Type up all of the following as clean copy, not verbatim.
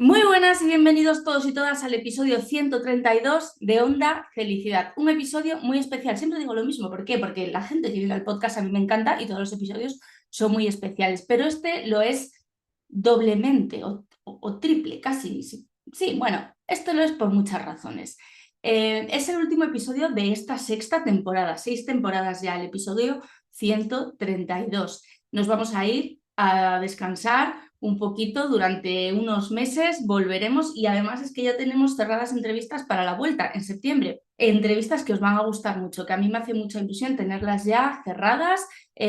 Muy buenas y bienvenidos todos y todas al episodio 132 de Onda Felicidad. Un episodio muy especial. Siempre digo lo mismo. ¿Por qué? Porque la gente que viene al podcast a mí me encanta y todos los episodios son muy especiales. Pero este lo es doblemente o triple, casi. Sí, bueno, esto lo es por muchas razones. Es el último episodio de esta sexta temporada. 6 temporadas ya, el episodio 132. Nos vamos a ir a descansar un poquito durante unos meses, volveremos y además es que ya tenemos cerradas entrevistas para la vuelta en septiembre. Entrevistas que os van a gustar mucho, que a mí me hace mucha ilusión tenerlas ya cerradas,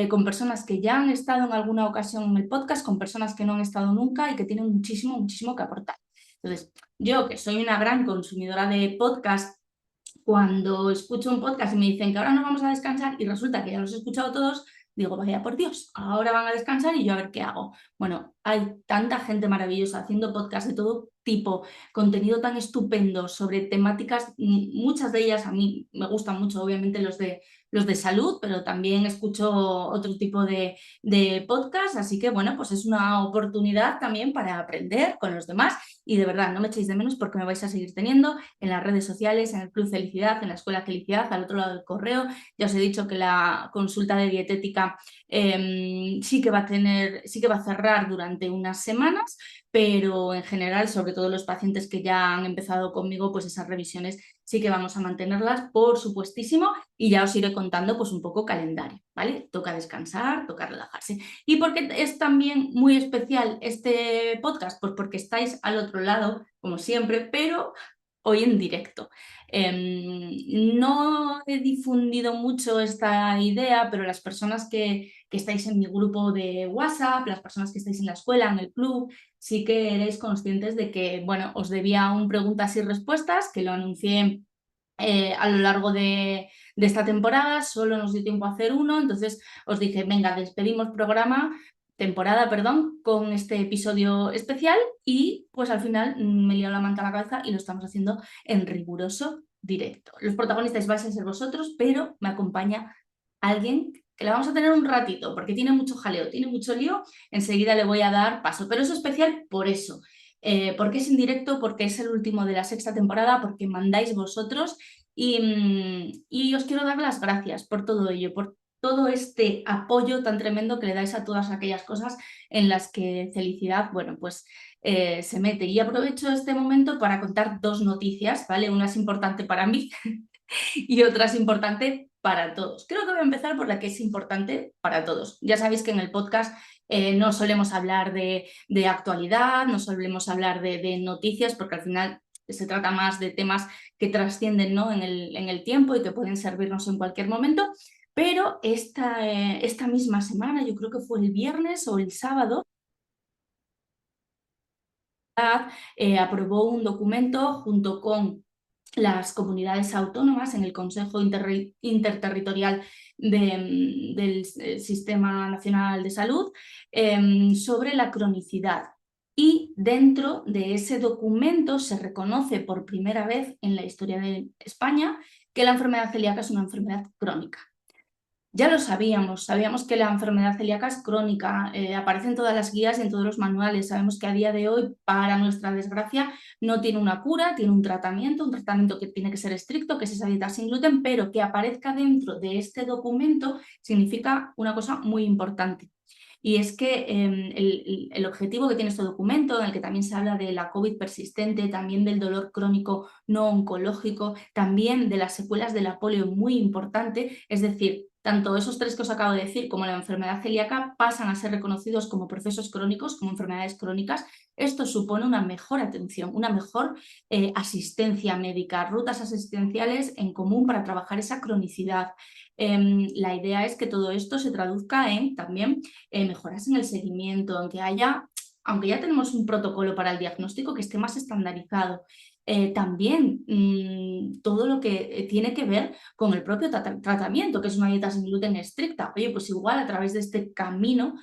con personas que ya han estado en alguna ocasión en el podcast, con personas que no han estado nunca y que tienen muchísimo, muchísimo que aportar. Entonces, yo que soy una gran consumidora de podcast, cuando escucho un podcast y me dicen que ahora nos vamos a descansar y resulta que ya los he escuchado todos, digo, vaya por Dios, ahora van a descansar y yo a ver qué hago. Bueno, hay tanta gente maravillosa haciendo podcast de todo tipo, contenido tan estupendo sobre temáticas, muchas de ellas a mí me gustan mucho, obviamente los de salud, pero también escucho otro tipo de podcast, así que bueno, pues es una oportunidad también para aprender con los demás y de verdad, no me echéis de menos porque me vais a seguir teniendo en las redes sociales, en el Club Felicidad, en la Escuela Felicidad, al otro lado del correo. Ya os he dicho que la consulta de dietética sí que va a cerrar durante unas semanas, pero en general, sobre todo los pacientes que ya han empezado conmigo, pues esas revisiones sí que vamos a mantenerlas, por supuestísimo, y ya os iré contando pues un poco calendario, ¿vale? Toca descansar, toca relajarse. ¿Y por qué es también muy especial este podcast? Pues porque estáis al otro lado, como siempre, pero hoy en directo. No he difundido mucho esta idea, pero las personas que estáis en mi grupo de WhatsApp, las personas que estáis en la escuela, en el club, sí que eréis conscientes de que, bueno, os debía un preguntas y respuestas, que lo anuncié a lo largo de esta temporada, solo nos dio tiempo a hacer uno, entonces os dije, venga, despedimos temporada, perdón, con este episodio especial y pues al final me lió la manta a la cabeza y lo estamos haciendo en riguroso directo. Los protagonistas vais a ser vosotros, pero me acompaña alguien que le vamos a tener un ratito porque tiene mucho jaleo, tiene mucho lío, enseguida le voy a dar paso, pero es especial por eso. Porque es en directo, porque es el último de la sexta temporada, porque mandáis vosotros y os quiero dar las gracias por todo ello, por todo este apoyo tan tremendo que le dais a todas aquellas cosas en las que Felicidad, bueno, pues se mete. Y aprovecho este momento para contar dos noticias, ¿vale? Una es importante para mí y otra es importante para todos. Creo que voy a empezar por la que es importante para todos. Ya sabéis que en el podcast no solemos hablar de actualidad, no solemos hablar de noticias, porque al final se trata más de temas que trascienden, ¿no? en el tiempo y que pueden servirnos en cualquier momento. Pero esta misma semana, yo creo que fue el viernes o el sábado, aprobó un documento junto con las comunidades autónomas en el Consejo Interterritorial del Sistema Nacional de Salud sobre la cronicidad. Y dentro de ese documento se reconoce por primera vez en la historia de España que la enfermedad celíaca es una enfermedad crónica. Ya lo sabíamos que la enfermedad celíaca es crónica, aparece en todas las guías y en todos los manuales. Sabemos que a día de hoy, para nuestra desgracia, no tiene una cura, tiene un tratamiento que tiene que ser estricto, que es esa dieta sin gluten, pero que aparezca dentro de este documento significa una cosa muy importante. Y es que el objetivo que tiene este documento, en el que también se habla de la COVID persistente, también del dolor crónico no oncológico, también de las secuelas de la polio, muy importante, es decir, tanto esos tres que os acabo de decir como la enfermedad celíaca pasan a ser reconocidos como procesos crónicos, como enfermedades crónicas. Esto supone una mejor atención, una mejor asistencia médica, rutas asistenciales en común para trabajar esa cronicidad. La idea es que todo esto se traduzca en también mejoras en el seguimiento, aunque ya tenemos un protocolo para el diagnóstico que esté más estandarizado. También todo lo que tiene que ver con el propio tratamiento, que es una dieta sin gluten estricta. Oye, pues igual a través de este camino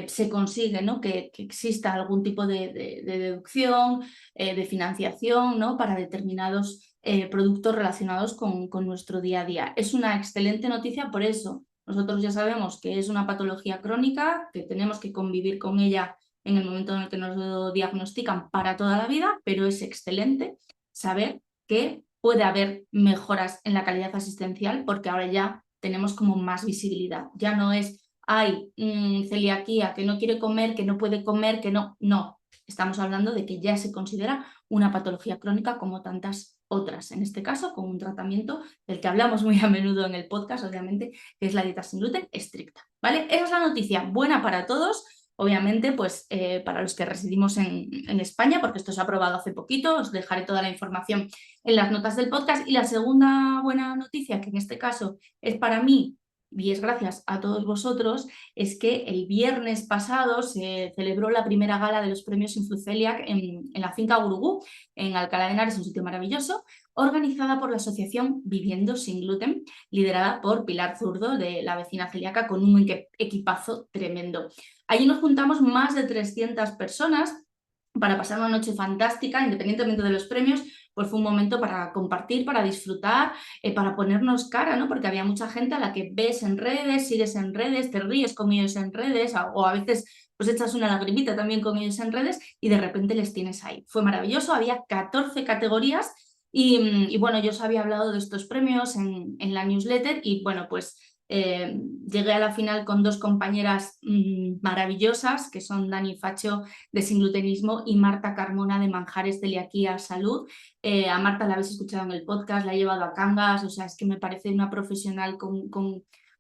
se consigue, ¿no? que exista algún tipo de deducción, de financiación, ¿no? para determinados productos relacionados con nuestro día a día. Es una excelente noticia por eso. Nosotros ya sabemos que es una patología crónica, que tenemos que convivir con ella en el momento en el que nos lo diagnostican para toda la vida, pero es excelente saber que puede haber mejoras en la calidad asistencial porque ahora ya tenemos como más visibilidad. Ya no es, hay celiaquía, que no quiere comer, que no puede comer, que no. No, estamos hablando de que ya se considera una patología crónica como tantas otras. En este caso, con un tratamiento del que hablamos muy a menudo en el podcast, obviamente, que es la dieta sin gluten estricta. ¿Vale? Esa es la noticia buena para todos. Obviamente, pues para los que residimos en España, porque esto se ha aprobado hace poquito, os dejaré toda la información en las notas del podcast. Y la segunda buena noticia, que en este caso es para mí y es gracias a todos vosotros, es que el viernes pasado se celebró la primera gala de los premios Influceliac en la finca Gurugú, en Alcalá de Henares, un sitio maravilloso, organizada por la asociación Viviendo Sin Gluten, liderada por Pilar Zurdo, de la vecina celíaca, con un equipazo tremendo. Allí nos juntamos más de 300 personas para pasar una noche fantástica, independientemente de los premios, pues fue un momento para compartir, para disfrutar, para ponernos cara, ¿no? Porque había mucha gente a la que ves en redes, sigues en redes, te ríes con ellos en redes, o a veces pues echas una lagrimita también con ellos en redes y de repente les tienes ahí. Fue maravilloso, había 14 categorías y bueno, yo os había hablado de estos premios en la newsletter y bueno, pues llegué a la final con dos compañeras maravillosas, que son Dani Facho de Sin Glutenismo y Marta Carmona de Manjares Celiaquía Salud. A Marta la habéis escuchado en el podcast, la he llevado a Cangas, o sea, es que me parece una profesional con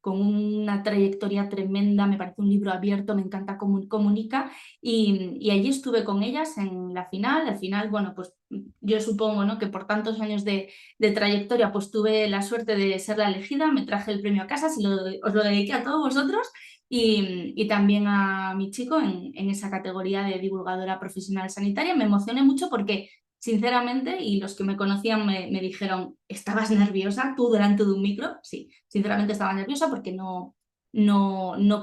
una trayectoria tremenda, me parece un libro abierto, me encanta cómo comunica y allí estuve con ellas en la final. Al final, bueno, pues yo supongo, ¿no?, que por tantos años de trayectoria, pues tuve la suerte de ser la elegida, me traje el premio a casa, os lo dediqué a todos vosotros y también a mi chico en esa categoría de divulgadora profesional sanitaria. Me emocioné mucho porque, sinceramente, y los que me conocían me dijeron, ¿estabas nerviosa tú delante de un micro? Sí, sinceramente estaba nerviosa porque no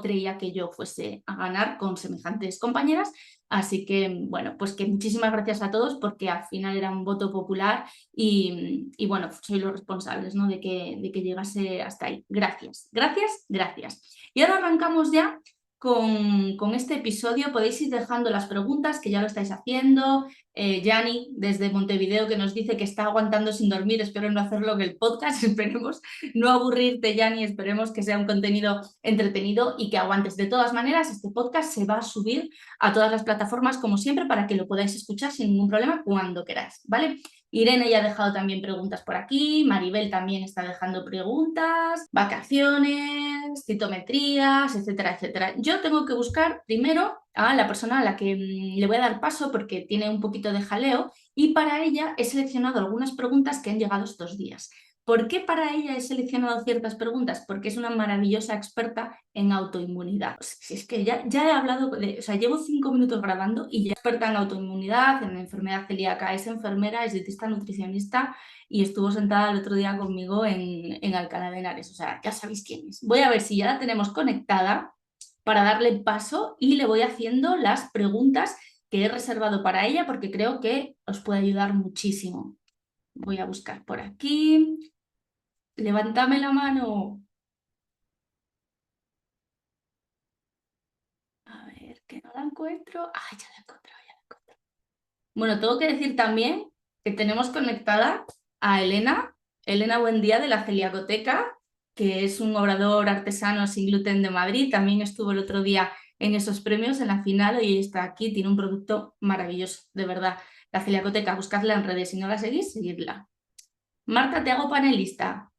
creía que yo fuese a ganar con semejantes compañeras. Así que, bueno, pues que muchísimas gracias a todos porque al final era un voto popular y bueno, sois los responsables, ¿no?, de que llegase hasta ahí. Gracias, gracias, gracias. Y ahora arrancamos ya con este episodio. Podéis ir dejando las preguntas, que ya lo estáis haciendo. Yani, desde Montevideo, que nos dice que está aguantando sin dormir, espero no hacerlo en el podcast, esperemos no aburrirte, Yani, esperemos que sea un contenido entretenido y que aguantes. De todas maneras, este podcast se va a subir a todas las plataformas, como siempre, para que lo podáis escuchar sin ningún problema cuando queráis, ¿vale? Irene ya ha dejado también preguntas por aquí, Maribel también está dejando preguntas, vacaciones, citometrías, etcétera, etcétera. Yo tengo que buscar primero a la persona a la que le voy a dar paso porque tiene un poquito de jaleo y para ella he seleccionado algunas preguntas que han llegado estos días. ¿Por qué para ella he seleccionado ciertas preguntas? Porque es una maravillosa experta en autoinmunidad. Si es que ya he hablado, o sea, llevo 5 minutos grabando y ya es experta en autoinmunidad, en enfermedad celíaca, es enfermera, es dietista nutricionista y estuvo sentada el otro día conmigo en Alcalá de Henares. O sea, ya sabéis quién es. Voy a ver si ya la tenemos conectada para darle paso y le voy haciendo las preguntas que he reservado para ella porque creo que os puede ayudar muchísimo. Voy a buscar por aquí. Levántame la mano. A ver, que no la encuentro. Ah, ya la he encontrado, ya la he encontrado. Bueno, tengo que decir también que tenemos conectada a Elena. Elena Buendía, de la Celiacoteca, que es un obrador artesano sin gluten de Madrid. También estuvo el otro día en esos premios, en la final, y está aquí. Tiene un producto maravilloso, de verdad. La Celiacoteca, buscadla en redes. Si no la seguís, seguidla. Marta, te hago panelista.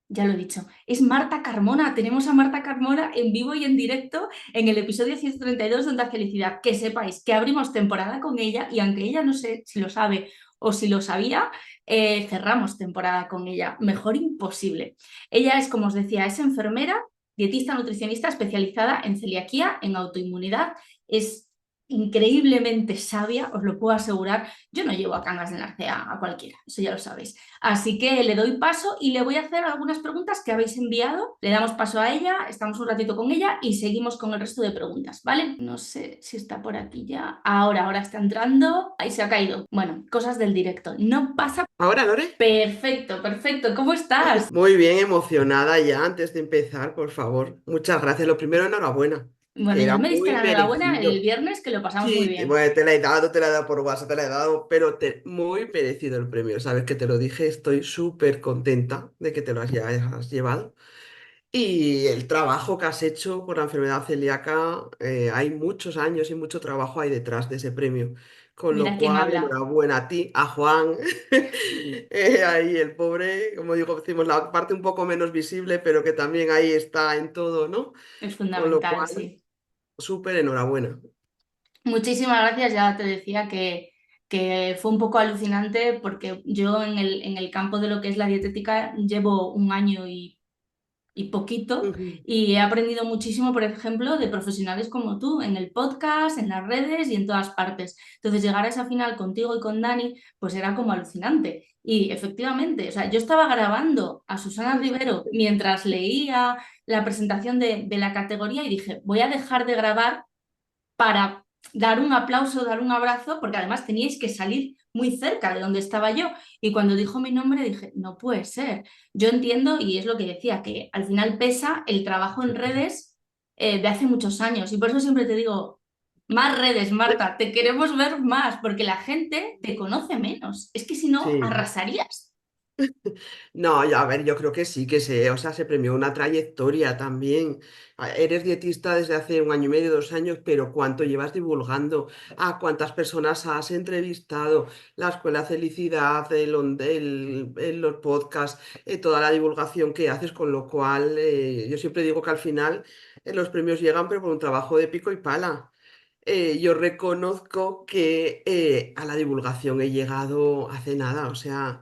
Ya lo he dicho, es Marta Carmona. Tenemos a Marta Carmona en vivo y en directo en el episodio 132 de Onda Felicidad. Que sepáis que abrimos temporada con ella y aunque ella no sé si lo sabe o si lo sabía, cerramos temporada con ella. Mejor imposible. Ella es, como os decía, es enfermera, dietista nutricionista especializada en celiaquía, en autoinmunidad. Es increíblemente sabia, os lo puedo asegurar. Yo no llevo a Cangas de Narcea a cualquiera, eso ya lo sabéis. Así que le doy paso y le voy a hacer algunas preguntas que habéis enviado. Le damos paso a ella, estamos un ratito con ella y seguimos con el resto de preguntas, ¿vale? No sé si está por aquí ya. Ahora está entrando. Ahí se ha caído. Bueno, cosas del directo. No pasa. ¿Ahora, Lore? Perfecto, perfecto. ¿Cómo estás? Muy bien, emocionada ya antes de empezar, por favor. Muchas gracias. Lo primero, enhorabuena. Bueno, que ya era me diste muy la enhorabuena el merecido. viernes que lo pasamos muy Sí, bien. bueno, te la he dado por WhatsApp, te la he dado, pero muy merecido el premio. Sabes que te lo dije, estoy súper contenta de que te lo hayas llevado. Y el trabajo que has hecho por la enfermedad celíaca, hay muchos años y mucho trabajo ahí detrás de ese premio. Con lo Mira quién cual, habla, enhorabuena a ti, a Juan. Ahí el pobre, como digo, decimos la parte un poco menos visible, pero que también ahí está en todo, ¿no? es Con lo fundamental, cual, sí. súper enhorabuena. Muchísimas gracias, ya te decía que fue un poco alucinante porque yo en el campo de lo que es la dietética llevo un año y poquito Ujú. y he aprendido muchísimo, por ejemplo, de profesionales como tú, en el podcast, en las redes y en todas partes. Entonces, llegar a esa final contigo y con Dani, pues era como alucinante. Y efectivamente, o sea, yo estaba grabando a Susana Rivero mientras leía la presentación de la categoría y dije, voy a dejar de grabar para dar un aplauso, dar un abrazo, porque además teníais que salir muy cerca de donde estaba yo. Y cuando dijo mi nombre dije, no puede ser. Yo entiendo, y es lo que decía, que al final pesa el trabajo en redes de hace muchos años. Y por eso siempre te digo, más redes, Marta, te queremos ver más, porque la gente te conoce menos. Es que si no, Sí. arrasarías. No, ya, a ver, yo creo que sí, o sea, se premió una trayectoria también. Eres dietista desde hace un año y medio, 2 años, pero ¿cuánto llevas divulgando? ¿A cuántas personas has entrevistado? La Escuela Felicidad, los podcasts, toda la divulgación que haces, con lo cual yo siempre digo que al final los premios llegan, pero por un trabajo de pico y pala. Yo reconozco que a la divulgación he llegado hace nada, o sea,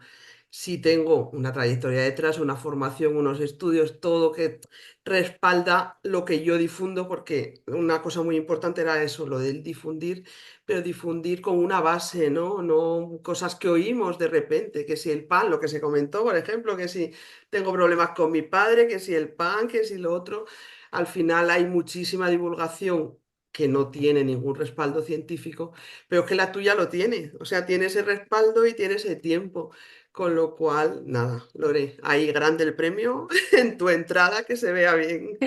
sí tengo una trayectoria detrás, una formación, unos estudios, todo que respalda lo que yo difundo, porque una cosa muy importante era eso, lo del difundir, pero difundir con una base, ¿no? No cosas que oímos de repente, que si el pan, lo que se comentó, por ejemplo, que si tengo problemas con mi padre, que si el pan, que si lo otro. Al final hay muchísima divulgación que no tiene ningún respaldo científico, pero es que la tuya lo tiene, o sea, tiene ese respaldo y tiene ese tiempo, con lo cual, nada, Lore, ahí grande el premio en tu entrada, que se vea bien.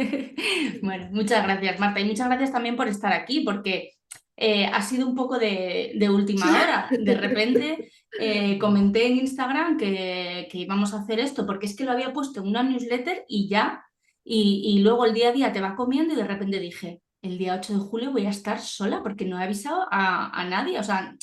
Bueno, muchas gracias, Marta, y muchas gracias también por estar aquí, porque ha sido un poco de última hora. De repente comenté en Instagram que íbamos a hacer esto, porque es que lo había puesto en una newsletter y ya, y luego el día a día te va comiendo y de repente dije, el día 8 de julio voy a estar sola porque no he avisado a nadie, o sea,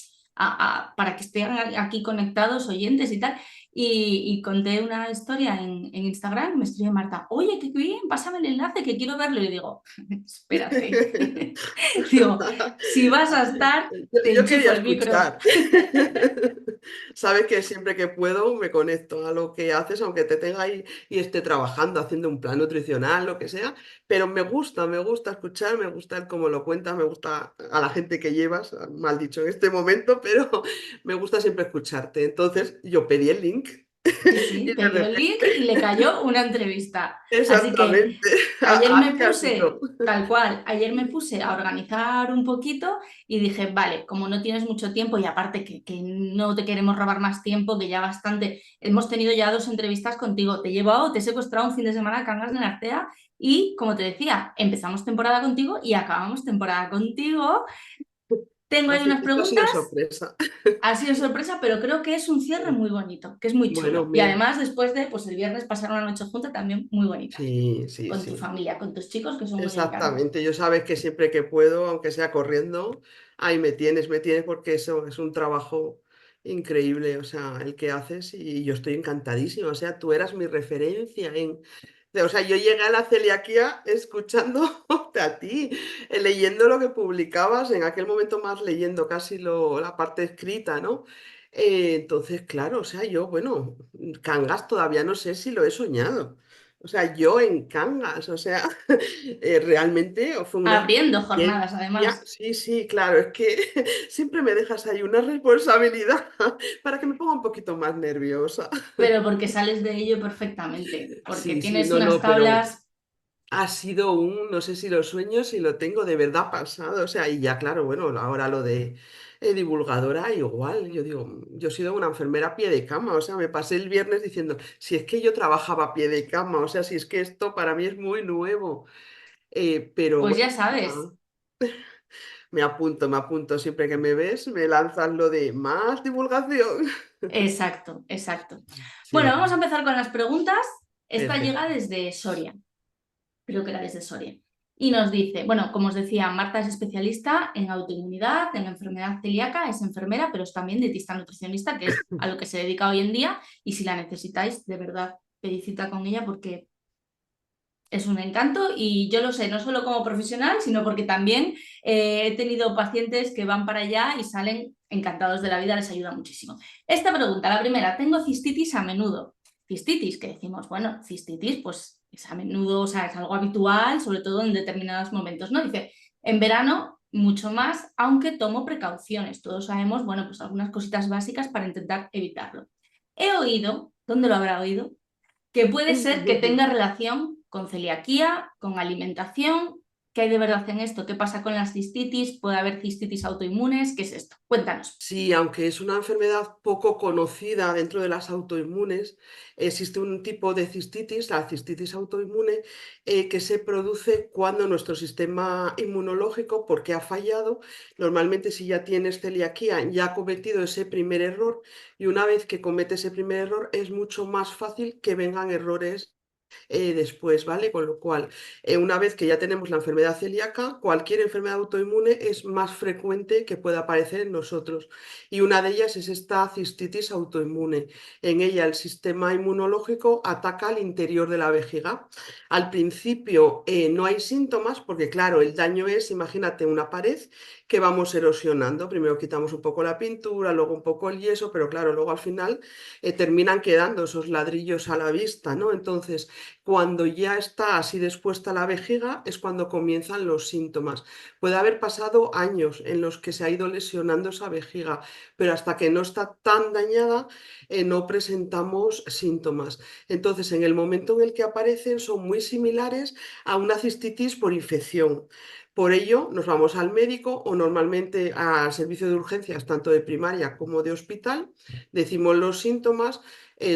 para que estén aquí conectados oyentes y tal. Y conté una historia en Instagram, me escribe Marta, oye, qué bien, pásame el enlace que quiero verlo. Y digo, espérate. Digo, si vas a estar, te Yo enchufo quería el micro. escuchar. Sabes que siempre que puedo me conecto a lo que haces, aunque te tenga ahí y esté trabajando, haciendo un plan nutricional, lo que sea, pero me gusta escuchar, me gusta el cómo lo cuentas, me gusta a la gente que llevas, mal dicho en este momento, pero me gusta siempre escucharte. Entonces yo pedí el link Sí, y sí, te de dio el link repente, y le cayó una entrevista. Así que exactamente, ayer me así ha sido. puse, tal cual, ayer me puse a organizar un poquito y dije, vale, como no tienes mucho tiempo y aparte que no te queremos robar más tiempo, que ya bastante, hemos tenido ya 2 entrevistas contigo, te he llevado, te he secuestrado un fin de semana a Cangas de Narcea y, como te decía, empezamos temporada contigo y acabamos temporada contigo. Tengo ahí unas Esto ha preguntas. sido sorpresa. Ha sido sorpresa, pero creo que es un cierre muy bonito, que es muy Bueno, chulo. Y mira, además, después de, pues el viernes pasar una noche junta, también muy bonita. sí, sí, Con tu sí. familia, con tus chicos, que son muy dedicados. Exactamente, yo sabes que siempre que puedo, aunque sea corriendo, ahí me tienes porque eso es un trabajo increíble, o sea, el que haces y yo estoy encantadísima, o sea, tú eras mi referencia o sea, yo llegué a la celiaquía escuchándote a ti, leyendo lo que publicabas, en aquel momento más leyendo casi la parte escrita, ¿no? Entonces, claro, o sea, yo, bueno, Cangas todavía no sé si lo he soñado. O sea, yo en Cangas, o sea, realmente fue una Abriendo jornadas, experiencia. además. Sí, sí, claro, es que siempre me dejas ahí una responsabilidad para que me ponga un poquito más nerviosa. Pero porque sales de ello perfectamente, porque Sí, sí, tienes no, unas no, pero tablas. ha sido no sé si lo sueño, si lo tengo de verdad pasado, o sea, y ya claro, bueno, ahora lo de divulgadora igual, yo digo, yo he sido una enfermera a pie de cama, o sea, me pasé el viernes diciendo, si es que yo trabajaba a pie de cama, o sea, si es que esto para mí es muy nuevo. pero Pues bueno, ya sabes. ah, me apunto, siempre que me ves, me lanzas lo de más divulgación. Exacto, exacto. Bueno, Sí, vamos a empezar con las preguntas. Esta llega perfecto. desde Soria, creo que era desde Soria. Y nos dice, bueno, como os decía, Marta es especialista en autoinmunidad, en enfermedad celíaca, es enfermera, pero es también dietista nutricionista, que es a lo que se dedica hoy en día. Y si la necesitáis, de verdad, pedid cita con ella porque es un encanto y yo lo sé, no solo como profesional, sino porque también he tenido pacientes que van para allá y salen encantados de la vida, les ayuda muchísimo. Esta pregunta, la primera, tengo cistitis a menudo. Cistitis, que decimos, bueno, cistitis, pues es a menudo, o sea, es algo habitual, sobre todo en determinados momentos, ¿no? Dice, en verano mucho más, aunque tomo precauciones. Todos sabemos, bueno, pues algunas cositas básicas para intentar evitarlo. He oído, ¿dónde lo habrá oído? Que puede ser que tenga relación con celiaquía, con alimentación. ¿Qué hay de verdad en esto? ¿Qué pasa con las cistitis? ¿Puede haber cistitis autoinmunes? ¿Qué es esto? Cuéntanos. Sí, aunque es una enfermedad poco conocida dentro de las autoinmunes, existe un tipo de cistitis, la cistitis autoinmune, que se produce cuando nuestro sistema inmunológico, porque ha fallado, normalmente si ya tienes celiaquía, ya ha cometido ese primer error y una vez que comete ese primer error es mucho más fácil que vengan errores después, ¿vale? Con lo cual, una vez que ya tenemos la enfermedad celíaca, cualquier enfermedad autoinmune es más frecuente que pueda aparecer en nosotros. Y una de ellas es esta cistitis autoinmune. En ella el sistema inmunológico ataca al interior de la vejiga. Al principio no hay síntomas porque, claro, el daño es, imagínate, una pared que vamos erosionando. Primero quitamos un poco la pintura, luego un poco el yeso, pero claro, luego al final terminan quedando esos ladrillos a la vista, ¿no? Entonces, cuando ya está así dispuesta la vejiga es cuando comienzan los síntomas. Puede haber pasado años en los que se ha ido lesionando esa vejiga, pero hasta que no está tan dañada no presentamos síntomas. Entonces, en el momento en el que aparecen son muy similares a una cistitis por infección. Por ello, nos vamos al médico o normalmente al servicio de urgencias, tanto de primaria como de hospital, decimos los síntomas,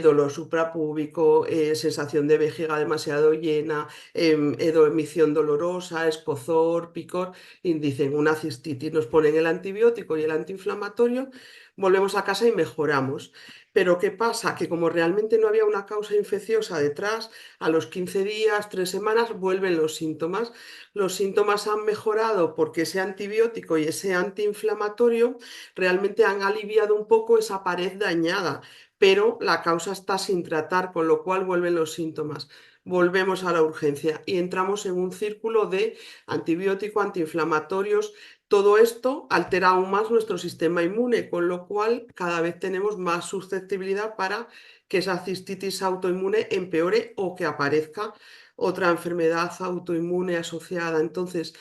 dolor suprapúbico, sensación de vejiga demasiado llena, emisión dolorosa, escozor, picor, y dicen una cistitis, nos ponen el antibiótico y el antiinflamatorio, volvemos a casa y mejoramos. Pero ¿qué pasa? Que como realmente no había una causa infecciosa detrás, a los 15 días, 3 semanas, vuelven los síntomas. Los síntomas han mejorado porque ese antibiótico y ese antiinflamatorio realmente han aliviado un poco esa pared dañada, pero la causa está sin tratar, con lo cual vuelven los síntomas. Volvemos a la urgencia y entramos en un círculo de antibiótico, antiinflamatorios. Todo esto altera aún más nuestro sistema inmune, con lo cual cada vez tenemos más susceptibilidad para que esa cistitis autoinmune empeore o que aparezca otra enfermedad autoinmune asociada. Entonces,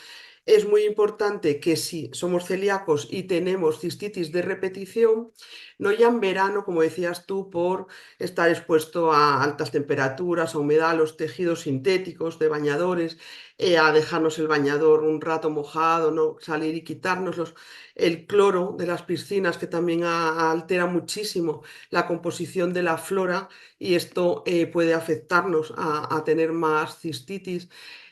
es muy importante que si somos celíacos y tenemos cistitis de repetición, no ya en verano, como decías tú, por estar expuesto a altas temperaturas, a humedad, a los tejidos sintéticos de bañadores, a dejarnos el bañador un rato mojado, no salir y quitárnoslos, el cloro de las piscinas que también altera muchísimo la composición de la flora y esto puede afectarnos a tener más cistitis.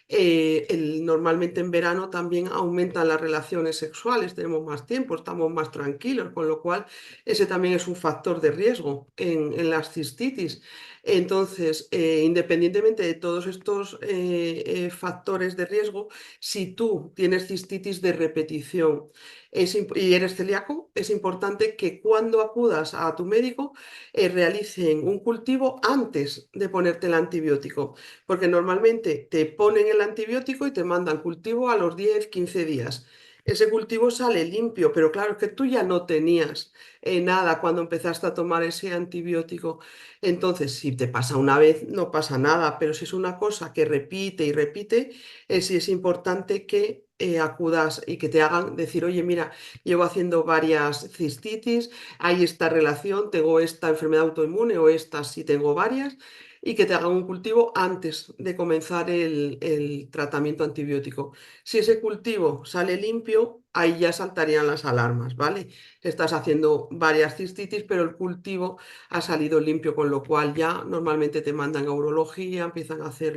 Normalmente en verano también aumentan las relaciones sexuales, tenemos más tiempo, estamos más tranquilos, con lo cual ese también es un factor de riesgo en las cistitis. Entonces, independientemente de todos estos factores de riesgo, si tú tienes cistitis de repetición y eres celíaco, es importante que cuando acudas a tu médico realicen un cultivo antes de ponerte el antibiótico, porque normalmente te ponen el antibiótico y te mandan cultivo a los 10, 15 días. Ese cultivo sale limpio, pero claro, es que tú ya no tenías nada cuando empezaste a tomar ese antibiótico. Entonces, si te pasa una vez, no pasa nada, pero si es una cosa que repite y repite, sí es importante que acudas y que te hagan decir, oye, mira, llevo haciendo varias cistitis, hay esta relación, tengo esta enfermedad autoinmune o esta sí tengo varias, y que te hagan un cultivo antes de comenzar el tratamiento antibiótico. Si ese cultivo sale limpio, ahí ya saltarían las alarmas, ¿vale? Estás haciendo varias cistitis, pero el cultivo ha salido limpio, con lo cual ya normalmente te mandan a urología, empiezan a hacer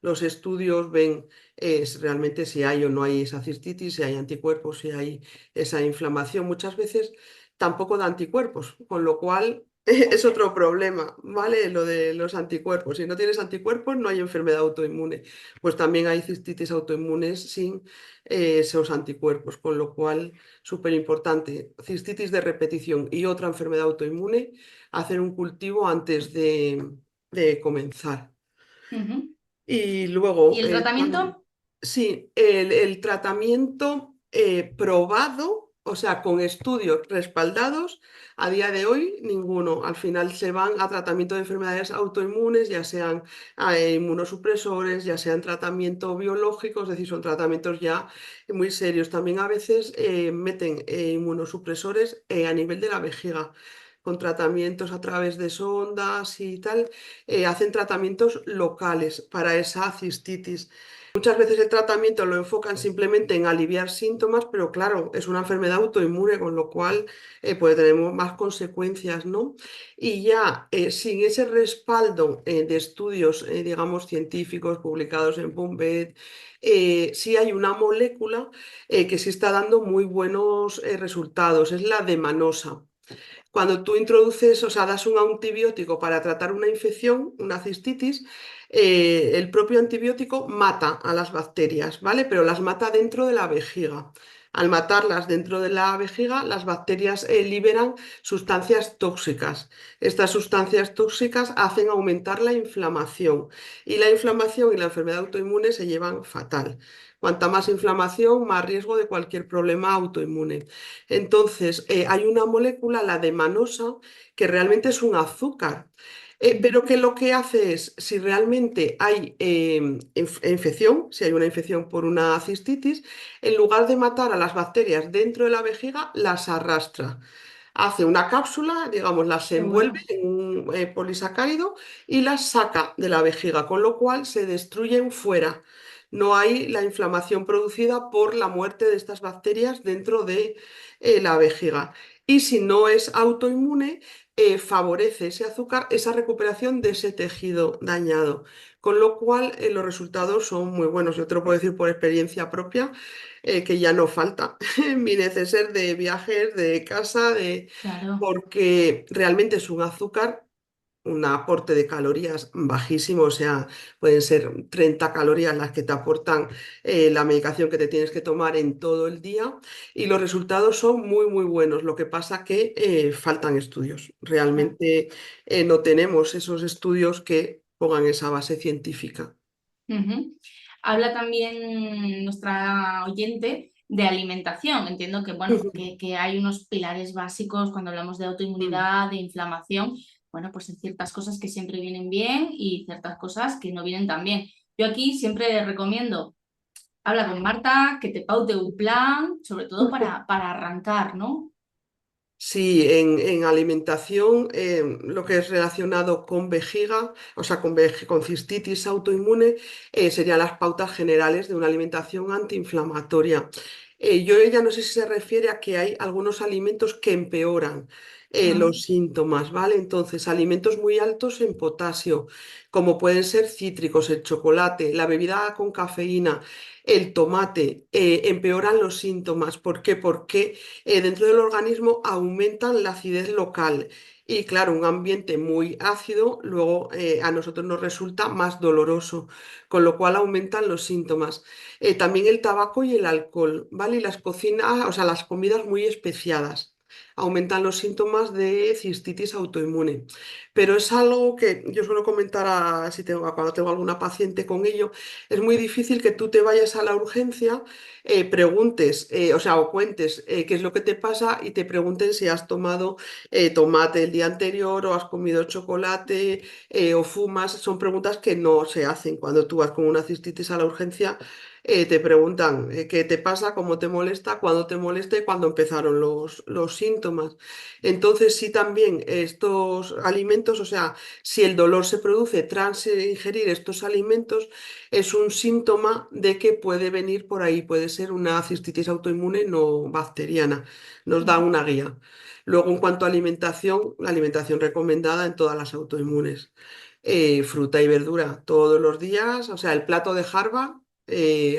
los estudios ven realmente si hay o no hay esa cistitis, si hay anticuerpos, si hay esa inflamación. Muchas veces tampoco da anticuerpos, con lo cual es otro problema, ¿vale? Lo de los anticuerpos. Si no tienes anticuerpos, no hay enfermedad autoinmune. Pues también hay cistitis autoinmunes sin esos anticuerpos, con lo cual, súper importante, cistitis de repetición y otra enfermedad autoinmune, hacer un cultivo antes de comenzar. Ujú. Y ¿Y luego, el tratamiento? sí, el tratamiento probado, o sea, con estudios respaldados, a día de hoy ninguno. Al final se van a tratamiento de enfermedades autoinmunes, ya sean inmunosupresores, ya sean tratamiento biológico, es decir, son tratamientos ya muy serios. También a veces meten inmunosupresores a nivel de la vejiga, con tratamientos a través de sondas y tal, hacen tratamientos locales para esa cistitis. Muchas veces el tratamiento lo enfocan simplemente en aliviar síntomas, pero claro, es una enfermedad autoinmune, con lo cual puede tener más consecuencias, ¿no? Y ya sin ese respaldo de estudios, digamos, científicos publicados en PubMed, sí hay una molécula que sí está dando muy buenos resultados, es la demanosa. Cuando tú introduces, o sea, das un antibiótico para tratar una infección, una cistitis, el propio antibiótico mata a las bacterias, ¿vale? Pero las mata dentro de la vejiga. Al matarlas dentro de la vejiga, las bacterias liberan sustancias tóxicas. Estas sustancias tóxicas hacen aumentar la inflamación y la inflamación y la enfermedad autoinmune se llevan fatal. Cuanta más inflamación, más riesgo de cualquier problema autoinmune. Entonces, hay una molécula, la de manosa, que realmente es un azúcar, pero que lo que hace es, si realmente hay infección, si hay una infección por una cistitis, en lugar de matar a las bacterias dentro de la vejiga, las arrastra. Hace una cápsula, digamos, las Qué envuelve bueno. en un polisacárido y las saca de la vejiga, con lo cual se destruyen fuera. No hay la inflamación producida por la muerte de estas bacterias dentro de la vejiga. Y si no es autoinmune, favorece ese azúcar, esa recuperación de ese tejido dañado. Con lo cual, los resultados son muy buenos. Yo te lo puedo decir por experiencia propia, que ya no falta mi neceser de viajes, de casa, Claro. porque realmente es un azúcar, un aporte de calorías bajísimo, o sea, pueden ser 30 calorías las que te aportan la medicación que te tienes que tomar en todo el día y los resultados son muy, muy buenos. Lo que pasa que faltan estudios. Ya. Realmente no tenemos esos estudios que pongan esa base científica. Ujú. Habla también nuestra oyente de alimentación. Entiendo que, bueno, que hay unos pilares básicos cuando hablamos de Mm. autoinmunidad, de inflamación. Bueno, pues hay ciertas cosas que siempre vienen bien y ciertas cosas que no vienen tan bien. Yo aquí siempre recomiendo, habla con Marta, que te paute un plan, sobre todo para arrancar, ¿no? Sí, en alimentación, lo que es relacionado con vejiga, o sea, con cistitis autoinmune, serían las pautas generales de una alimentación antiinflamatoria. Yo ella no sé si se refiere a que hay algunos alimentos que empeoran Ah, los síntomas, ¿vale? Entonces, alimentos muy altos en potasio, como pueden ser cítricos, el chocolate, la bebida con cafeína, el tomate, empeoran los síntomas. ¿Por qué? Porque dentro del organismo aumentan la acidez local. Y claro, un ambiente muy ácido luego a nosotros nos resulta más doloroso, con lo cual aumentan los síntomas. También el tabaco y el alcohol, ¿vale? Y las cocinas, o sea, las comidas muy especiadas. Aumentan los síntomas de cistitis autoinmune. Pero es algo que yo suelo comentar si tengo, cuando tengo alguna paciente con ello. Es muy difícil que tú te vayas a la urgencia, preguntes, o sea, o cuentes qué es lo que te pasa y te pregunten si has tomado tomate el día anterior o has comido chocolate o fumas. Son preguntas que no se hacen cuando tú vas con una cistitis a la urgencia. Te preguntan qué te pasa, cómo te molesta, cuándo te molesta y cuándo empezaron los síntomas. Entonces, sí, también estos alimentos, o sea, si el dolor se produce tras ingerir estos alimentos, es un síntoma de que puede venir por ahí, puede ser una cistitis autoinmune no bacteriana. Nos da ujú. una guía. Luego, en cuanto a alimentación, la alimentación recomendada en todas las autoinmunes. fruta y verdura todos los días, o sea, el plato de Harvard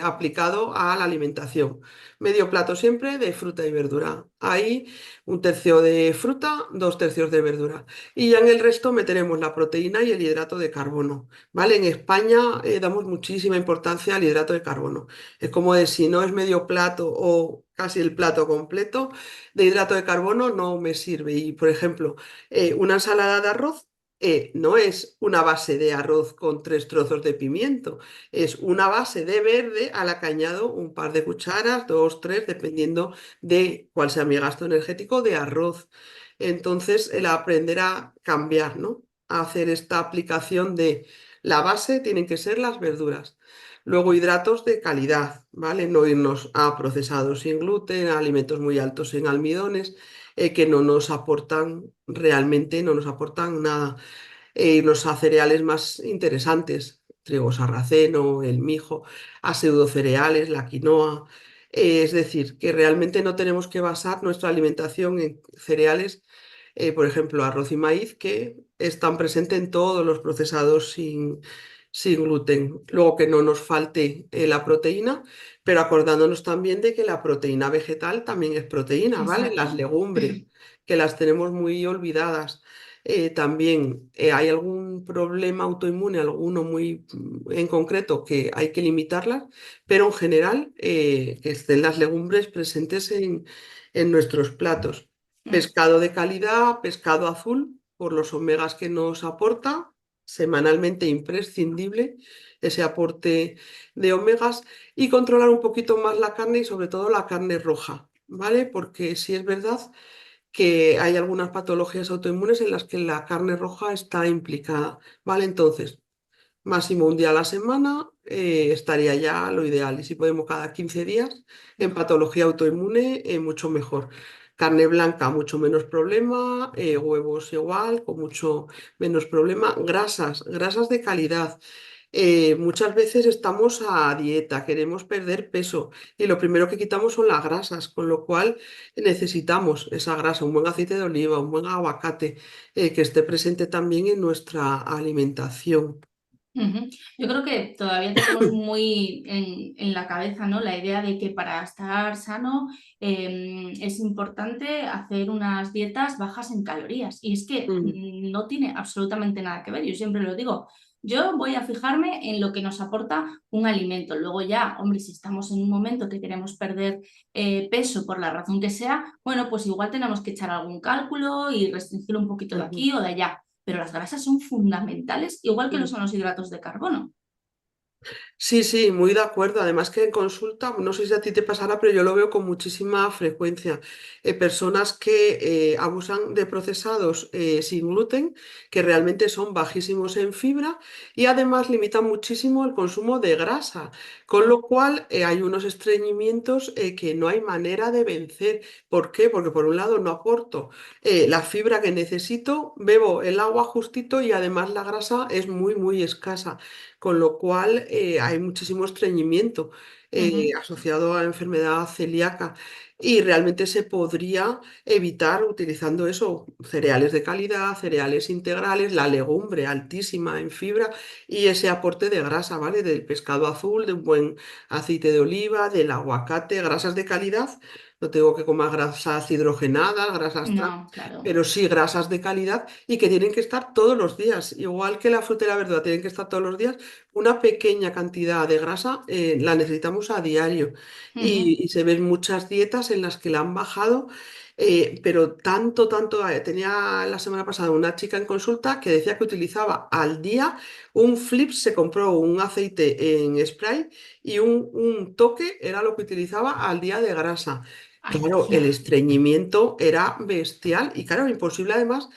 aplicado a la alimentación. Medio plato siempre de fruta y verdura. Ahí un tercio de fruta, dos tercios de verdura. Y ya en el resto meteremos la proteína y el hidrato de carbono. ¿Vale? En España damos muchísima importancia al hidrato de carbono. Es como de si no es medio plato o casi el plato completo de hidrato de carbono no me sirve. Y por ejemplo, una ensalada de arroz no es una base de arroz con tres trozos de pimiento, es una base de verde a la que añado un par de cucharas, dos, tres, dependiendo de cuál sea mi gasto energético de arroz. Entonces, el aprender a cambiar, ¿no? A hacer esta aplicación de la base tienen que ser las verduras. Luego, hidratos de calidad, ¿vale? No irnos a procesados sin gluten, a alimentos muy altos en almidones, que no nos aportan realmente, no nos aportan nada irnos a cereales más interesantes, trigo sarraceno, el mijo, a pseudocereales, la quinoa. Es decir, que realmente no tenemos que basar nuestra alimentación en cereales, por ejemplo, arroz y maíz, que están presentes en todos los procesados sin gluten. Luego que no nos falte la proteína, pero acordándonos también de que la proteína vegetal también es proteína, ¿vale? Las Exacto. legumbres, que las tenemos muy olvidadas. También hay algún problema autoinmune, alguno muy en concreto que hay que limitarlas, pero en general que estén las legumbres presentes en nuestros platos. Mm, Pescado de calidad, pescado azul, por los omegas que nos aporta, semanalmente imprescindible ese aporte de omegas y controlar un poquito más la carne y sobre todo la carne roja, ¿vale? Porque sí es verdad que hay algunas patologías autoinmunes en las que la carne roja está implicada, ¿vale? Entonces, máximo un día a la semana estaría ya lo ideal. Y si podemos cada 15 días, en mm. patología autoinmune, mucho mejor. Carne blanca, mucho menos problema, huevos igual, con mucho menos problema. Grasas, grasas de calidad. Muchas veces estamos a dieta, queremos perder peso y lo primero que quitamos son las grasas, con lo cual necesitamos esa grasa, un buen aceite de oliva, un buen aguacate, que esté presente también en nuestra alimentación. Ujú. Yo creo que todavía tenemos muy en la cabeza, ¿no? La idea de que para estar sano es importante hacer unas dietas bajas en calorías. Y es que Mm, no tiene absolutamente nada que ver. Yo siempre lo digo. Yo voy a fijarme en lo que nos aporta un alimento. Luego ya, hombre, si estamos en un momento que queremos perder peso por la razón que sea, bueno, pues igual tenemos que echar algún cálculo y restringir un poquito de ujú. aquí o de allá, pero las grasas son fundamentales, igual que lo Mm. son los hidratos de carbono. Sí, sí, muy de acuerdo. Además que en consulta, no sé si a ti te pasará, pero yo lo veo con muchísima frecuencia. Personas que abusan de procesados sin gluten, que realmente son bajísimos en fibra y además limitan muchísimo el consumo de grasa, con lo cual hay unos estreñimientos que no hay manera de vencer. ¿Por qué? Porque por un lado no aporto la fibra que necesito, bebo el agua justito y además la grasa es muy, muy escasa con lo cual hay muchísimo estreñimiento Ujú, asociado a enfermedad celíaca y realmente se podría evitar utilizando eso, cereales de calidad, cereales integrales, la legumbre altísima en fibra y ese aporte de grasa, ¿vale? Del pescado azul, de un buen aceite de oliva, del aguacate, grasas de calidad. No tengo que comer grasas hidrogenadas, grasas trans, no, claro. pero sí grasas de calidad y que tienen que estar todos los días. Igual que la fruta y la verdura tienen que estar todos los días, una pequeña cantidad de grasa la necesitamos a diario Ujú. y se ven muchas dietas en las que la han bajado, pero tanto, tanto, tenía la semana pasada una chica en consulta que decía que utilizaba al día un Philips, se compró un aceite en spray y un toque era lo que utilizaba al día de grasa. Ay, Claro, el tía. estreñimiento era bestial y claro, imposible además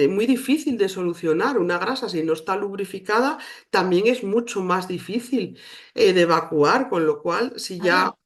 muy difícil de solucionar. Una grasa, si no está lubrificada, también es mucho más difícil de evacuar, con lo cual, si ya Claro,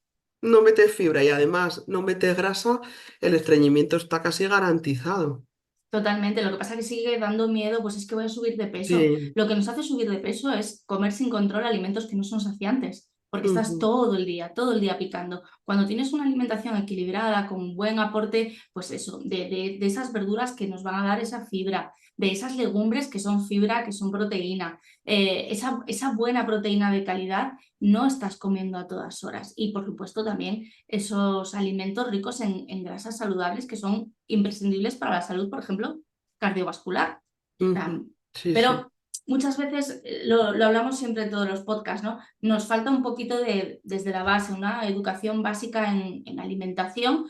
no metes fibra y además no metes grasa, el estreñimiento está casi garantizado. totalmente. Lo que pasa es que sigue dando miedo, pues es que voy a subir de peso. Sí. Lo que nos hace subir de peso es comer sin control alimentos que no son saciantes. porque estás ujú, todo el día picando. Cuando tienes una alimentación equilibrada, con buen aporte, pues eso, de esas verduras que nos van a dar esa fibra, de esas legumbres que son fibra, que son proteína, esa buena proteína de calidad, no estás comiendo a todas horas. Y por supuesto también esos alimentos ricos en grasas saludables que son imprescindibles para la salud, por ejemplo, cardiovascular. ujú. Sí, sí. Pero muchas veces lo hablamos siempre en todos los podcasts, ¿no? Nos falta un poquito desde la base, una educación básica en alimentación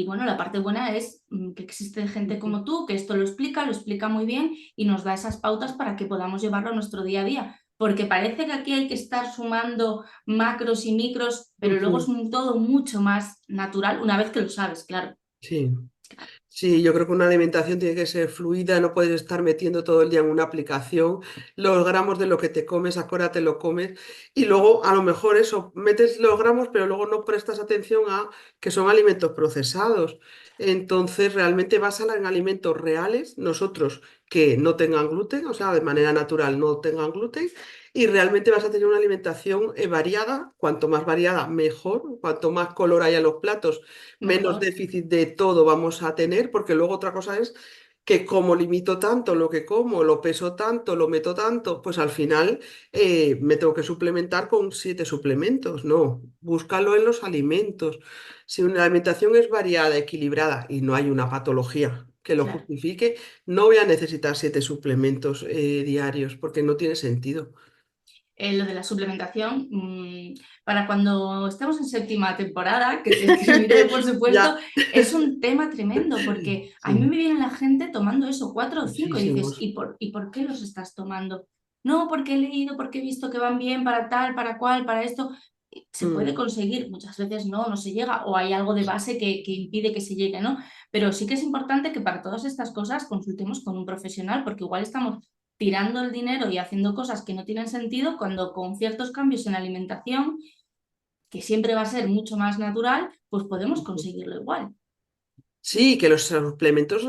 bueno, la parte buena es que existe gente Ujú, como tú, que esto lo explica muy bien y nos da esas pautas para que podamos llevarlo a nuestro día a día. Porque parece que aquí hay que estar sumando macros y micros, pero luego es ujú. todo mucho más natural una vez que lo sabes, claro. Sí. Sí, yo creo que una alimentación tiene que ser fluida, no puedes estar metiendo todo el día en una aplicación los gramos de lo que te comes, a qué hora te lo comes, y luego a lo mejor eso, metes los gramos, pero luego no prestas atención a que son alimentos procesados. Entonces, realmente básala en alimentos reales, nosotros que no tengan gluten, o sea, de manera natural no tengan gluten, y realmente vas a tener una alimentación variada, cuanto más variada, mejor, cuanto más color haya en los platos menos Mejor, déficit de todo vamos a tener, porque luego otra cosa es que como limito tanto lo que como, lo peso tanto, lo meto tanto, pues al final me tengo que suplementar con 7 suplementos. No, búscalo en los alimentos. Si una alimentación es variada, equilibrada y no hay una patología que lo claro. justifique, no voy a necesitar 7 suplementos diarios porque no tiene sentido. Lo de la suplementación, para cuando estemos en séptima temporada, que te escribiré, por supuesto, Ya. es un tema tremendo, porque a mí me Sí, viene la gente tomando eso, 4 o 5 y dices, muchísimos. ¿y por qué los estás tomando? No, porque he leído, porque he visto que van bien para tal, para cual, para esto. Se puede Mm, conseguir, muchas veces no se llega, o hay algo de base que impide que se llegue, ¿no? Pero sí que es importante que para todas estas cosas consultemos con un profesional, porque igual estamos tirando el dinero y haciendo cosas que no tienen sentido cuando con ciertos cambios en la alimentación, que siempre va a ser mucho más natural, pues podemos ujú. conseguirlo igual. Sí, que los suplementos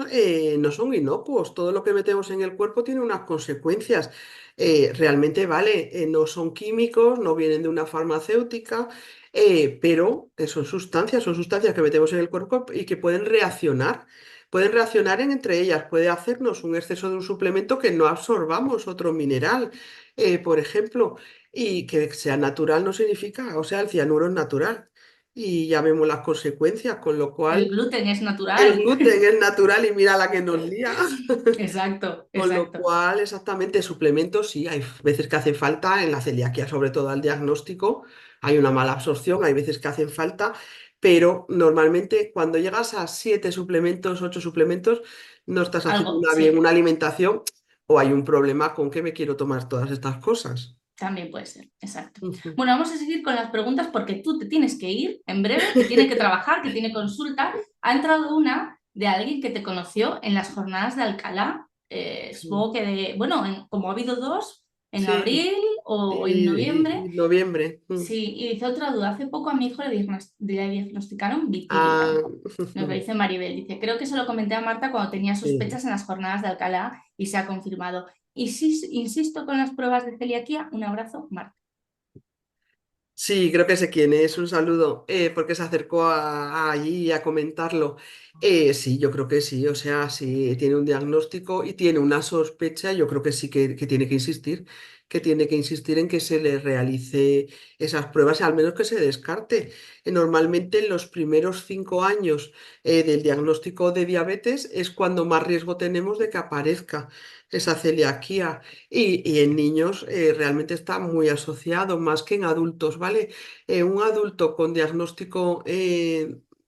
no son inocuos. Todo lo que metemos en el cuerpo tiene unas consecuencias. Realmente, vale, no son químicos, no vienen de una farmacéutica, pero son sustancias que metemos en el cuerpo y que pueden reaccionar. Pueden reaccionar entre ellas. Puede hacernos un exceso de un suplemento que no absorbamos otro mineral, por ejemplo, y que sea natural no significa, o sea, el cianuro es natural. Y ya vemos las consecuencias, con lo El cual gluten es el natural. gluten es natural y mira la que nos lía. Exacto, Con lo exacto. cual, exactamente, suplementos sí, hay veces que hace falta en la celiaquía, sobre todo al diagnóstico, hay una mala absorción, hay veces que hacen falta, pero normalmente cuando llegas a 7 suplementos, 8 suplementos, no estás haciendo Algo, bien sí, una alimentación o hay un problema con que me quiero tomar todas estas cosas. también puede ser, exacto. Ujú. Bueno, vamos a seguir con las preguntas porque tú te tienes que ir en breve, que tiene que trabajar, que tiene consulta. Ha entrado una de alguien que te conoció en las jornadas de Alcalá, supongo que bueno, como ha habido dos, en Sí, abril o en y, noviembre. noviembre. Sí, y dice otra duda. Hace poco a mi hijo le diagnosticaron Ah, vitiligo. Nos lo dice Maribel. Dice, creo que se lo comenté a Marta cuando tenía sí. sospechas en las jornadas de Alcalá y se ha confirmado. Y sí, insisto con las pruebas de celiaquía. Un abrazo, Marta. Sí, creo que sé quién es. Un saludo, porque se acercó allí a comentarlo. Sí, yo creo que sí. O sea, si tiene un diagnóstico y tiene una sospecha, yo creo que sí que tiene que insistir, que tiene que insistir en que se le realice esas pruebas y al menos que se descarte. Normalmente en los primeros 5 años del diagnóstico de diabetes es cuando más riesgo tenemos de que aparezca esa celiaquía. Y en niños realmente está muy asociado, más que en adultos, ¿vale? Un adulto con diagnóstico,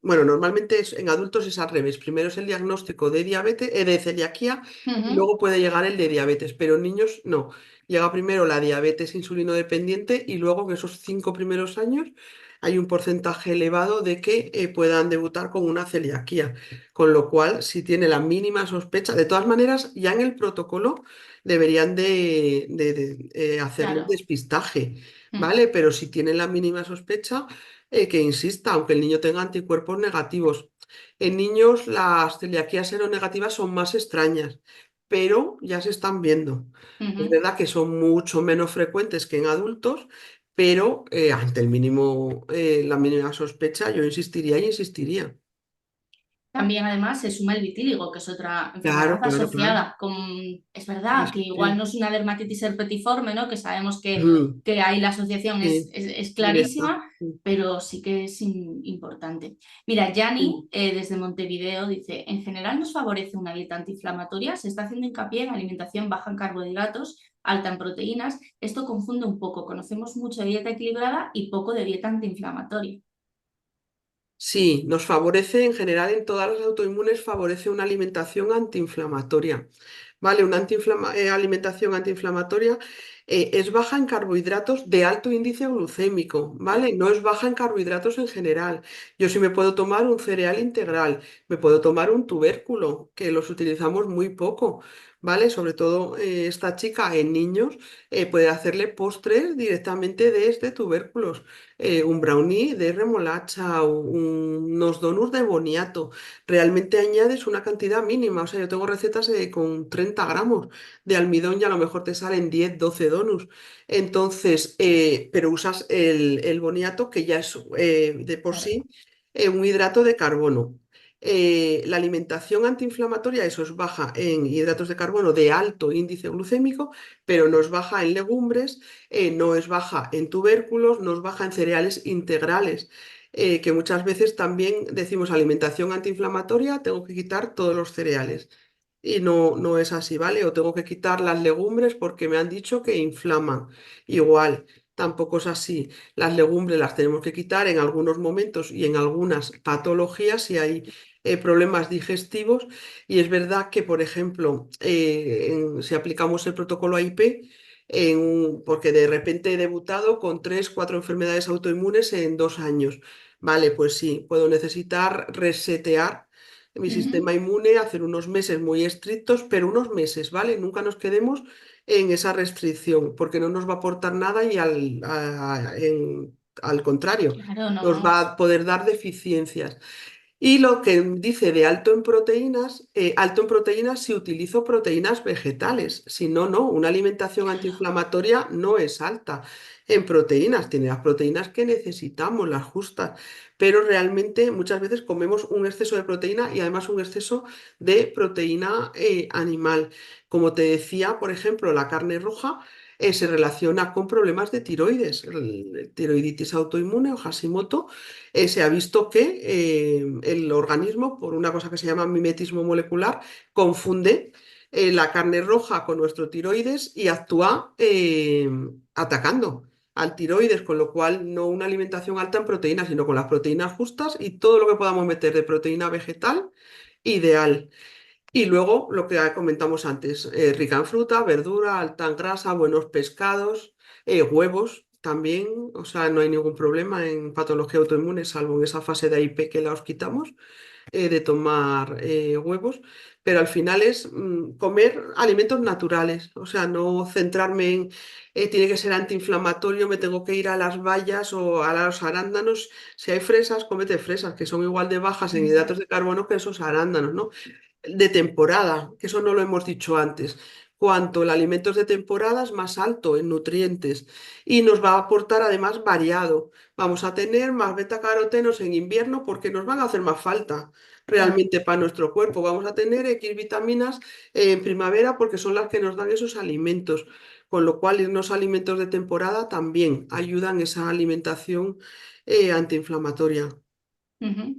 bueno, normalmente en adultos es al revés. Primero es el diagnóstico de diabetes, de celiaquía, y Ujú. luego puede llegar el de diabetes, pero en niños no. Llega primero la diabetes insulino dependiente y luego en esos 5 primeros años hay un porcentaje elevado de que puedan debutar con una celiaquía. Con lo cual, si tiene la mínima sospecha, de todas maneras, ya en el protocolo deberían de hacerle un Claro. despistaje, Mm. ¿vale? Pero si tienen la mínima sospecha, que insista, aunque el niño tenga anticuerpos negativos. En niños las celiaquías seronegativas son más extrañas, pero ya se están viendo. Es Ujú. verdad que son mucho menos frecuentes que en adultos, pero ante la mínima sospecha, yo insistiría y insistiría. También además se suma el vitíligo, que es otra enfermedad Claro, claro, claro. asociada con, es verdad Sí, que sí, igual sí. no es una dermatitis herpetiforme, ¿no? Que sabemos Mm, que ahí la asociación sí, es directa. clarísima, pero sí que es importante. Mira, Mm. Yanni, desde Montevideo, dice, en general nos favorece una dieta antiinflamatoria, se está haciendo hincapié en alimentación baja en carbohidratos, alta en proteínas. Esto confunde un poco, conocemos mucho de dieta equilibrada y poco de dieta antiinflamatoria. Sí, nos favorece en general en todas las autoinmunes, favorece una alimentación antiinflamatoria. ¿Vale? Una alimentación antiinflamatoria es baja en carbohidratos de alto índice glucémico, ¿vale? No es baja en carbohidratos en general. Yo sí me puedo tomar un cereal integral, me puedo tomar un tubérculo, que los utilizamos muy poco, ¿vale? Sobre todo esta chica en niños puede hacerle postres directamente desde tubérculos, un brownie de remolacha, unos donuts de boniato. Realmente añades una cantidad mínima. O sea, yo tengo recetas con 30 gramos de almidón y a lo mejor te salen 10, 12 donuts. Entonces, pero usas el boniato que ya es de por Claro. sí un hidrato de carbono. La alimentación antiinflamatoria, eso es baja en hidratos de carbono de alto índice glucémico, pero no es baja en legumbres, no es baja en tubérculos, no es baja en cereales integrales, que muchas veces también decimos alimentación antiinflamatoria, tengo que quitar todos los cereales. Y no, no es así, ¿vale? O tengo que quitar las legumbres porque me han dicho que inflaman. Igual, tampoco es así. Las legumbres las tenemos que quitar en algunos momentos y en algunas patologías si hay problemas digestivos. Y es verdad que, por ejemplo, si aplicamos el protocolo AIP, porque de repente he debutado con 3, 4 enfermedades autoinmunes en 2 años. Vale, pues sí, puedo necesitar resetear mi Ujú. sistema inmune, hacer unos meses muy estrictos, pero unos meses, ¿vale? Nunca nos quedemos en esa restricción, porque no nos va a aportar nada y al contrario, Claro, nos va no. a poder dar deficiencias. Y lo que dice de alto en proteínas si utilizo proteínas vegetales. Si no, no, una alimentación antiinflamatoria no es alta en proteínas, tiene las proteínas que necesitamos, las justas, pero realmente muchas veces comemos un exceso de proteína y además un exceso de proteína animal. Como te decía, por ejemplo, la carne roja se relaciona con problemas de tiroides, tiroiditis autoinmune o Hashimoto. Se ha visto que el organismo, por una cosa que se llama mimetismo molecular, confunde la carne roja con nuestro tiroides y actúa atacando al tiroides, con lo cual no una alimentación alta en proteínas, sino con las proteínas justas y todo lo que podamos meter de proteína vegetal, ideal. Y luego lo que comentamos antes, rica en fruta, verdura, alta en grasa, buenos pescados, huevos también, o sea, no hay ningún problema en patología autoinmune, salvo en esa fase de AIP que la os quitamos, de tomar huevos, pero al final es comer alimentos naturales, o sea, no centrarme en, tiene que ser antiinflamatorio, me tengo que ir a las bayas o a los arándanos, si hay fresas, cómete fresas, que son igual de bajas en Mm. hidratos de carbono que esos arándanos, ¿no? De temporada, que eso no lo hemos dicho antes. Cuanto el alimento es de temporada es más alto en nutrientes y nos va a aportar además variado. Vamos a tener más betacarotenos en invierno porque nos van a hacer más falta Claro. realmente para nuestro cuerpo. Vamos a tener X vitaminas en primavera porque son las que nos dan esos alimentos. Con lo cual, irnos a alimentos de temporada también ayudan esa alimentación antiinflamatoria. Ujú.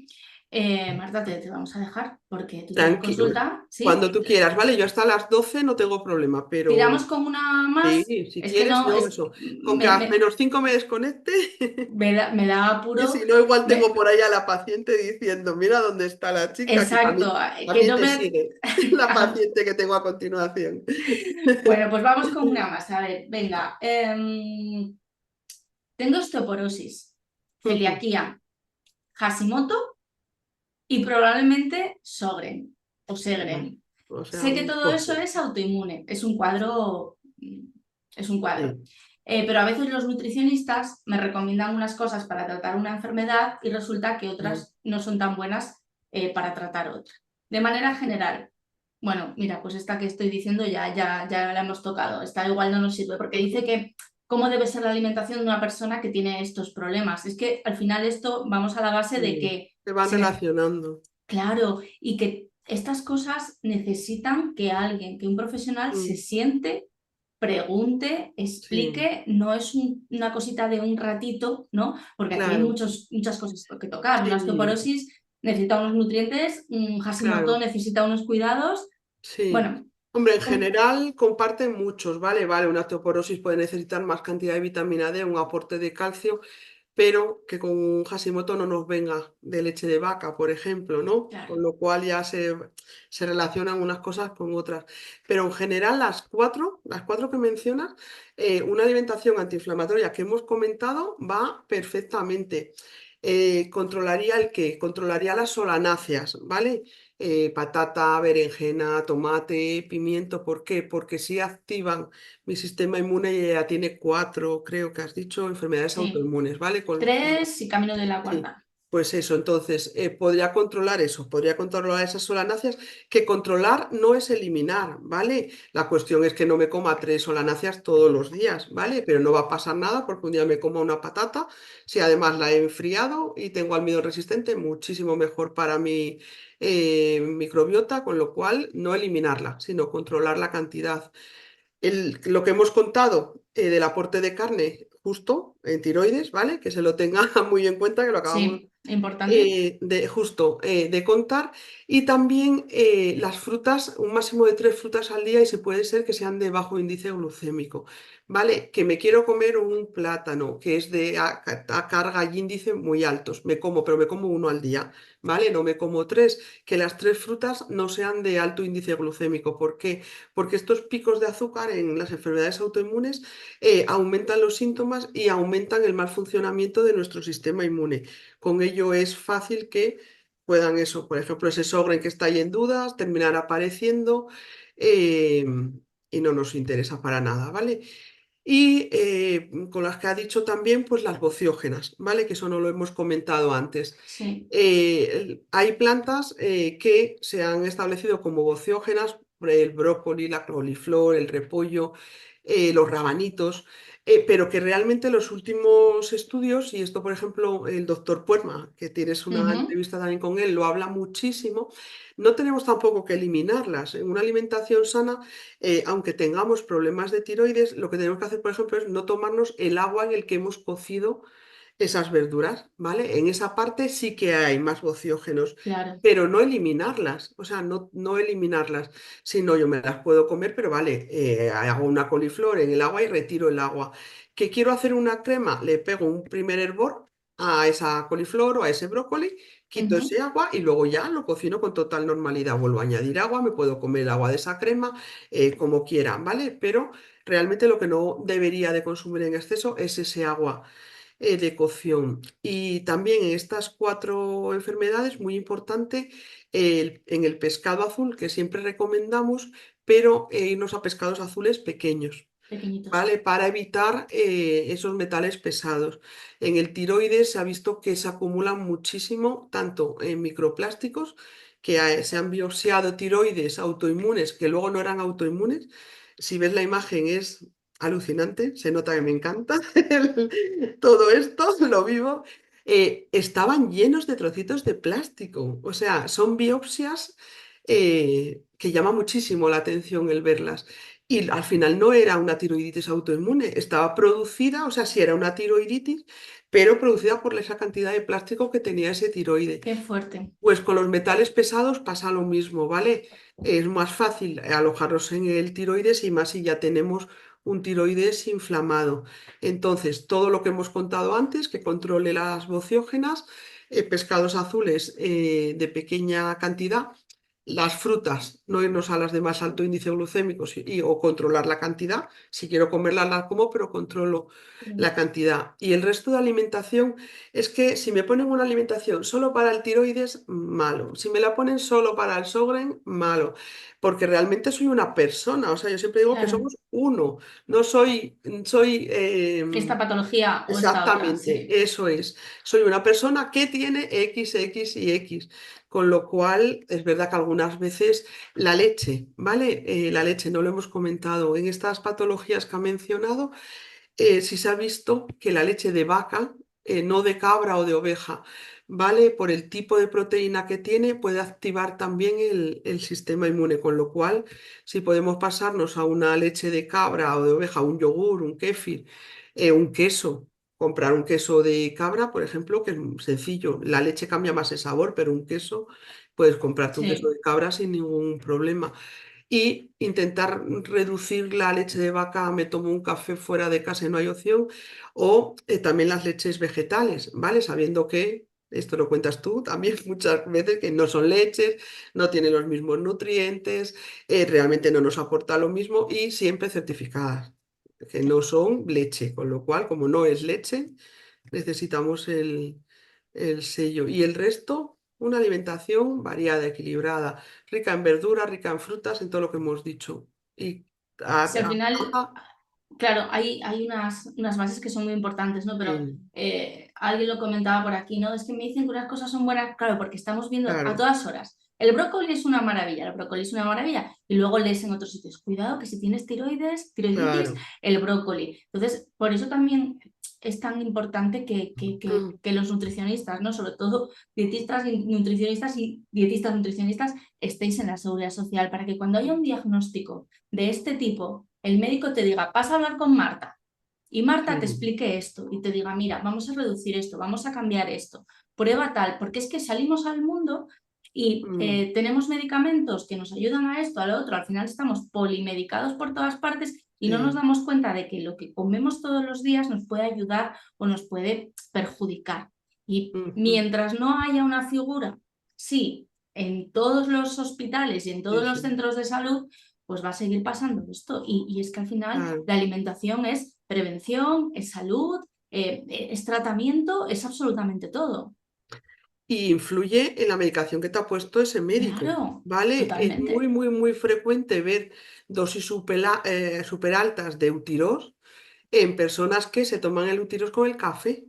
Marta, te vamos a dejar porque tú tienes Tranquilo. consulta, Cuando ¿sí? tú quieras, ¿vale? Yo hasta las 12 no tengo problema, pero ¿Tiramos con una más? sí, si Es que quieres, no, yo eso. Con que a las -5 me desconecte me da y apuro. si no, igual tengo me- por ahí a la paciente diciendo, mira dónde está la chica, que exacto, que también no te me... sigue la paciente que tengo a continuación. Bueno, pues vamos con una más. A ver, venga. Tengo osteoporosis, celiaquía, Hashimoto y probablemente Sjögren o Vale. Segren. O sea, Sé que un todo eso poco. es autoinmune, es un cuadro, es un cuadro. Sí. Pero a veces los nutricionistas me recomiendan unas cosas para tratar una enfermedad y resulta que Mm. otras no son tan buenas para tratar otra. De manera general, bueno, mira, pues esta que estoy diciendo ya la hemos tocado. Esta igual no nos sirve porque dice que cómo debe ser la alimentación de una persona que tiene estos problemas. Es que al final esto vamos a la base de Sí, que se van relacionando. claro, y que estas cosas necesitan que alguien, que un profesional se Mm, siente, pregunte, sí, explique, no es una cosita de un ratito, ¿no? Porque aquí hay claro, muchas cosas que tocar. Una sí, osteoporosis necesita unos nutrientes, un Hashimoto claro. necesita unos cuidados. Sí, Bueno, hombre, en un- general comparten muchos, ¿vale? Vale, una osteoporosis puede necesitar más cantidad de vitamina D, un aporte de calcio, pero que con un Hashimoto no nos venga de leche de vaca, por ejemplo, ¿no? Con claro, lo cual ya se relacionan unas cosas con otras. Pero en general las cuatro que mencionas, una alimentación antiinflamatoria que hemos comentado va perfectamente. ¿Controlaría el qué? Controlaría las solanáceas, ¿vale? Patata, berenjena, tomate, pimiento. ¿Por qué? Porque sí activan mi sistema inmune ya tiene cuatro, creo que has dicho, enfermedades sí. autoinmunes, ¿vale? Tres y camino de la Sí, cuarta. pues eso, entonces podría controlar eso, podría controlar esas solanáceas, que controlar no es eliminar, ¿vale? La cuestión es que no me coma 3 solanáceas todos los días, ¿vale? Pero no va a pasar nada porque un día me coma una patata, si además la he enfriado y tengo almidón resistente, muchísimo mejor para mi microbiota, con lo cual no eliminarla, sino controlar la cantidad. Lo que hemos contado del aporte de carne justo en tiroides, ¿vale? Que se lo tenga muy en cuenta, que lo acabamos Sí, importante. de contar. Y también las frutas, un máximo de 3 frutas al día y si puede ser que sean de bajo índice glucémico, ¿vale? Que me quiero comer un plátano que es de a carga y índice muy altos, pero me como uno al día, ¿vale? No me como tres, que las 3 frutas no sean de alto índice glucémico. ¿Por qué? Porque estos picos de azúcar en las enfermedades autoinmunes aumentan los síntomas y aumentan el mal funcionamiento de nuestro sistema inmune. Con ello es fácil que puedan eso, por ejemplo, ese Sjögren que está ahí en dudas, terminar apareciendo eh, y no nos interesa para nada, ¿vale? Y con las que ha dicho también, pues las bociógenas, ¿vale? Que eso no lo hemos comentado antes. Sí. Hay plantas que se han establecido como bociógenas, el brócoli, la coliflor, el repollo, los rabanitos, pero que realmente los últimos estudios, y esto por ejemplo el doctor Puerma, que tienes una Ujú. entrevista también con él, lo habla muchísimo, no tenemos tampoco que eliminarlas. En una alimentación sana, aunque tengamos problemas de tiroides, lo que tenemos que hacer, por ejemplo, es no tomarnos el agua en el que hemos cocido esas verduras, ¿vale? En esa parte sí que hay más bociógenos, Claro, pero no eliminarlas, o sea, no eliminarlas, sino yo me las puedo comer, pero vale, hago una coliflor en el agua y retiro el agua. ¿Que quiero hacer una crema? Le pego un primer hervor a esa coliflor o a ese brócoli, quito ujú, ese agua y luego ya lo cocino con total normalidad. Vuelvo a añadir agua, me puedo comer el agua de esa crema, como quiera, ¿vale? Pero realmente lo que no debería de consumir en exceso es ese agua de cocción. Y también en estas 4 enfermedades, muy importante, en el pescado azul, que siempre recomendamos, pero irnos a pescados azules pequeños. pequeñitos. ¿Vale? Para evitar esos metales pesados. En el tiroides se ha visto que se acumulan muchísimo, tanto en microplásticos, que se han biopsiado tiroides autoinmunes que luego no eran autoinmunes. Si ves la imagen es alucinante, se nota que me encanta todo esto, lo vivo. Estaban llenos de trocitos de plástico, o sea, son biopsias que llama muchísimo la atención el verlas. Y al final no era una tiroiditis autoinmune, estaba producida, o sea, sí era una tiroiditis, pero producida por esa cantidad de plástico que tenía ese tiroide. Qué fuerte. Pues con los metales pesados pasa lo mismo, ¿vale? Es más fácil alojarlos en el tiroides y más si ya tenemos un tiroides inflamado. Entonces, todo lo que hemos contado antes, que controle las bociógenas, pescados azules de pequeña cantidad, las frutas, no irnos a las de más alto índice glucémico o controlar la cantidad. Si quiero comerlas, las como, pero controlo la cantidad. Y el resto de alimentación es que si me ponen una alimentación solo para el tiroides, malo. Si me la ponen solo para el Sjögren, malo. Porque realmente soy una persona. O sea, yo siempre digo que Claro. somos uno. No soy Esta patología o esta otra, sí. exactamente, eso es. Soy una persona que tiene X, X y X. Con lo cual, es verdad que algunas veces la leche, ¿vale? La leche, no lo hemos comentado, en estas patologías que ha mencionado, si se ha visto que la leche de vaca, no de cabra o de oveja, ¿vale? Por el tipo de proteína que tiene, puede activar también el sistema inmune, con lo cual, si podemos pasarnos a una leche de cabra o de oveja, un yogur, un kéfir, un queso, comprar un queso de cabra, por ejemplo, que es sencillo, la leche cambia más el sabor, pero un queso, puedes comprarte un queso Sí, de cabra sin ningún problema y intentar reducir la leche de vaca, me tomo un café fuera de casa y no hay opción, o también las leches vegetales, ¿vale? Sabiendo que, esto lo cuentas tú también muchas veces, que no son leches, no tienen los mismos nutrientes, realmente no nos aporta lo mismo y siempre certificadas, que no son leche, con lo cual, como no es leche, necesitamos el sello. Y el resto, una alimentación variada, equilibrada, rica en verduras, rica en frutas, en todo lo que hemos dicho. Y si al final, baja, claro, hay unas bases que son muy importantes, ¿no? Pero alguien lo comentaba por aquí, ¿no? Es que me dicen que unas cosas son buenas, claro, porque estamos viendo a claro, todas horas. El brócoli es una maravilla, el brócoli es una maravilla. Y luego lees en otros sitios, cuidado que si tienes tiroides, tiroiditis, claro. el brócoli. Entonces, por eso también es tan importante Mm, que los nutricionistas, ¿no? Sobre todo dietistas, nutricionistas y dietistas nutricionistas, estéis en la seguridad social para que cuando haya un diagnóstico de este tipo, el médico te diga, pasa a hablar con Marta y Marta te mm, explique esto y te diga, mira, vamos a reducir esto, vamos a cambiar esto, prueba tal, porque es que salimos al mundo y mm, tenemos medicamentos que nos ayudan a esto, a lo otro, al final estamos polimedicados por todas partes y no nos sí, damos cuenta de que lo que comemos todos los días nos puede ayudar o nos puede perjudicar. Y ujú, mientras no haya una figura, sí, en todos los hospitales y en todos sí, los sí, centros de salud, pues va a seguir pasando esto. Y es que al final claro. la alimentación es prevención, es salud, es tratamiento, es absolutamente todo. Y influye en la medicación que te ha puesto ese médico, Claro, ¿vale? Es muy, totalmente. muy, muy frecuente ver dosis súper altas de Eutirox en personas que se toman el Eutirox con el café.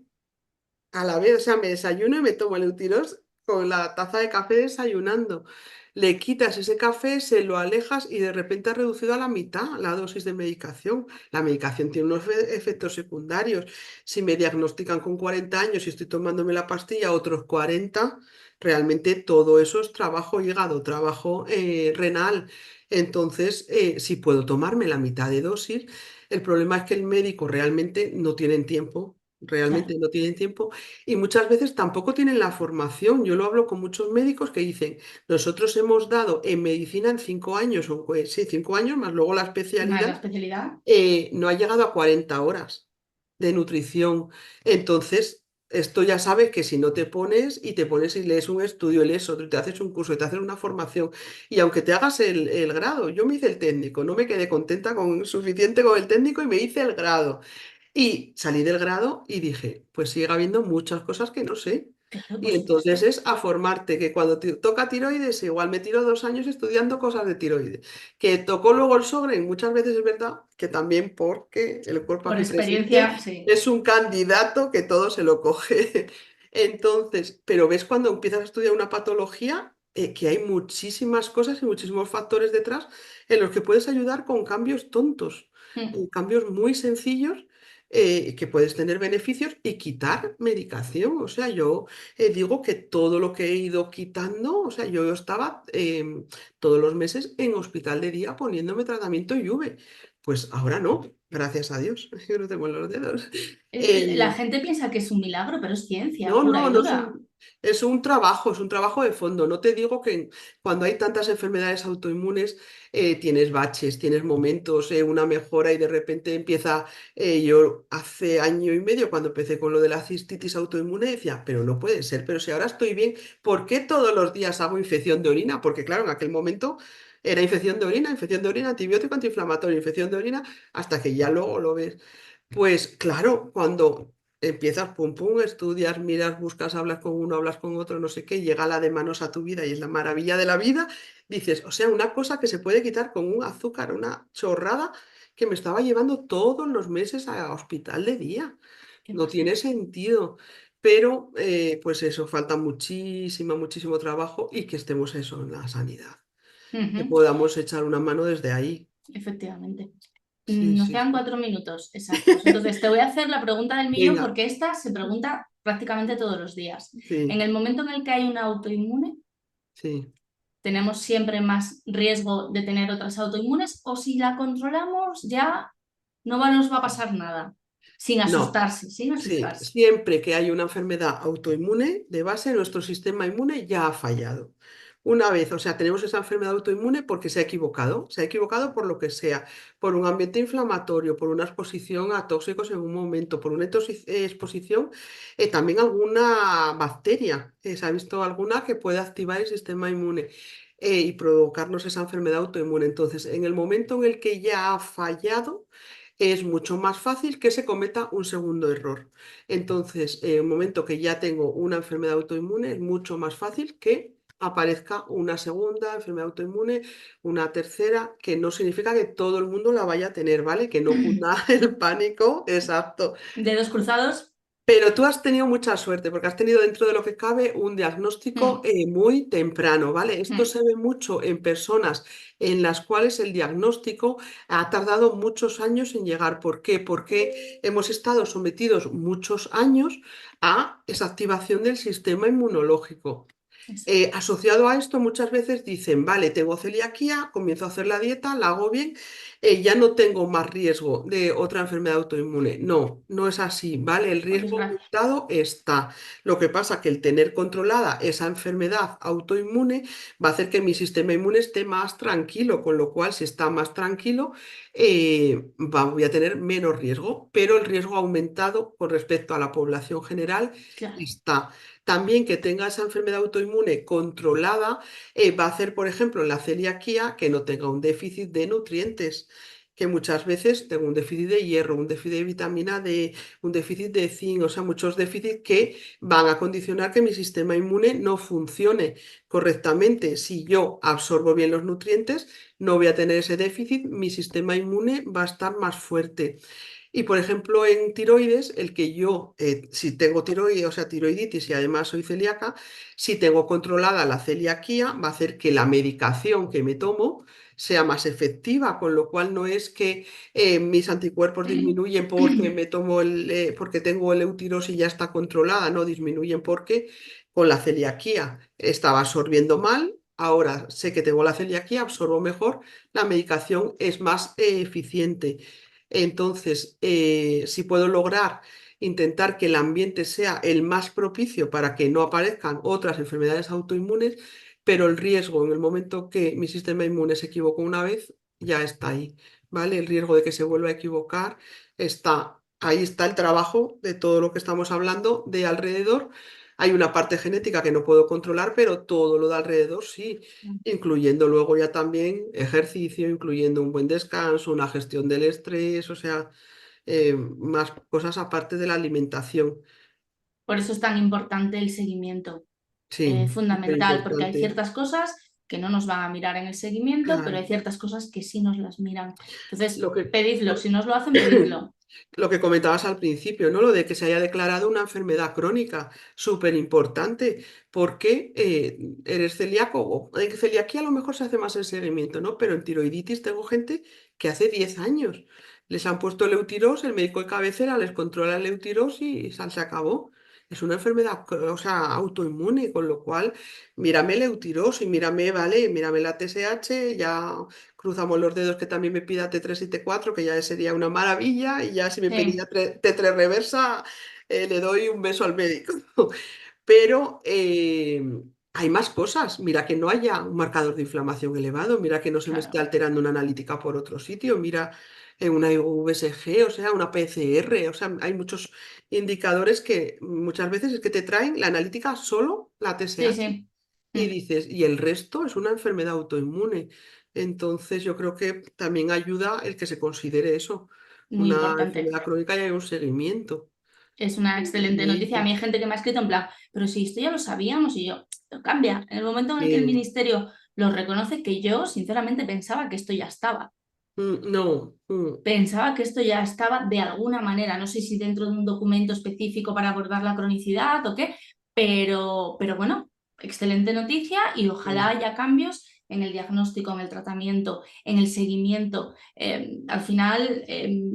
A la vez, o sea, me desayuno y me tomo el Eutirox con la taza de café desayunando. Le quitas ese café, se lo alejas y de repente has reducido a la mitad la dosis de medicación. La medicación tiene unos efectos secundarios. Si me diagnostican con 40 años y estoy tomándome la pastilla otros 40, realmente todo eso es trabajo hígado, trabajo renal. Entonces, si puedo tomarme la mitad de dosis, el problema es que el médico realmente no tienen tiempo. Claro, Realmente no tienen tiempo y muchas veces tampoco tienen la formación. Yo lo hablo con muchos médicos que dicen, nosotros hemos dado en medicina en 5 años, o pues, sí, 5 años, más luego la más la especialidad, especialidad. no ha llegado a 40 horas de nutrición. Entonces, esto ya sabes que si no te pones y te pones y lees un estudio, lees otro, y te haces un curso, y te haces una formación, y aunque te hagas el grado, yo me hice el técnico, no me quedé contenta con suficiente con el técnico y me hice el grado. Y salí del grado y dije, pues sigue habiendo muchas cosas que no sé. Claro, por Y entonces supuesto. es a formarte, que cuando te toca tiroides, igual me tiro 2 años estudiando cosas de tiroides. Que tocó luego el Sjögren, muchas veces es verdad que también porque el cuerpo Por aquí presente experiencia, sí. es un candidato que todo se lo coge. Entonces, pero ves cuando empiezas a estudiar una patología, que hay muchísimas cosas y muchísimos factores detrás en los que puedes ayudar con cambios tontos, Mm. cambios muy sencillos, que puedes tener beneficios y quitar medicación. O sea, yo digo que todo lo que he ido quitando, o sea, yo estaba todos los meses en hospital de día poniéndome tratamiento IUV. Pues ahora no, gracias a Dios. Yo no tengo los dedos. La Eh, gente piensa que es un milagro, pero es ciencia no, pura no, y no dura. es un trabajo de fondo. No te digo que cuando hay tantas enfermedades autoinmunes, tienes baches, tienes momentos, una mejora y de repente empieza, yo hace año y medio cuando empecé con lo de la cistitis autoinmune decía, pero no puede ser, pero si ahora estoy bien, ¿por qué todos los días hago infección de orina? Porque claro, en aquel momento era infección de orina, antibiótico antiinflamatorio, infección de orina, hasta que ya luego lo ves. Pues claro, cuando empiezas, pum, pum, estudias, miras, buscas, hablas con uno, hablas con otro, no sé qué, llega la de manos a tu vida y es la maravilla de la vida, dices, o sea, una cosa que se puede quitar con un azúcar, una chorrada que me estaba llevando todos los meses a hospital de día. ¿Qué No pasa? tiene sentido. Pero, pues eso, falta muchísimo trabajo y que estemos eso en la sanidad, que Ujú. podamos echar una mano desde ahí. Efectivamente. Sí, Nos sí, quedan sí. 4 minutos exactos. Entonces, te voy a hacer la pregunta del millón Venga, porque esta se pregunta prácticamente todos los días. En sí, el momento en el que hay una autoinmune, sí. ¿tenemos siempre más riesgo de tener otras autoinmunes o si la controlamos ya nos va a pasar nada? Sin No. asustarse, sin Sí, asustarse. siempre que hay una enfermedad autoinmune, de base nuestro sistema inmune ya ha fallado. Una vez, o sea, tenemos esa enfermedad autoinmune porque se ha equivocado por lo que sea, por un ambiente inflamatorio, por una exposición a tóxicos en un momento, por una exposición, también alguna bacteria. Se ha visto alguna que puede activar el sistema inmune y provocarnos esa enfermedad autoinmune. Entonces, en el momento en el que ya ha fallado, es mucho más fácil que se cometa un segundo error. Entonces, en el momento que ya tengo una enfermedad autoinmune, es mucho más fácil que aparezca una segunda enfermedad autoinmune, una tercera, que no significa que todo el mundo la vaya a tener, ¿vale? Que no cunda el pánico, exacto. Dedos cruzados. Pero tú has tenido mucha suerte porque has tenido dentro de lo que cabe un diagnóstico Mm, muy temprano, ¿vale? Esto mm. se ve mucho en personas en las cuales el diagnóstico ha tardado muchos años en llegar. ¿Por qué? Porque hemos estado sometidos muchos años a esa activación del sistema inmunológico. Eso. Asociado a esto, muchas veces dicen, vale, tengo celiaquía, comienzo a hacer la dieta, la hago bien, ya no tengo más riesgo de otra enfermedad autoinmune. No, no es así, ¿vale? El Por riesgo desgracia. aumentado está. Lo que pasa que el tener controlada esa enfermedad autoinmune va a hacer que mi sistema inmune esté más tranquilo, con lo cual, si está más tranquilo, voy a tener menos riesgo, pero el riesgo aumentado con respecto a la población general Claro. está. También que tenga esa enfermedad autoinmune controlada va a hacer, por ejemplo, en la celiaquía que no tenga un déficit de nutrientes, que muchas veces tengo un déficit de hierro, un déficit de vitamina D, un déficit de zinc, o sea, muchos déficits que van a condicionar que mi sistema inmune no funcione correctamente. Si yo absorbo bien los nutrientes, no voy a tener ese déficit, mi sistema inmune va a estar más fuerte. Y por ejemplo, en tiroides, el que yo, si tengo tiroides, o sea, tiroiditis y además soy celíaca, si tengo controlada la celiaquía, va a hacer que la medicación que me tomo sea más efectiva, con lo cual no es que mis anticuerpos disminuyen porque me tomo porque tengo el eutirox y ya está controlada, no, disminuyen porque con la celiaquía estaba absorbiendo mal. Ahora sé que tengo la celiaquía, absorbo mejor, la medicación es más eficiente. Entonces, si puedo lograr intentar que el ambiente sea el más propicio para que no aparezcan otras enfermedades autoinmunes, pero el riesgo en el momento que mi sistema inmune se equivocó una vez, ya está ahí, ¿vale? El riesgo de que se vuelva a equivocar está. Ahí está el trabajo de todo lo que estamos hablando de alrededor. Hay una parte genética que no puedo controlar, pero todo lo de alrededor sí, incluyendo luego ya también ejercicio, incluyendo un buen descanso, una gestión del estrés, o sea, más cosas aparte de la alimentación. Por eso es tan importante el seguimiento. Sí, súper Fundamental, porque hay importante. ciertas cosas que no nos van a mirar en el seguimiento, pero hay Claro. ciertas cosas que sí nos las miran. Lo Entonces, que, pedidlo. lo, Si no os lo hacen, pedidlo. lo que comentabas al principio, ¿no? Lo de que se haya declarado una enfermedad crónica, súper importante, porque eres celíaco, o en celiaquía a lo mejor se hace más el seguimiento, ¿no? Pero en tiroiditis tengo gente que hace 10 años les han puesto el Eutirox, el médico de cabecera les controla el Eutirox y se acabó. Es una enfermedad, o sea, autoinmune, con lo cual, mírame el Eutirox y mírame, vale, mírame la TSH, ya cruzamos los dedos que también me pida T3 y T4, que ya sería una maravilla, y ya si me Sí, pedía T3 reversa, le doy un beso al médico. Pero hay más cosas. Mira que no haya un marcador de inflamación elevado, mira que no se me esté claro. alterando una analítica por otro sitio, mira una VSG, o sea, una PCR, o sea, hay muchos indicadores que muchas veces es que te traen la analítica solo, la Sí, TSH, sí. y Mm, dices, y el resto es una enfermedad autoinmune. Entonces yo creo que también ayuda el que se considere eso, muy una importante. enfermedad crónica y hay un seguimiento Es una del excelente noticia. A mí médico. hay gente que me ha escrito en plan, pero si esto ya lo sabíamos y yo, "Esto cambia. En el momento en el que el Sí. ministerio lo reconoce, que yo sinceramente pensaba que esto ya estaba. No, Pensaba que esto ya estaba de alguna manera, no sé si dentro de un documento específico para abordar la cronicidad o qué, pero bueno, excelente noticia y ojalá sí, haya cambios en el diagnóstico, en el tratamiento, en el seguimiento. Al final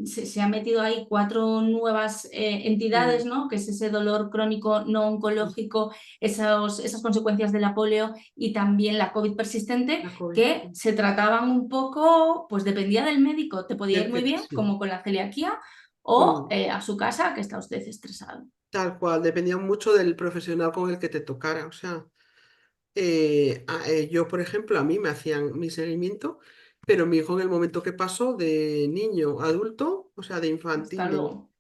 se han metido ahí 4 nuevas entidades, Mm, ¿no? Que es ese dolor crónico no oncológico, esas consecuencias de la polio y también la COVID persistente, la COVID. que se trataban un poco, pues dependía del médico, te podía ir muy bien, Sí. como con la celiaquía, o Mm, a su casa, que está usted estresado. tal cual, dependía mucho del profesional con el que te tocara. O sea, yo, por ejemplo, a mí me hacían mi seguimiento, pero mi hijo en el momento que pasó de niño a adulto, o sea, de Hasta infantil, luego.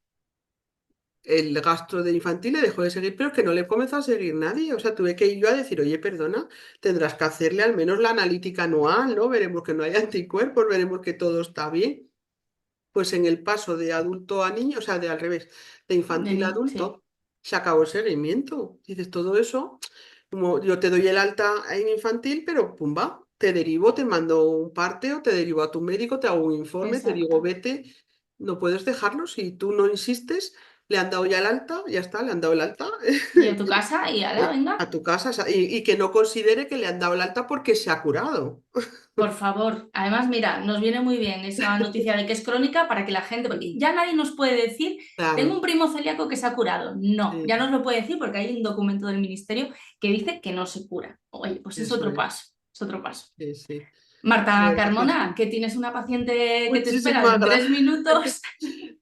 el gasto de infantil le dejó de seguir, pero que no le comenzó a seguir nadie. O sea, tuve que ir yo a decir, oye, perdona, tendrás que hacerle al menos la analítica anual, ¿no? Veremos que no hay anticuerpos, veremos que todo está bien. Pues en el paso de adulto a niño, o sea, de al revés, de infantil a Sí, adulto, se acabó el seguimiento. Dices, todo eso, como yo te doy el alta en infantil, pero pumba, te derivo, te mando un parte o te derivo a tu médico, te hago un informe, te digo, exacto. vete, no puedes dejarlo, si tú no insistes, le han dado ya el alta, ya está, le han dado el alta Y a tu casa y ala, venga. a tu casa, y que no considere que le han dado el alta porque se ha curado. Por favor, además, mira, nos viene muy bien esa noticia de que es crónica para que la gente, porque Mm, ya nadie nos puede decir, tengo un claro, primo celíaco que se ha curado. No, ya sí, nos lo puede decir porque hay un documento del ministerio que dice que no se cura. Oye, pues es eso otro paso, es otro paso. sí, sí. La Marta verdad que Carmona, sí. que tienes una paciente que te espera Muchísimas en 3 gracias. minutos,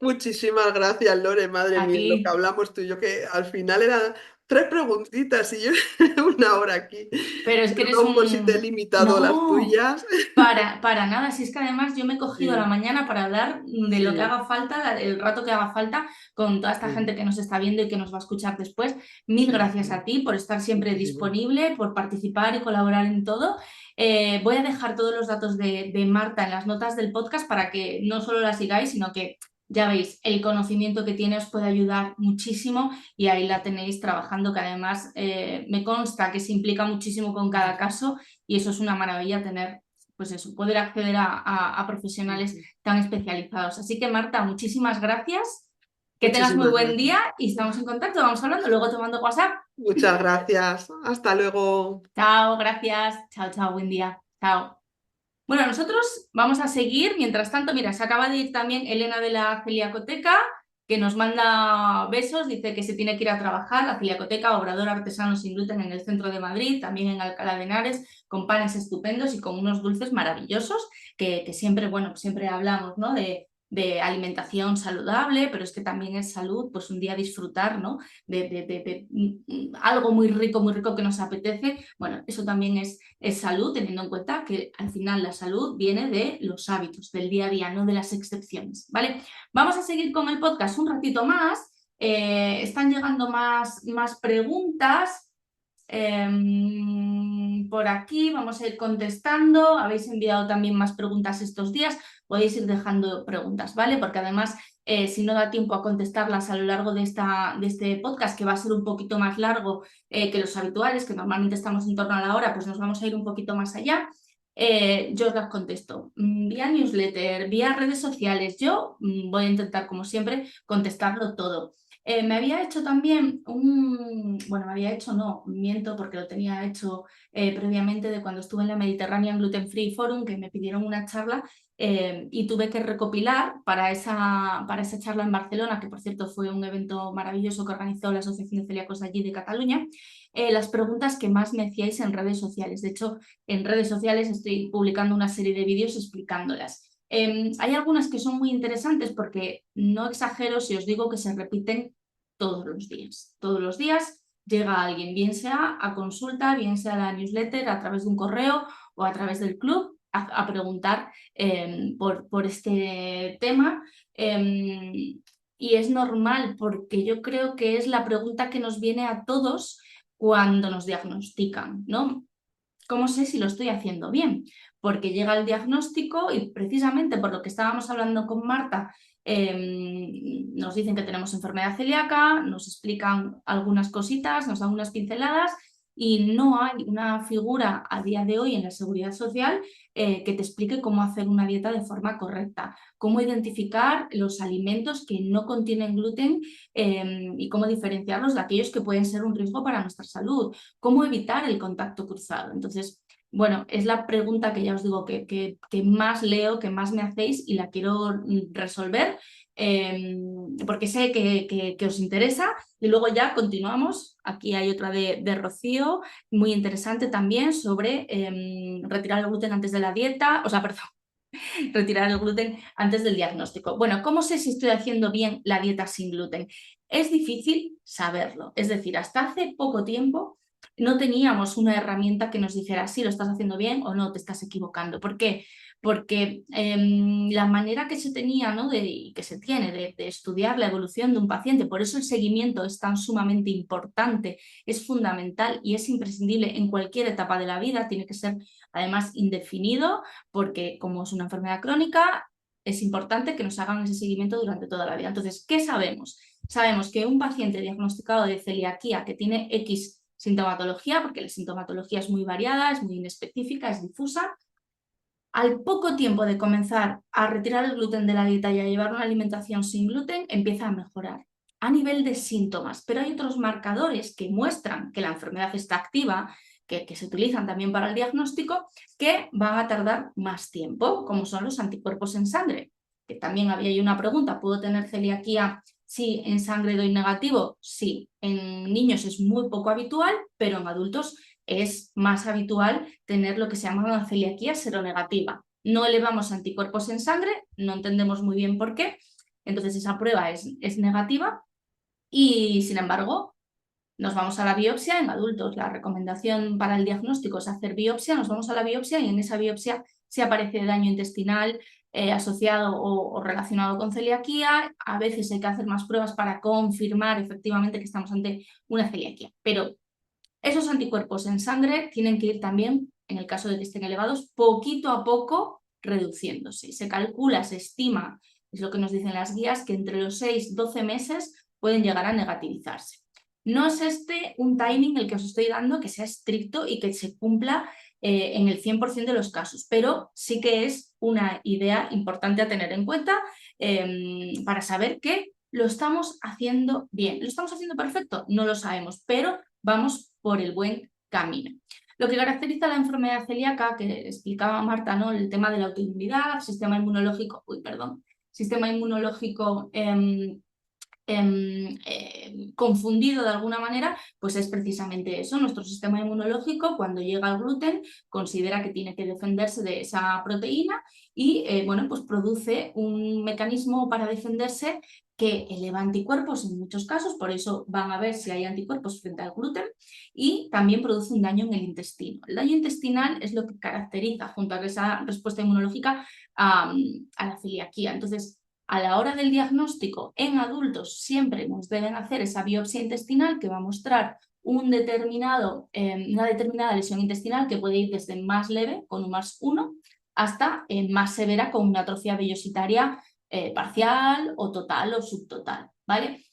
Muchísimas gracias, Lore. Madre a mía, lo que ti. hablamos tú y yo, que al final eran 3 preguntitas y yo 1 hora aquí. Pero es que eres Perdón por si te he un... limitado las No, tuyas. para nada. Si es que además yo me he cogido la Sí, mañana para hablar de lo que sí, haga falta, el rato que haga falta, con toda esta sí, gente que nos está viendo y que nos va a escuchar después. Mil sí, gracias a sí. ti por estar siempre Muchísimas. disponible, por participar y colaborar en todo. Voy a dejar todos los datos de Marta en las notas del podcast para que no solo la sigáis, sino que ya veis, el conocimiento que tiene os puede ayudar muchísimo y ahí la tenéis trabajando, que además me consta que se implica muchísimo con cada caso y eso es una maravilla tener, pues eso, poder acceder a profesionales tan especializados. Así que Marta, muchísimas gracias, que tengas muy Muchísimas buen gracias. día y estamos en contacto, vamos hablando, luego te mando WhatsApp. Muchas gracias. Hasta luego. Chao, gracias, chao, chao, buen día, chao. Bueno, nosotros vamos a seguir. Mientras tanto, mira, se acaba de ir también Elena de la Celiacoteca, que nos manda besos, dice que se tiene que ir a trabajar. La Celiacoteca, obrador artesano sin gluten en el centro de Madrid, también en Alcalá de Henares, con panes estupendos y con unos dulces maravillosos, que siempre, bueno, siempre hablamos, ¿no? De alimentación saludable, pero es que también es salud, pues un día disfrutar, ¿no? De algo muy rico que nos apetece. Bueno, eso también es salud, teniendo en cuenta que al final la salud viene de los hábitos, del día a día, no de las excepciones, ¿vale? Vamos a seguir con el podcast un ratito más. Están llegando más preguntas. Por aquí vamos a ir contestando. Habéis enviado también más preguntas estos días. Podéis ir dejando preguntas, ¿vale? Porque además, si no da tiempo a contestarlas a lo largo de este podcast, que va a ser un poquito más largo que los habituales, que normalmente estamos en torno a la hora, pues nos vamos a ir un poquito más allá. Yo os las contesto vía newsletter, vía redes sociales. Yo voy a intentar, como siempre, contestarlo todo. Me había hecho también bueno, me había hecho, no, miento porque lo tenía hecho previamente de cuando estuve en la Mediterranean Gluten Free Forum, que me pidieron una charla y tuve que recopilar para esa charla en Barcelona, que por cierto fue un evento maravilloso que organizó la Asociación de Celíacos allí de Cataluña, las preguntas que más me hacíais en redes sociales. De hecho, en redes sociales estoy publicando una serie de vídeos explicándolas. Hay algunas que son muy interesantes porque no exagero si os digo que se repiten todos los días. Todos los días llega alguien, bien sea a consulta, bien sea a la newsletter, a través de un correo o a través del club, a preguntar por este tema. Y es normal porque yo creo que es la pregunta que nos viene a todos cuando nos diagnostican, ¿no? ¿Cómo sé si lo estoy haciendo bien? Porque llega el diagnóstico y precisamente por lo que estábamos hablando con Marta, nos dicen que tenemos enfermedad celíaca, nos explican algunas cositas, nos dan unas pinceladas y no hay una figura a día de hoy en la seguridad social que te explique cómo hacer una dieta de forma correcta, cómo identificar los alimentos que no contienen gluten y cómo diferenciarlos de aquellos que pueden ser un riesgo para nuestra salud, cómo evitar el contacto cruzado. Entonces, Bueno, es la pregunta que ya os digo que más leo, que más me hacéis y la quiero resolver porque sé que os interesa. Y luego ya continuamos. Aquí hay otra de Rocío, muy interesante también, sobre retirar el gluten antes de la dieta, o sea, perdón, retirar el gluten antes del diagnóstico. Bueno, ¿cómo sé si estoy haciendo bien la dieta sin gluten? Es difícil saberlo. Es decir, hasta hace poco tiempo no teníamos una herramienta que nos dijera si lo estás haciendo bien o no, te estás equivocando. ¿Por qué? Porque la manera que se tenía, ¿no? Y que se tiene de estudiar la evolución de un paciente, por eso el seguimiento es tan sumamente importante, es fundamental y es imprescindible en cualquier etapa de la vida, tiene que ser además indefinido, porque como es una enfermedad crónica, es importante que nos hagan ese seguimiento durante toda la vida. Entonces, ¿qué sabemos? Sabemos que un paciente diagnosticado de celiaquía que tiene X sintomatología, porque la sintomatología es muy variada, es muy inespecífica, es difusa, al poco tiempo de comenzar a retirar el gluten de la dieta y a llevar una alimentación sin gluten, empieza a mejorar a nivel de síntomas. Pero hay otros marcadores que muestran que la enfermedad está activa, que se utilizan también para el diagnóstico, que van a tardar más tiempo, como son los anticuerpos en sangre. Que también había ahí una pregunta, ¿puedo tener celiaquía si en sangre doy negativo? Sí, en niños es muy poco habitual, pero en adultos es más habitual tener lo que se llama una celiaquía seronegativa. No elevamos anticuerpos en sangre, no entendemos muy bien por qué, entonces esa prueba es negativa y sin embargo nos vamos a la biopsia en adultos. La recomendación para el diagnóstico es hacer biopsia, nos vamos a la biopsia y en esa biopsia si aparece daño intestinal asociado o relacionado con celiaquía. A veces hay que hacer más pruebas para confirmar efectivamente que estamos ante una celiaquía, pero esos anticuerpos en sangre tienen que ir también, en el caso de que estén elevados, poquito a poco reduciéndose. Se calcula, se estima, es lo que nos dicen las guías, que entre los 6 y 12 meses pueden llegar a negativizarse. No es este un timing el que os estoy dando que sea estricto y que se cumpla en el 100% de los casos, pero sí que es una idea importante a tener en cuenta para saber que lo estamos haciendo bien. ¿Lo estamos haciendo perfecto? No lo sabemos, pero vamos por el buen camino. Lo que caracteriza la enfermedad celíaca, que explicaba Marta, ¿no? El tema de la autoinmunidad, sistema inmunológico, sistema inmunológico confundido de alguna manera, pues es precisamente eso. Nuestro sistema inmunológico, cuando llega al gluten, considera que tiene que defenderse de esa proteína y bueno, pues produce un mecanismo para defenderse que eleva anticuerpos en muchos casos, por eso van a ver si hay anticuerpos frente al gluten, y también produce un daño en el intestino. El daño intestinal es lo que caracteriza, junto a esa respuesta inmunológica, a la celiaquía. Entonces, a la hora del diagnóstico en adultos siempre nos deben hacer esa biopsia intestinal que va a mostrar una determinada lesión intestinal que puede ir desde más leve, con un +1, hasta más severa, con una atrofia vellositaria parcial o total o subtotal, ¿vale?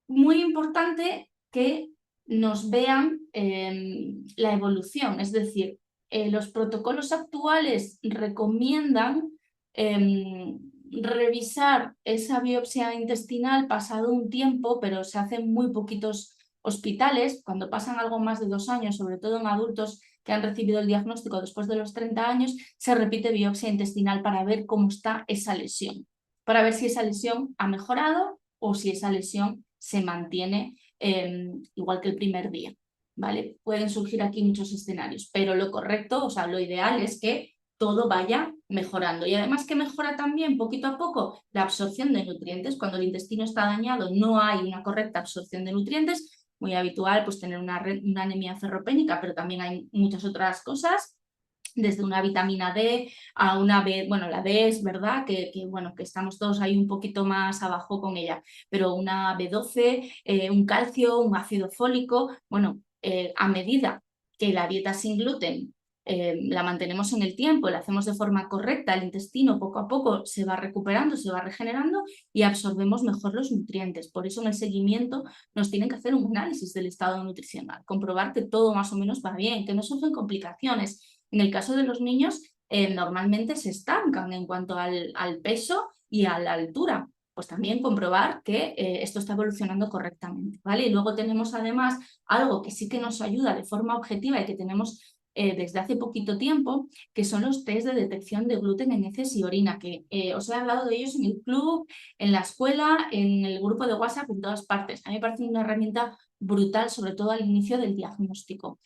Muy importante que nos vean la evolución, es decir, los protocolos actuales recomiendan revisar esa biopsia intestinal pasado un tiempo, pero se hacen muy poquitos hospitales. Cuando pasan algo más de 2 años, sobre todo en adultos que han recibido el diagnóstico después de los 30 años, se repite biopsia intestinal para ver cómo está esa lesión, para ver si esa lesión ha mejorado o si esa lesión se mantiene igual que el primer día, ¿vale? Pueden surgir aquí muchos escenarios, pero lo correcto, o sea, lo ideal es que todo vaya mejorando. Y además que mejora también poquito a poco la absorción de nutrientes. Cuando el intestino está dañado no hay una correcta absorción de nutrientes, muy habitual pues tener una anemia ferropénica, pero también hay muchas otras cosas, desde una vitamina D a una B, bueno, la D es verdad bueno, que estamos todos ahí un poquito más abajo con ella, pero una B12, un calcio, un ácido fólico, bueno, a medida que la dieta sin gluten la mantenemos en el tiempo, la hacemos de forma correcta, el intestino poco a poco se va recuperando, se va regenerando y absorbemos mejor los nutrientes. Por eso en el seguimiento nos tienen que hacer un análisis del estado nutricional, comprobar que todo más o menos va bien, que no surgen complicaciones. En el caso de los niños, normalmente se estancan en cuanto al peso y a la altura. Pues también comprobar que esto está evolucionando correctamente, ¿vale? Y luego tenemos además algo que sí que nos ayuda de forma objetiva y que tenemos desde hace poquito tiempo, que son los test de detección de gluten en heces y orina, que os he hablado de ellos en el club, en la escuela, en el grupo de WhatsApp, en todas partes. A mí me parece una herramienta brutal, sobre todo al inicio del diagnóstico.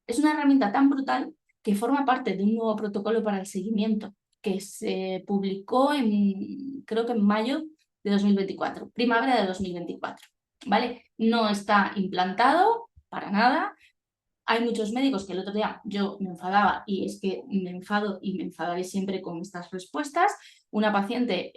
Es una herramienta tan brutal que forma parte de un nuevo protocolo para el seguimiento que se publicó creo que en mayo de 2024, primavera de 2024, ¿vale? No está implantado para nada. Hay muchos médicos que el otro día yo me enfadaba, y es que me enfado y me enfadaré siempre con estas respuestas. Una paciente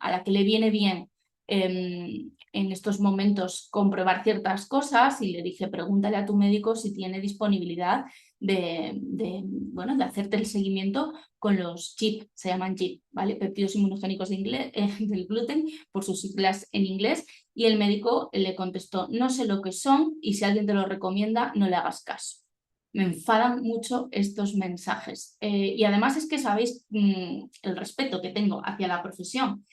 a la que le viene bien en estos momentos comprobar ciertas cosas, y le dije, pregúntale a tu médico si tiene disponibilidad bueno, de hacerte el seguimiento con los GIP, se llaman GIP, ¿vale? Péptidos inmunogénicos del gluten, por sus siglas en inglés. Y el médico le contestó, no sé lo que son y si alguien te lo recomienda, no le hagas caso. Me enfadan mucho estos mensajes. Y además es que sabéis el respeto que tengo hacia la profesión.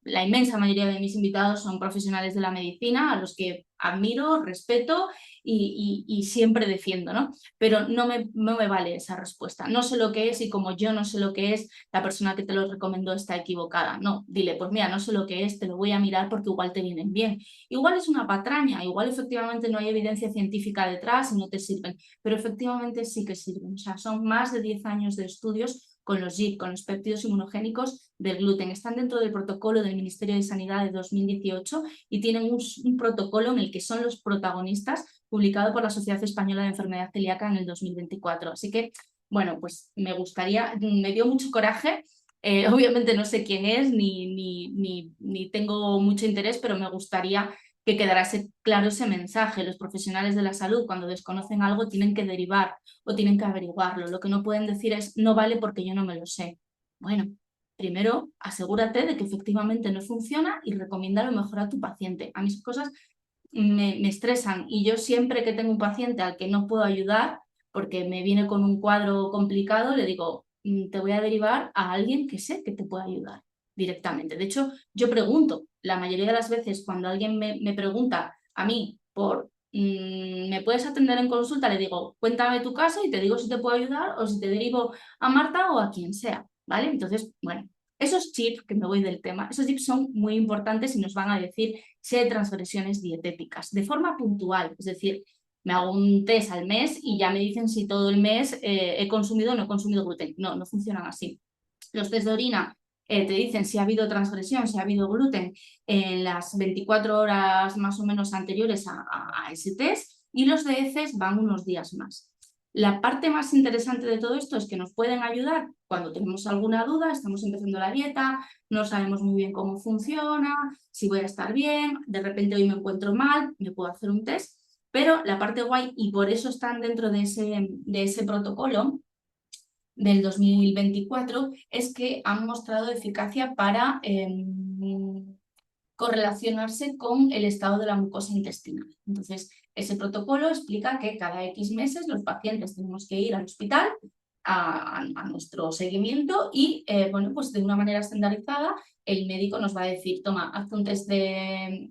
La inmensa mayoría de mis invitados son profesionales de la medicina, a los que admiro, respeto y siempre defiendo, ¿no? Pero no me vale esa respuesta. No sé lo que es, y como yo no sé lo que es, la persona que te lo recomendó está equivocada. No, dile, pues mira, no sé lo que es, te lo voy a mirar porque igual te vienen bien. Igual es una patraña, igual efectivamente no hay evidencia científica detrás y no te sirven, pero efectivamente sí que sirven. O sea, son más de 10 años de estudios con los GIP, con los péptidos inmunogénicos del gluten. Están dentro del protocolo del Ministerio de Sanidad de 2018 y tienen un protocolo en el que son los protagonistas, publicado por la Sociedad Española de Enfermedad Celíaca en el 2024. Así que, bueno, pues me dio mucho coraje. Obviamente no sé quién es, ni tengo mucho interés, pero me gustaría que quedara claro ese mensaje. Los profesionales de la salud, cuando desconocen algo, tienen que derivar o tienen que averiguarlo. Lo que no pueden decir es, no vale porque yo no me lo sé. Bueno, primero asegúrate de que efectivamente no funciona y recomiéndalo mejor a tu paciente. A mí esas cosas me estresan, y yo siempre que tengo un paciente al que no puedo ayudar porque me viene con un cuadro complicado, le digo, te voy a derivar a alguien que sé que te puede ayudar directamente. De hecho, yo pregunto, la mayoría de las veces cuando alguien me pregunta a mí por ¿me puedes atender en consulta? Le digo, cuéntame tu caso y te digo si te puedo ayudar o si te derivo a Marta o a quien sea, ¿vale? Entonces, bueno, esos chips, que me voy del tema, esos chips son muy importantes y nos van a decir si hay transgresiones dietéticas de forma puntual. Es decir, me hago un test al mes y ya me dicen si todo el mes he consumido o no he consumido gluten. No, no funcionan así. Los test de orina te dicen si ha habido transgresión, si ha habido gluten en las 24 horas más o menos anteriores a ese test, y los de heces van unos días más. La parte más interesante de todo esto es que nos pueden ayudar cuando tenemos alguna duda, estamos empezando la dieta, no sabemos muy bien cómo funciona, si voy a estar bien, de repente hoy me encuentro mal, me puedo hacer un test, pero la parte guay, y por eso están dentro de ese protocolo del 2024, es que han mostrado eficacia para correlacionarse con el estado de la mucosa intestinal. Entonces, ese protocolo explica que cada X meses los pacientes tenemos que ir al hospital a nuestro seguimiento y, bueno, pues de una manera estandarizada el médico nos va a decir, toma, hazte un test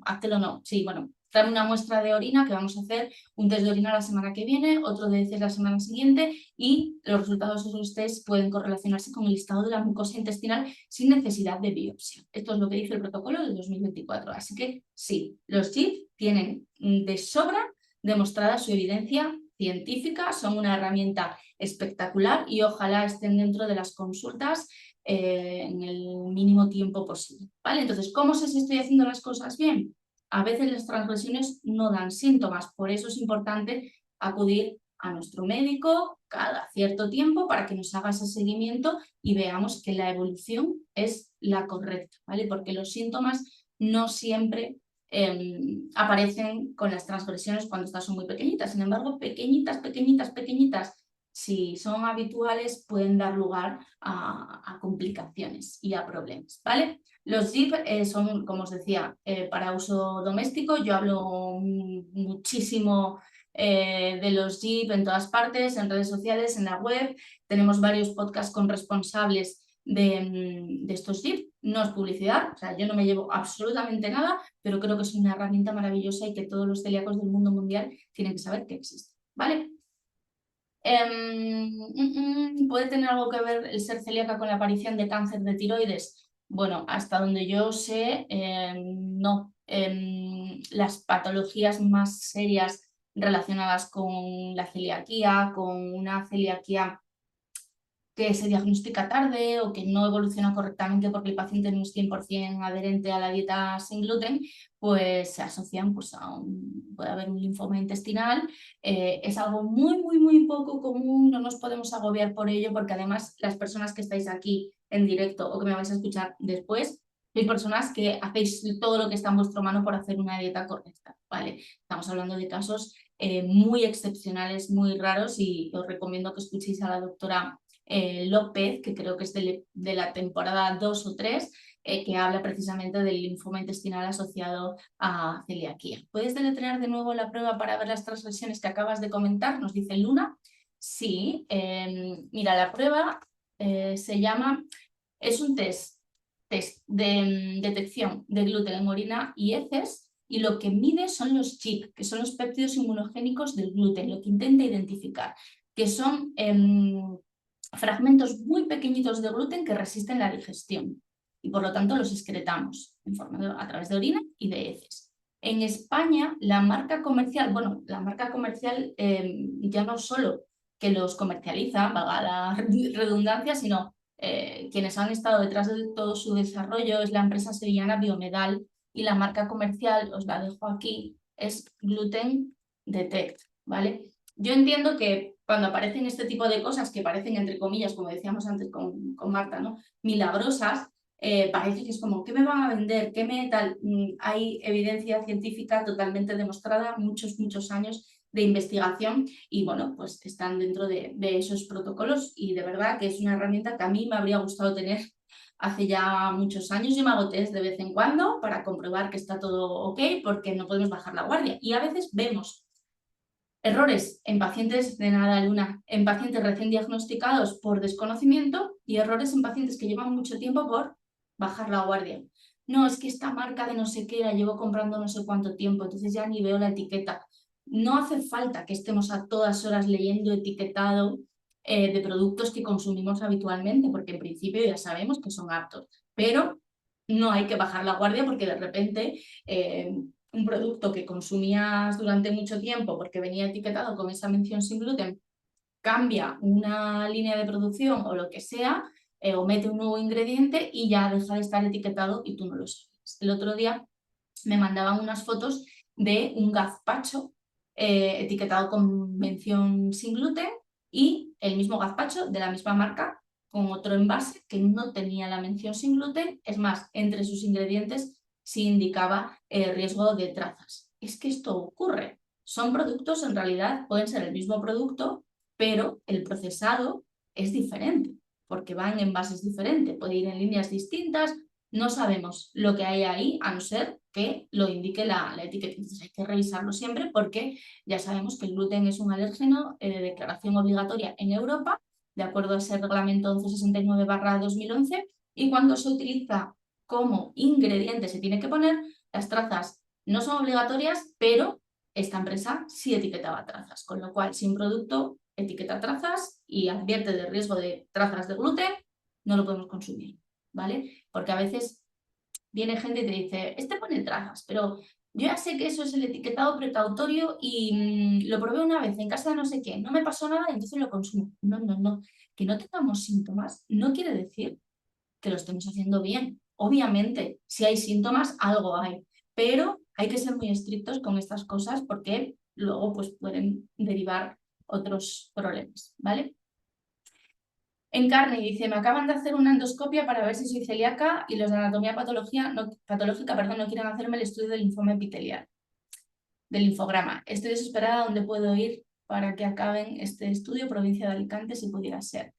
háztelo no, sí, bueno, tráeme una muestra de orina que vamos a hacer un test de orina la semana que viene, otro de heces la semana siguiente, y los resultados de esos test pueden correlacionarse con el estado de la mucosa intestinal sin necesidad de biopsia. Esto es lo que dice el protocolo del 2024. Así que sí, los GIP tienen de sobra demostrada su evidencia científica, son una herramienta espectacular y ojalá estén dentro de las consultas en el mínimo tiempo posible, ¿vale? Entonces, ¿cómo sé si estoy haciendo las cosas bien? A veces las transgresiones no dan síntomas, por eso es importante acudir a nuestro médico cada cierto tiempo para que nos haga ese seguimiento y veamos que la evolución es la correcta, ¿vale? Porque los síntomas no siempre aparecen con las transgresiones cuando estas son muy pequeñitas. Sin embargo, pequeñitas, si son habituales, pueden dar lugar a complicaciones y a problemas, ¿vale? Los GIP son, como os decía, para uso doméstico. Yo hablo muchísimo de los GIP en todas partes, en redes sociales, en la web. Tenemos varios podcasts con responsables de estos GIP. No es publicidad, o sea, yo no me llevo absolutamente nada, pero creo que es una herramienta maravillosa y que todos los celíacos del mundo mundial tienen que saber que existe. ¿vale? ¿Puede tener algo que ver el ser celíaca con la aparición de cáncer de tiroides? Bueno, hasta donde yo sé, no. Las patologías más serias relacionadas con la celiaquía, con una celiaquía que se diagnostica tarde o que no evoluciona correctamente porque el paciente no es 100% adherente a la dieta sin gluten, pues se asocian pues, puede haber un linfoma intestinal. Es algo muy, muy, muy poco común, no nos podemos agobiar por ello porque además las personas que estáis aquí en directo o que me vais a escuchar después, sois personas que hacéis todo lo que está en vuestra mano por hacer una dieta correcta, ¿vale? Estamos hablando de casos muy excepcionales, muy raros y os recomiendo que escuchéis a la doctora López, que creo que es de la temporada 2 o 3, que habla precisamente del linfoma intestinal asociado a celiaquía. ¿Puedes deletrear de nuevo la prueba para ver las transgresiones que acabas de comentar? Nos dice Luna. Sí, mira, la prueba se llama, es un test de detección de gluten en orina y heces, y lo que mide son los CHIP, que son los péptidos inmunogénicos del gluten, lo que intenta identificar, que son fragmentos muy pequeñitos de gluten que resisten la digestión y por lo tanto los excretamos a través de orina y de heces. En España, la marca comercial, bueno, la marca comercial ya no solo que los comercializa, valga la redundancia, sino quienes han estado detrás de todo su desarrollo es la empresa sevillana Biomedal, y la marca comercial, os la dejo aquí, es Gluten Detect, ¿vale? Yo entiendo que cuando aparecen este tipo de cosas que parecen, entre comillas, como decíamos antes con Marta, ¿no?, milagrosas, parece que es como, ¿qué me van a vender? ¿Qué me tal? Hay evidencia científica totalmente demostrada, muchos, muchos años de investigación, y bueno, pues están dentro de esos protocolos, y de verdad que es una herramienta que a mí me habría gustado tener hace ya muchos años. Yo me hago test de vez en cuando para comprobar que está todo ok, porque no podemos bajar la guardia, y a veces vemos errores en pacientes, de nada Luna, en pacientes recién diagnosticados por desconocimiento, y errores en pacientes que llevan mucho tiempo por bajar la guardia. No, es que esta marca de no sé qué la llevo comprando no sé cuánto tiempo, entonces ya ni veo la etiqueta. No hace falta que estemos a todas horas leyendo etiquetado de productos que consumimos habitualmente, porque en principio ya sabemos que son aptos, pero no hay que bajar la guardia porque de repente un producto que consumías durante mucho tiempo porque venía etiquetado con esa mención sin gluten cambia una línea de producción o lo que sea, o mete un nuevo ingrediente y ya deja de estar etiquetado y tú no lo sabes. El otro día me mandaban unas fotos de un gazpacho etiquetado con mención sin gluten, y el mismo gazpacho de la misma marca con otro envase que no tenía la mención sin gluten. Es más, entre sus ingredientes sí indicaba riesgo de trazas. Es que esto ocurre. Son productos, en realidad pueden ser el mismo producto, pero el procesado es diferente, porque va en envases diferentes, puede ir en líneas distintas. No sabemos lo que hay ahí, a no ser que lo indique la etiqueta. Entonces hay que revisarlo siempre, porque ya sabemos que el gluten es un alérgeno de declaración obligatoria en Europa, de acuerdo a ese reglamento 1169/2011, y cuando se utiliza como ingrediente se tiene que poner. Las trazas no son obligatorias, pero esta empresa sí etiquetaba trazas, con lo cual si un producto etiqueta trazas y advierte de riesgo de trazas de gluten, no lo podemos consumir, ¿vale? Porque a veces viene gente y te dice, este pone trazas, pero yo ya sé que eso es el etiquetado precautorio y lo probé una vez en casa de no sé qué, no me pasó nada y entonces lo consumo. No, no, no. Que no tengamos síntomas no quiere decir que lo estemos haciendo bien. Obviamente, si hay síntomas, algo hay, pero hay que ser muy estrictos con estas cosas porque luego pues, pueden derivar otros problemas, ¿vale? Encarni dice, me acaban de hacer una endoscopia para ver si soy celíaca y los de anatomía patológica no quieren hacerme el estudio del linfoma epitelial, del linfograma. Estoy desesperada, ¿dónde puedo ir para que acaben este estudio? Provincia de Alicante, si pudiera ser.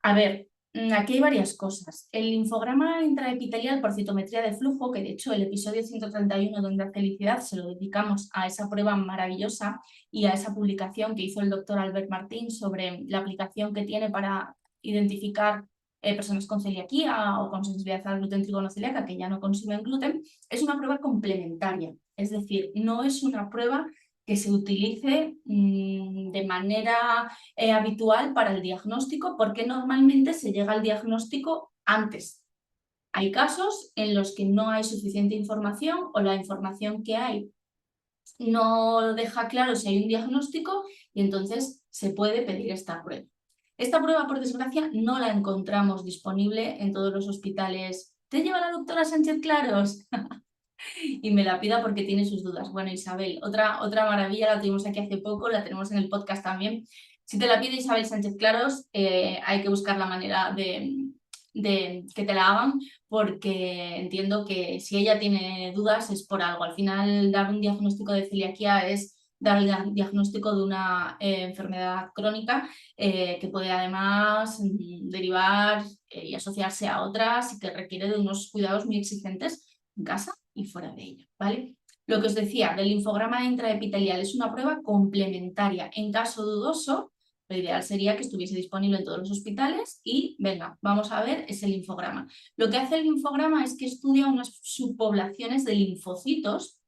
A ver, aquí hay varias cosas. El linfograma intraepitelial por citometría de flujo, que de hecho el episodio 131 de Onda Felicidad se lo dedicamos a esa prueba maravillosa y a esa publicación que hizo el doctor Albert Martín sobre la aplicación que tiene para identificar personas con celiaquía o con sensibilidad al gluten trigonocelíaca que ya no consumen gluten. Es una prueba complementaria, es decir, no es una prueba que se utilice de manera habitual para el diagnóstico, porque normalmente se llega al diagnóstico antes. Hay casos en los que no hay suficiente información o la información que hay no deja claro si hay un diagnóstico y entonces se puede pedir esta prueba. Esta prueba, por desgracia, no la encontramos disponible en todos los hospitales. ¿Te lleva la doctora Sánchez Claros? Y me la pida porque tiene sus dudas. Bueno, Isabel, otra maravilla, la tuvimos aquí hace poco, la tenemos en el podcast también. Si te la pide Isabel Sánchez Claros, hay que buscar la manera de que te la hagan, porque entiendo que si ella tiene dudas es por algo. Al final, dar un diagnóstico de celiaquía es dar el diagnóstico de una enfermedad crónica que puede además derivar y asociarse a otras y que requiere de unos cuidados muy exigentes en casa y fuera de ella, ¿vale? Lo que os decía del linfograma intraepitelial es una prueba complementaria. En caso dudoso, lo ideal sería que estuviese disponible en todos los hospitales y, venga, vamos a ver ese linfograma. Lo que hace el linfograma es que estudia unas subpoblaciones de linfocitos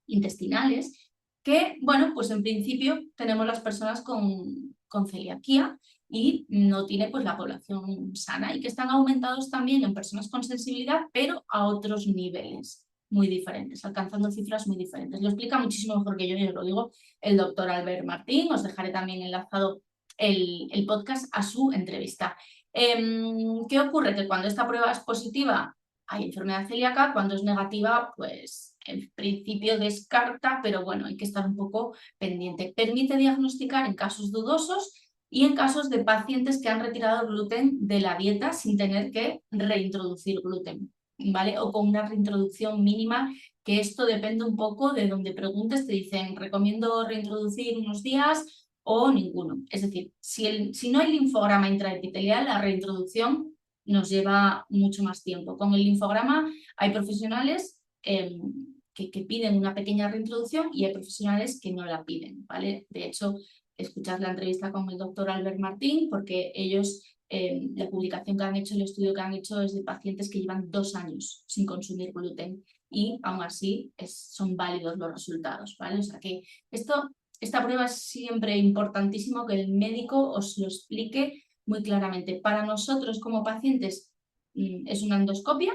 intestinales que, bueno, pues en principio tenemos las personas con celiaquía y no tiene pues la población sana y que están aumentados también en personas con sensibilidad, pero a otros niveles muy diferentes, alcanzando cifras muy diferentes. Lo explica muchísimo mejor que yo, y os lo digo, el doctor Albert Martín. Os dejaré también enlazado el podcast a su entrevista. ¿Qué ocurre? Que cuando esta prueba es positiva hay enfermedad celíaca, cuando es negativa, pues en principio descarta, pero bueno, hay que estar un poco pendiente. Permite diagnosticar en casos dudosos y en casos de pacientes que han retirado el gluten de la dieta sin tener que reintroducir gluten, ¿vale? O con una reintroducción mínima, que esto depende un poco de donde preguntes. Te dicen, recomiendo reintroducir unos días o ninguno. Es decir, si no hay linfograma intraepitelial, la reintroducción nos lleva mucho más tiempo. Con el linfograma hay profesionales que piden una pequeña reintroducción y hay profesionales que no la piden, ¿vale? De hecho, escuchad la entrevista con el doctor Albert Martín, porque ellos, la publicación que han hecho, el estudio que han hecho es de pacientes que llevan 2 años sin consumir gluten y aún así son válidos los resultados, ¿vale? O sea que esta prueba es siempre importantísimo que el médico os lo explique muy claramente. Para nosotros como pacientes es una endoscopia,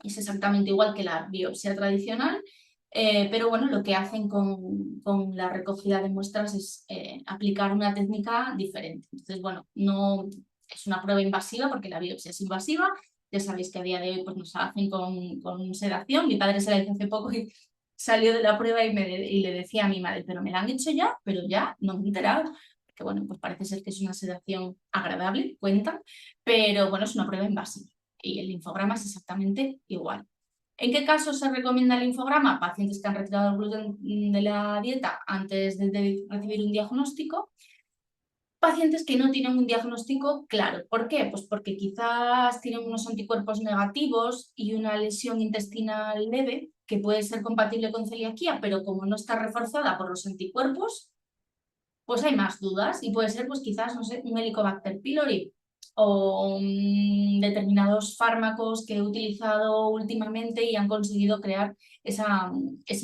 es exactamente igual que la biopsia tradicional, pero bueno, lo que hacen con la recogida de muestras es aplicar una técnica diferente. Entonces, bueno, no es una prueba invasiva porque la biopsia es invasiva. Ya sabéis que a día de hoy pues, nos la hacen con sedación. Mi padre se la hizo hace poco y salió de la prueba y le decía a mi madre, pero me la han hecho ya, pero ya no me he enterado. Que bueno, pues parece ser que es una sedación agradable, cuentan, pero bueno, es una prueba invasiva y el linfograma es exactamente igual. ¿En qué casos se recomienda el linfograma? Pacientes que han retirado el gluten de la dieta antes de recibir un diagnóstico. Pacientes que no tienen un diagnóstico claro. ¿Por qué? Pues porque quizás tienen unos anticuerpos negativos y una lesión intestinal leve que puede ser compatible con celiaquía, pero como no está reforzada por los anticuerpos, pues hay más dudas y puede ser pues quizás, no sé, un Helicobacter pylori o determinados fármacos que he utilizado últimamente y han conseguido crear ese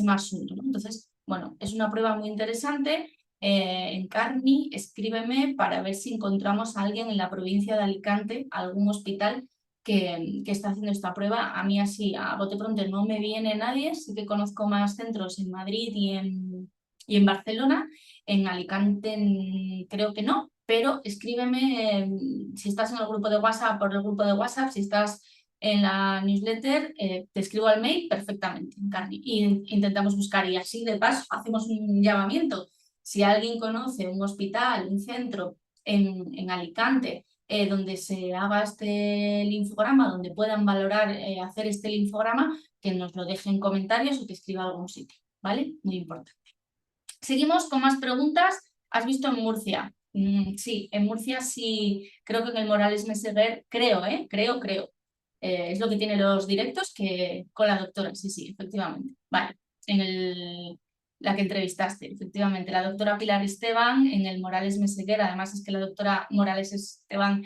más uno, ¿no? Entonces, bueno, es una prueba muy interesante. En Carmi, escríbeme para ver si encontramos a alguien en la provincia de Alicante, algún hospital que está haciendo esta prueba. A mí así, a bote pronto, no me viene nadie. Sí que conozco más centros en Madrid y en Barcelona. En Alicante creo que no, pero escríbeme si estás en el grupo de WhatsApp, por el grupo de WhatsApp, si estás en la newsletter, te escribo al mail perfectamente, Carni, y intentamos buscar. Y así de paso hacemos un llamamiento. Si alguien conoce un hospital, un centro en Alicante, donde se haga este linfograma, donde puedan valorar hacer este linfograma, que nos lo deje en comentarios o que escriba a algún sitio, ¿vale? Muy importante. Seguimos con más preguntas. ¿Has visto en Murcia? Sí, en Murcia sí, creo que en el Morales Meseguer, creo. Es lo que tiene los directos que con la doctora, sí, efectivamente. Vale, la que entrevistaste, efectivamente, la doctora Pilar Esteban en el Morales Meseguer. Además es que la doctora Morales Esteban,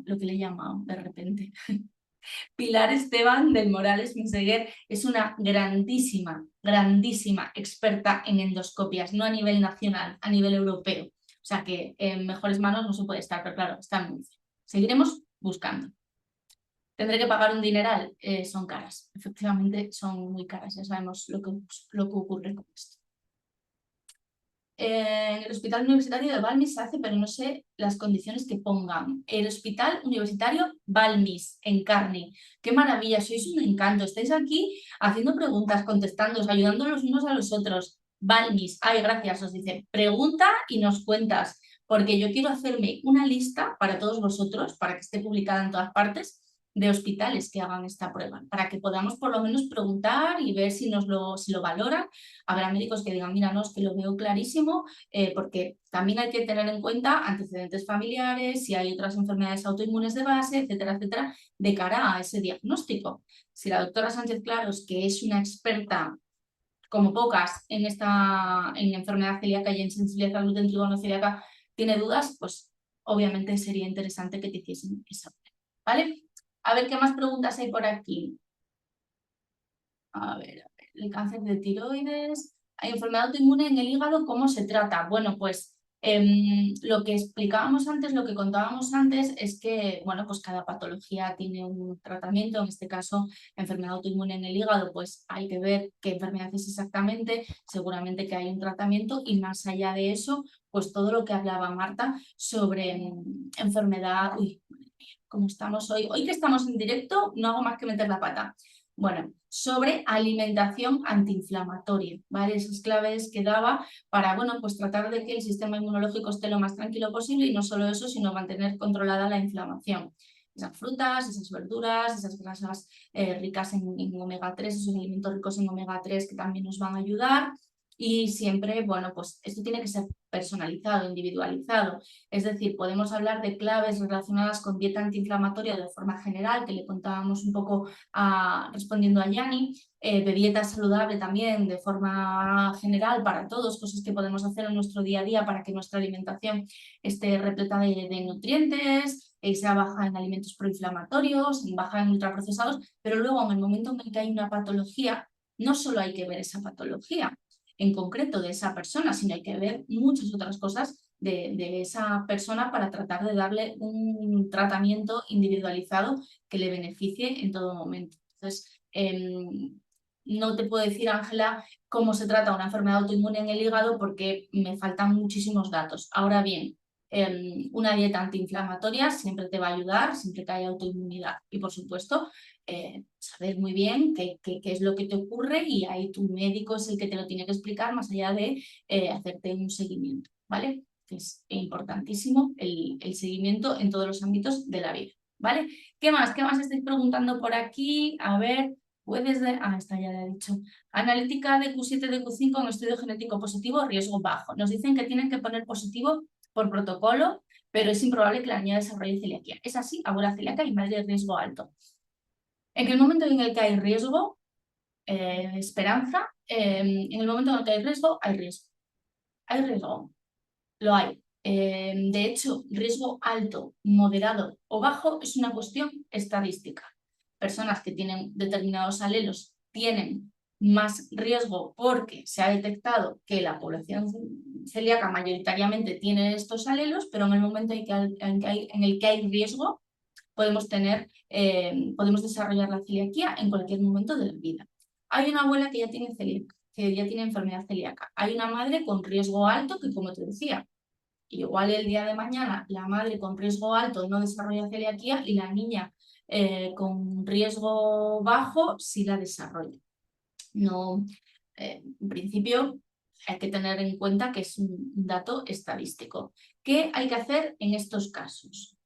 lo que le he llamado de repente. Pilar Esteban del Morales Meseguer es una grandísima, grandísima experta en endoscopias, no a nivel nacional, a nivel europeo. O sea que en mejores manos no se puede estar, pero claro, está en Murcia. Seguiremos buscando. ¿Tendré que pagar un dineral? Son caras, efectivamente son muy caras, ya sabemos lo que ocurre con esto. En el Hospital Universitario de Balmis se hace, pero no sé las condiciones que pongan. El Hospital Universitario Balmis, en Carni. ¡Qué maravilla! Sois un encanto. Estáis aquí haciendo preguntas, contestándoos, ayudando los unos a los otros. Balmis, ay, gracias, os dice. Pregunta y nos cuentas, porque yo quiero hacerme una lista para todos vosotros, para que esté publicada en todas partes, de hospitales que hagan esta prueba, para que podamos por lo menos preguntar y ver si lo valoran. Habrá médicos que digan, mira, no, es que lo veo clarísimo, porque también hay que tener en cuenta antecedentes familiares, si hay otras enfermedades autoinmunes de base, etcétera, etcétera, de cara a ese diagnóstico. Si la doctora Sánchez Claros, que es una experta como pocas en enfermedad celíaca y en sensibilidad al gluten trigo no celíaca, tiene dudas, pues obviamente sería interesante que te hiciesen esa prueba, ¿vale? A ver qué más preguntas hay por aquí. A ver, el cáncer de tiroides, hay enfermedad autoinmune en el hígado, ¿cómo se trata? Bueno, pues lo que explicábamos antes, lo que contábamos antes es que, bueno, pues cada patología tiene un tratamiento. En este caso, enfermedad autoinmune en el hígado, pues hay que ver qué enfermedad es exactamente, seguramente que hay un tratamiento, y más allá de eso, pues todo lo que hablaba Marta sobre enfermedad. Uy, ¿cómo estamos hoy? Hoy que estamos en directo, no hago más que meter la pata. Bueno, sobre alimentación antiinflamatoria, ¿vale? Esas claves que daba para, bueno, pues tratar de que el sistema inmunológico esté lo más tranquilo posible, y no solo eso, sino mantener controlada la inflamación. Esas frutas, esas verduras, esas grasas ricas en omega 3, esos alimentos ricos en omega 3 que también nos van a ayudar. Y siempre, bueno, pues esto tiene que ser personalizado, individualizado. Es decir, podemos hablar de claves relacionadas con dieta antiinflamatoria de forma general, que le contábamos un poco respondiendo a Yani, de dieta saludable también de forma general para todos, cosas que podemos hacer en nuestro día a día para que nuestra alimentación esté repleta de nutrientes, sea baja en alimentos proinflamatorios, baja en ultraprocesados, pero luego en el momento en el que hay una patología, no solo hay que ver esa patología en concreto de esa persona, sino hay que ver muchas otras cosas de esa persona para tratar de darle un tratamiento individualizado que le beneficie en todo momento. Entonces, no te puedo decir, Ángela, cómo se trata una enfermedad autoinmune en el hígado porque me faltan muchísimos datos. Ahora bien, una dieta antiinflamatoria siempre te va a ayudar, siempre que haya autoinmunidad. Y por supuesto, saber muy bien qué es lo que te ocurre, y ahí tu médico es el que te lo tiene que explicar, más allá de hacerte un seguimiento, ¿vale? Es importantísimo el seguimiento en todos los ámbitos de la vida, ¿vale? ¿Qué más? ¿Qué más estáis preguntando por aquí? A ver, puedes de... Ah, esta ya la he dicho. Analítica de Q7, de Q5 en estudio genético positivo, riesgo bajo. Nos dicen que tienen que poner positivo por protocolo, pero es improbable que la niña desarrolle celiaquía. Es así, abuela celíaca y madre de riesgo alto. En el momento en el que hay riesgo, esperanza, en el momento en el que hay riesgo, hay riesgo. Hay riesgo, lo hay. De hecho, riesgo alto, moderado o bajo es una cuestión estadística. Personas que tienen determinados alelos tienen más riesgo porque se ha detectado que la población celíaca mayoritariamente tiene estos alelos, pero en el momento en el que hay riesgo, podemos desarrollar la celiaquía en cualquier momento de la vida. Hay una abuela que ya tiene enfermedad celíaca. Hay una madre con riesgo alto que, como te decía, igual el día de mañana la madre con riesgo alto no desarrolla celiaquía y la niña con riesgo bajo sí la desarrolla. No, en principio hay que tener en cuenta que es un dato estadístico. ¿Qué hay que hacer en estos casos?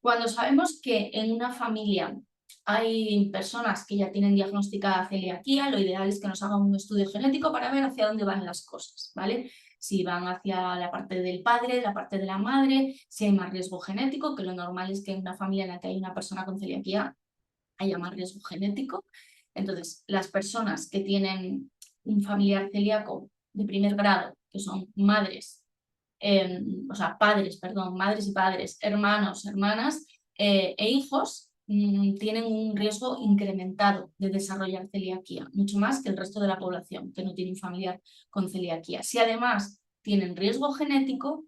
Cuando sabemos que en una familia hay personas que ya tienen diagnosticada celiaquía, lo ideal es que nos hagan un estudio genético para ver hacia dónde van las cosas, ¿vale? Si van hacia la parte del padre, la parte de la madre, si hay más riesgo genético, que lo normal es que en una familia en la que hay una persona con celiaquía haya más riesgo genético. Entonces, las personas que tienen un familiar celíaco de primer grado, que son madres, o sea, padres, perdón, madres y padres, hermanos, hermanas e hijos, tienen un riesgo incrementado de desarrollar celiaquía, mucho más que el resto de la población que no tiene un familiar con celiaquía. Si además tienen riesgo genético,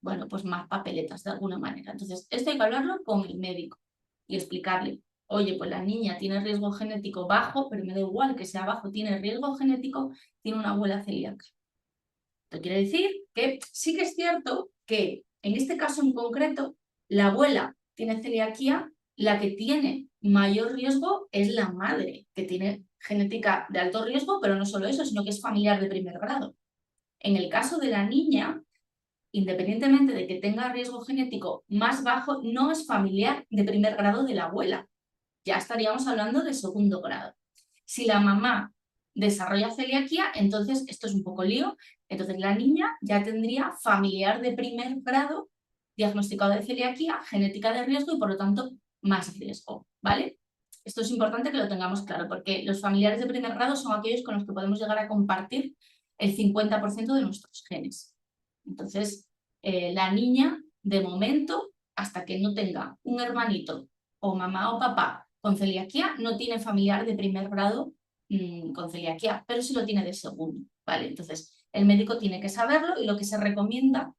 bueno, pues más papeletas de alguna manera. Entonces, esto hay que hablarlo con el médico y explicarle, oye, pues la niña tiene riesgo genético bajo, pero me da igual que sea bajo, tiene riesgo genético, tiene una abuela celíaca. Esto quiere decir que sí que es cierto que en este caso en concreto, la abuela tiene celiaquía, la que tiene mayor riesgo es la madre, que tiene genética de alto riesgo, pero no solo eso, sino que es familiar de primer grado. En el caso de la niña, independientemente de que tenga riesgo genético más bajo, no es familiar de primer grado de la abuela. Ya estaríamos hablando de segundo grado. Si la mamá desarrolla celiaquía, entonces esto es un poco lío, entonces la niña ya tendría familiar de primer grado diagnosticado de celiaquía, genética de riesgo y por lo tanto más riesgo, ¿vale? Esto es importante que lo tengamos claro porque los familiares de primer grado son aquellos con los que podemos llegar a compartir el 50% de nuestros genes. Entonces, la niña, de momento, hasta que no tenga un hermanito o mamá o papá con celiaquía, no tiene familiar de primer grado con celiaquía, pero sí lo tiene de segundo, ¿vale? Entonces, el médico tiene que saberlo y lo que se recomienda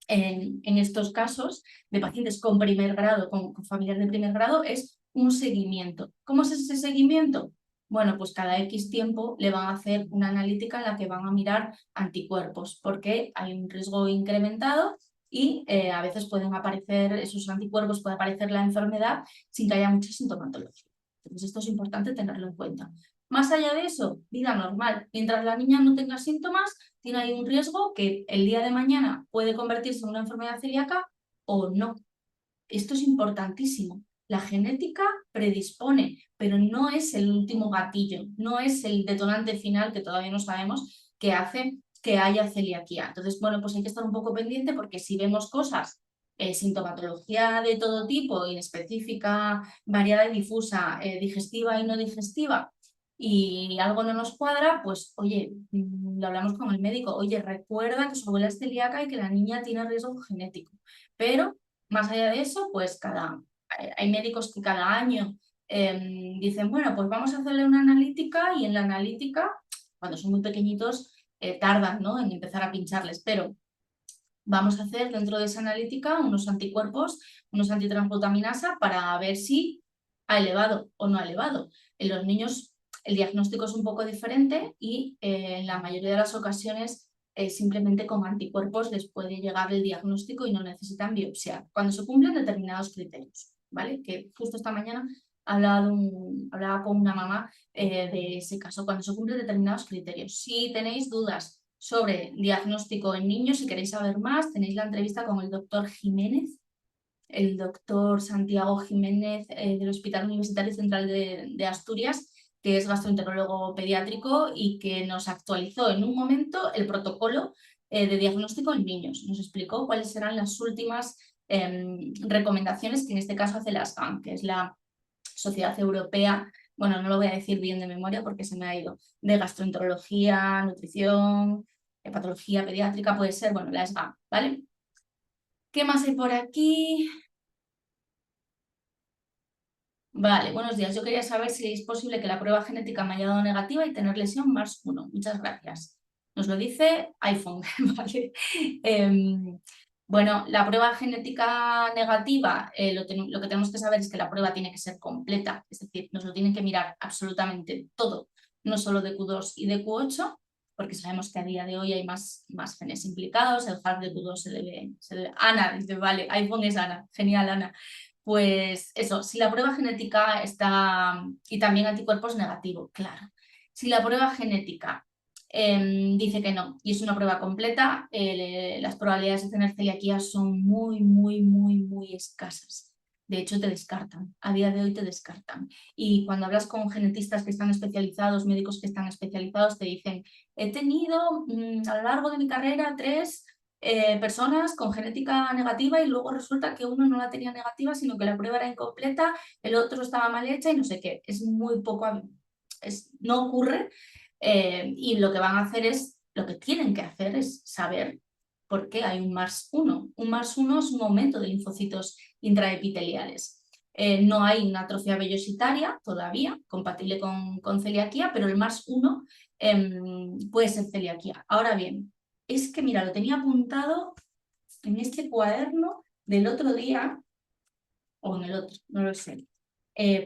en estos casos de pacientes con primer grado, con familiar de primer grado, es un seguimiento. ¿Cómo es ese seguimiento? Bueno, pues cada X tiempo le van a hacer una analítica en la que van a mirar anticuerpos, porque hay un riesgo incrementado y a veces pueden aparecer esos anticuerpos, puede aparecer la enfermedad sin que haya mucha sintomatología. Entonces esto es importante tenerlo en cuenta. Más allá de eso, vida normal. Mientras la niña no tenga síntomas, tiene ahí un riesgo que el día de mañana puede convertirse en una enfermedad celíaca o no. Esto es importantísimo. La genética predispone, pero no es el último gatillo, no es el detonante final que todavía no sabemos que hace que haya celiaquía. Entonces, bueno, pues hay que estar un poco pendiente porque si vemos cosas, sintomatología de todo tipo, inespecífica, variada y difusa, digestiva y no digestiva, y algo no nos cuadra, pues oye, lo hablamos con el médico, oye, recuerda que su abuela es celíaca y que la niña tiene riesgo genético, pero más allá de eso, pues hay médicos que cada año dicen, bueno, pues vamos a hacerle una analítica y en la analítica, cuando son muy pequeñitos, tardan, ¿no?, en empezar a pincharles, pero vamos a hacer dentro de esa analítica unos anticuerpos, unos antitransglutaminasa para ver si ha elevado o no ha elevado. En los niños el diagnóstico es un poco diferente y en la mayoría de las ocasiones simplemente con anticuerpos les puede llegar el diagnóstico y no necesitan biopsiar cuando se cumplen determinados criterios, ¿vale? Que justo esta mañana hablaba con una mamá de ese caso, cuando se cumplen determinados criterios. Si tenéis dudas sobre diagnóstico en niños, si queréis saber más, tenéis la entrevista con el doctor Jiménez, el doctor Santiago Jiménez del Hospital Universitario Central de Asturias, que es gastroenterólogo pediátrico y que nos actualizó en un momento el protocolo de diagnóstico en niños. Nos explicó cuáles serán las últimas recomendaciones que en este caso hace la SGAN, que es la Sociedad Europea, bueno, no lo voy a decir bien de memoria porque se me ha ido, de gastroenterología, nutrición, patología pediátrica, puede ser, bueno, la SGAN, ¿vale? ¿Qué más hay por aquí? Vale, buenos días. Yo quería saber si es posible que la prueba genética me haya dado negativa y tener lesión MARS1. Muchas gracias. Nos lo dice iPhone, ¿vale? Bueno, la prueba genética negativa, lo que tenemos que saber es que la prueba tiene que ser completa, es decir, nos lo tienen que mirar absolutamente todo, no solo de Q2 y de Q8, porque sabemos que a día de hoy hay más genes implicados, el HARF de Q2 se debe... Ana, dice, vale, iPhone es Ana, genial Ana. Pues eso, si la prueba genética está, y también anticuerpos negativo, claro. Si la prueba genética dice que no y es una prueba completa, las probabilidades de tener celiaquía son muy escasas. De hecho, te descartan. A día de hoy te descartan. Y cuando hablas con genetistas que están especializados, médicos que están especializados, te dicen, he tenido a lo largo de mi carrera 3 personas con genética negativa y luego resulta que uno no la tenía negativa, sino que la prueba era incompleta, el otro estaba mal hecha y no sé qué. Es muy poco, no ocurre y lo que van a hacer es, lo que tienen que hacer es saber por qué hay un MARS1. Un MARS1 es un aumento de linfocitos intraepiteliales. no hay una atrofia vellositaria todavía compatible con celiaquía, pero el MARS1 puede ser celiaquía. Ahora bien, es que mira, lo tenía apuntado en este cuaderno del otro día, o en el otro, no lo sé,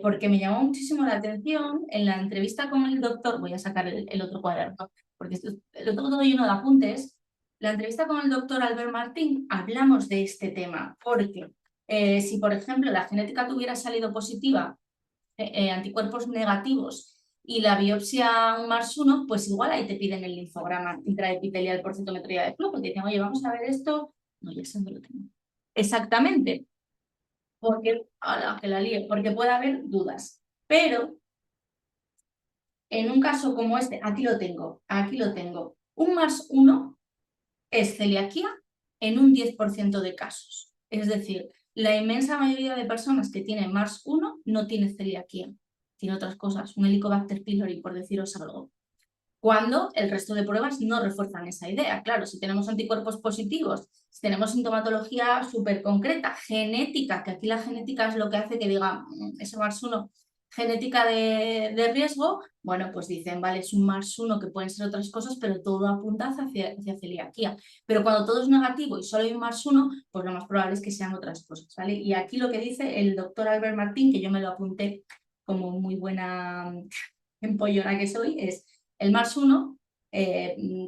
porque me llamó muchísimo la atención en la entrevista con el doctor, voy a sacar el otro cuaderno, porque lo tengo todo lleno de apuntes. La entrevista con el doctor Albert Martín, hablamos de este tema, porque si por ejemplo la genética tuviera salido positiva, anticuerpos negativos, y la biopsia un MARS1, pues igual ahí te piden el linfograma intraepitelial por citometría de flow, porque dicen, oye, vamos a ver esto. No, ya sé dónde lo tengo. Exactamente, porque, que la lío, porque puede haber dudas. Pero en un caso como este, aquí lo tengo, un MARS1 es celiaquía en un 10% de casos. Es decir, la inmensa mayoría de personas que tienen MARS1 no tiene celiaquía, tiene otras cosas, un Helicobacter pylori, por deciros algo. Cuando el resto de pruebas no refuerzan esa idea. Claro, si tenemos anticuerpos positivos, si tenemos sintomatología súper concreta, genética, que aquí la genética es lo que hace que diga ese MARS1 genética de riesgo, bueno, pues dicen, vale, es un MARS1 que pueden ser otras cosas, pero todo apunta hacia celiaquía. Pero cuando todo es negativo y solo hay un MARS1, pues lo más probable es que sean otras cosas, ¿vale? Y aquí lo que dice el doctor Albert Martín, que yo me lo apunté como muy buena empollona que soy, es el MARS1,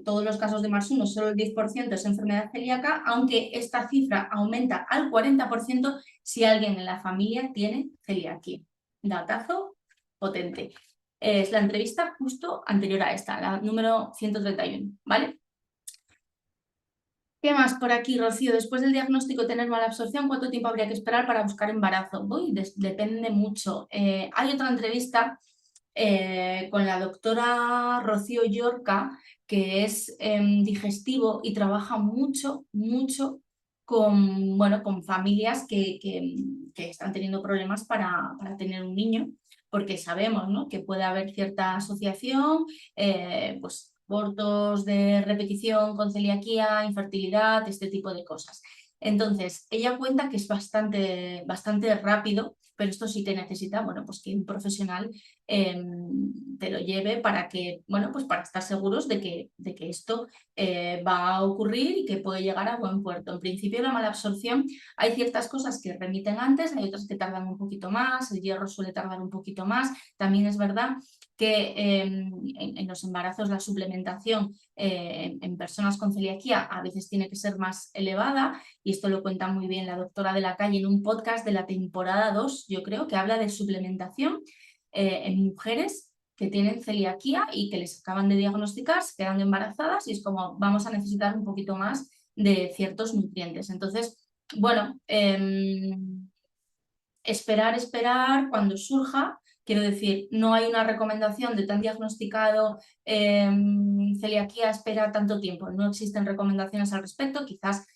todos los casos de MARS1, solo el 10% es enfermedad celíaca, aunque esta cifra aumenta al 40% si alguien en la familia tiene celiaquía. Datazo potente. Es la entrevista justo anterior a esta, la número 131, ¿vale? ¿Qué más por aquí, Rocío? Después del diagnóstico tener mala absorción, ¿cuánto tiempo habría que esperar para buscar embarazo? Depende mucho. Hay otra entrevista con la doctora Rocío Llorca, que es digestivo y trabaja mucho, mucho con, bueno, con familias que están teniendo problemas para tener un niño, porque sabemos, ¿no?, que puede haber cierta asociación, pues abortos de repetición con celiaquía, infertilidad, este tipo de cosas. Entonces, ella cuenta que es bastante rápido, pero esto sí te necesita, bueno, pues que un profesional te lo lleve para que, bueno, pues para estar seguros de que esto va a ocurrir y que puede llegar a buen puerto. En principio, la mala absorción, hay ciertas cosas que remiten antes, hay otras que tardan un poquito más, el hierro suele tardar un poquito más. También es verdad que en los embarazos la suplementación en personas con celiaquía a veces tiene que ser más elevada, y esto lo cuenta muy bien la doctora de la Calle en un podcast de la temporada 2, yo creo, que habla de suplementación en mujeres que tienen celiaquía y que les acaban de diagnosticar, se quedan embarazadas y es como vamos a necesitar un poquito más de ciertos nutrientes. Entonces, bueno, esperar cuando surja. Quiero decir, no hay una recomendación de tan diagnosticado celiaquía, espera tanto tiempo. No existen recomendaciones al respecto. Quizás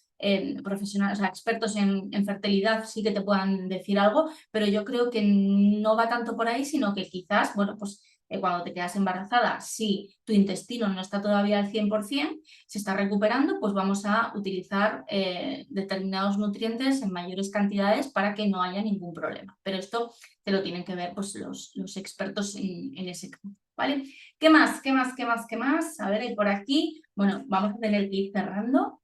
profesionales, o sea, expertos en fertilidad sí que te puedan decir algo, pero yo creo que no va tanto por ahí, sino que quizás, bueno, pues cuando te quedas embarazada, si tu intestino no está todavía al 100%, se está recuperando, pues vamos a utilizar determinados nutrientes en mayores cantidades para que no haya ningún problema. Pero esto te lo tienen que ver pues, los expertos en ese campo, ¿vale? ¿Qué más? A ver, por aquí, bueno, vamos a tener que ir cerrando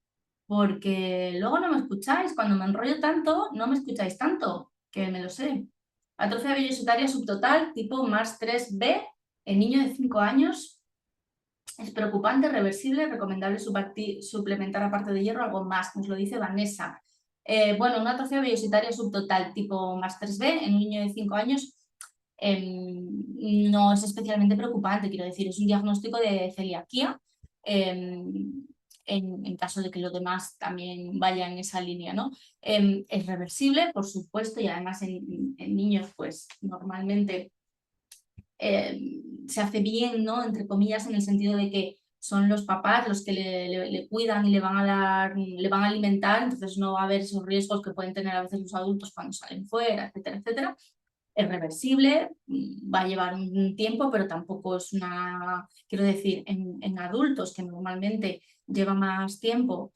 porque luego no me escucháis. Cuando me enrollo tanto, no me escucháis tanto, que me lo sé. Atrofia vellositaria subtotal tipo MARS3B en niño de 5 años. Es preocupante, reversible, recomendable suplementar aparte de hierro algo más, nos lo dice Vanessa. Bueno, una atrofia vellositaria subtotal tipo MARS3B en un niño de 5 años no es especialmente preocupante, quiero decir, es un diagnóstico de celiaquía en caso de que lo demás también vaya en esa línea, ¿no? Es reversible, por supuesto, y además en niños pues normalmente se hace bien, ¿no?, entre comillas, en el sentido de que son los papás los que le cuidan y le van a alimentar, entonces no va a haber esos riesgos que pueden tener a veces los adultos cuando salen fuera, etcétera, etcétera. Es reversible, va a llevar un tiempo, pero tampoco es una, quiero decir, en adultos que normalmente lleva más tiempo,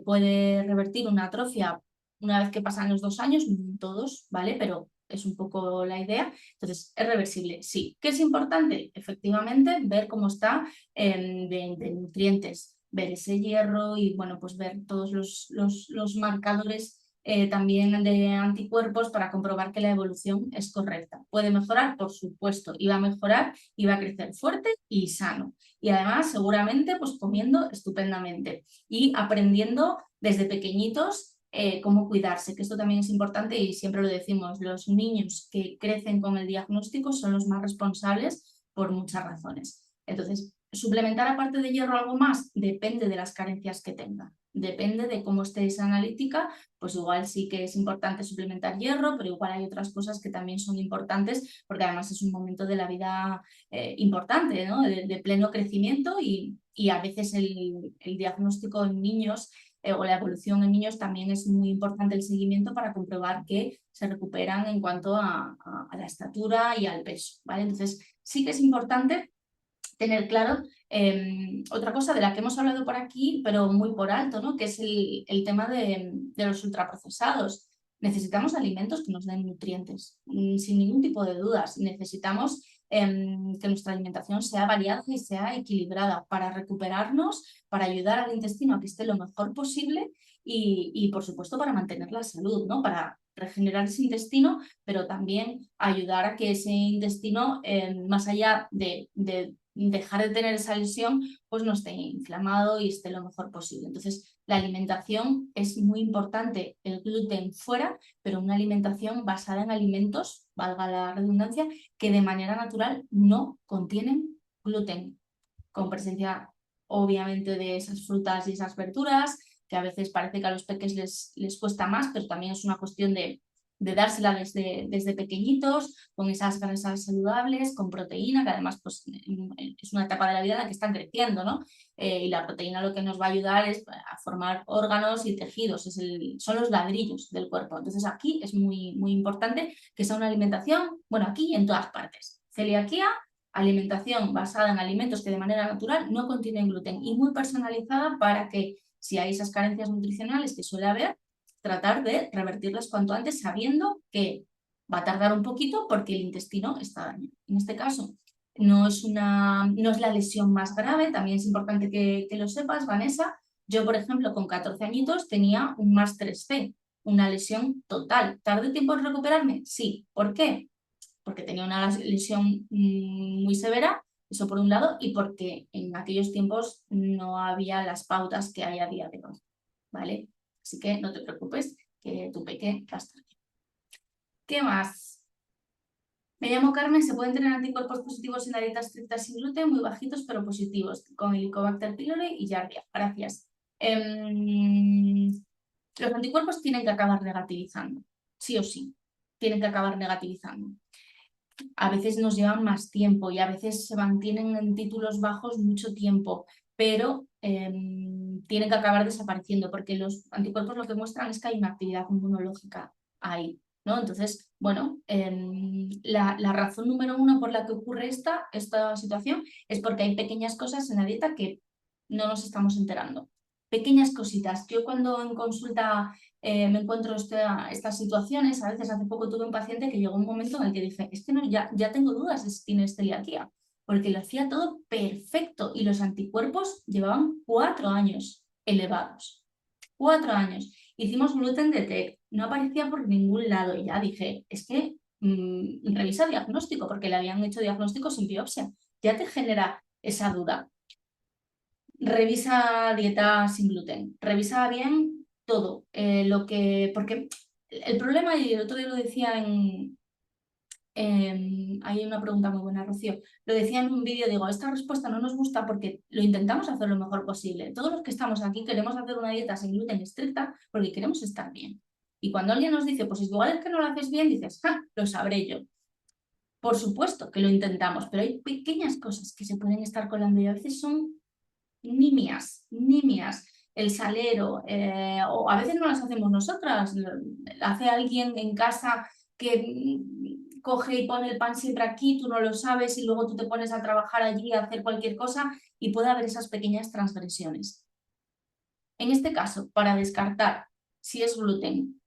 puede revertir una atrofia una vez que pasan los 2 años, todos, ¿vale? Pero es un poco la idea. Entonces, ¿es reversible? Sí. ¿Qué es importante? Efectivamente, ver cómo está de nutrientes, ver ese hierro y, bueno, pues ver todos los marcadores también de anticuerpos para comprobar que la evolución es correcta. ¿Puede mejorar? Por supuesto, y va a mejorar y va a crecer fuerte y sano. Y además, seguramente, pues comiendo estupendamente y aprendiendo desde pequeñitos cómo cuidarse, que esto también es importante y siempre lo decimos, los niños que crecen con el diagnóstico son los más responsables por muchas razones. Entonces, suplementar aparte de hierro algo más depende de las carencias que tenga, depende de cómo esté esa analítica, pues igual sí que es importante suplementar hierro, pero igual hay otras cosas que también son importantes porque además es un momento de la vida importante, ¿no? de pleno crecimiento y a veces el diagnóstico en niños o la evolución en niños también es muy importante el seguimiento para comprobar que se recuperan en cuanto a la estatura y al peso, ¿vale? Entonces sí que es importante tener claro otra cosa de la que hemos hablado por aquí, pero muy por alto, ¿no? Que es el tema de los ultraprocesados. Necesitamos alimentos que nos den nutrientes, sin ningún tipo de dudas. Necesitamos que nuestra alimentación sea variada y sea equilibrada para recuperarnos, para ayudar al intestino a que esté lo mejor posible y por supuesto, para mantener la salud, ¿no? Para regenerar ese intestino, pero también ayudar a que ese intestino, más allá de dejar de tener esa lesión, pues no esté inflamado y esté lo mejor posible. Entonces, la alimentación es muy importante, el gluten fuera, pero una alimentación basada en alimentos, valga la redundancia, que de manera natural no contienen gluten, con presencia obviamente de esas frutas y esas verduras, que a veces parece que a los peques les cuesta más, pero también es una cuestión de dársela desde pequeñitos, con esas grasas saludables, con proteína, que además pues, es una etapa de la vida en la que están creciendo, ¿no? Y la proteína lo que nos va a ayudar es a formar órganos y tejidos, son los ladrillos del cuerpo. Entonces aquí es muy, muy importante que sea una alimentación, bueno, aquí y en todas partes. Celiaquía, alimentación basada en alimentos que de manera natural no contienen gluten y muy personalizada para que si hay esas carencias nutricionales que suele haber, tratar de revertirlas cuanto antes sabiendo que va a tardar un poquito porque el intestino está dañado. En este caso no es la lesión más grave, también es importante que lo sepas, Vanessa. Yo, por ejemplo, con 14 añitos tenía un más 3C, una lesión total. ¿Tardé tiempo en recuperarme? Sí. ¿Por qué? Porque tenía una lesión muy severa, eso por un lado, y porque en aquellos tiempos no había las pautas que hay a día de hoy, ¿vale? Así que no te preocupes, que tu peque va a estar bien. ¿Qué más? Me llamo Carmen, se pueden tener anticuerpos positivos en la dieta estricta sin gluten, muy bajitos pero positivos, con Helicobacter pylori y Giardia. Gracias. Los anticuerpos tienen que acabar negativizando, sí o sí, tienen que acabar negativizando. A veces nos llevan más tiempo y a veces se mantienen en títulos bajos mucho tiempo, pero tienen que acabar desapareciendo porque los anticuerpos lo que muestran es que hay una actividad inmunológica ahí, ¿no? Entonces, bueno, la razón número uno por la que ocurre esta situación es porque hay pequeñas cosas en la dieta que no nos estamos enterando. Pequeñas cositas. Yo cuando en consulta me encuentro estas situaciones. A veces hace poco tuve un paciente que llegó un momento en el que dije, es que no, ya tengo dudas de si tienes celiaquía, porque lo hacía todo perfecto y los anticuerpos llevaban 4 años elevados. 4 años. Hicimos gluten detect, no aparecía por ningún lado y ya dije, es que revisa diagnóstico, porque le habían hecho diagnóstico sin biopsia. Ya te genera esa duda. Revisa dieta sin gluten, revisa bien todo, porque el problema, y el otro día lo decía hay una pregunta muy buena, Rocío, lo decía en un vídeo, digo, esta respuesta no nos gusta porque lo intentamos hacer lo mejor posible. Todos los que estamos aquí queremos hacer una dieta sin gluten estricta porque queremos estar bien. Y cuando alguien nos dice, pues igual es que no lo haces bien, dices, ¡ja! Lo sabré yo. Por supuesto que lo intentamos, pero hay pequeñas cosas que se pueden estar colando y a veces son nimias, el salero, o a veces no las hacemos nosotras, la hace alguien en casa que coge y pone el pan siempre aquí, tú no lo sabes y luego tú te pones a trabajar allí, a hacer cualquier cosa y puede haber esas pequeñas transgresiones. En este caso, para descartar si es gluten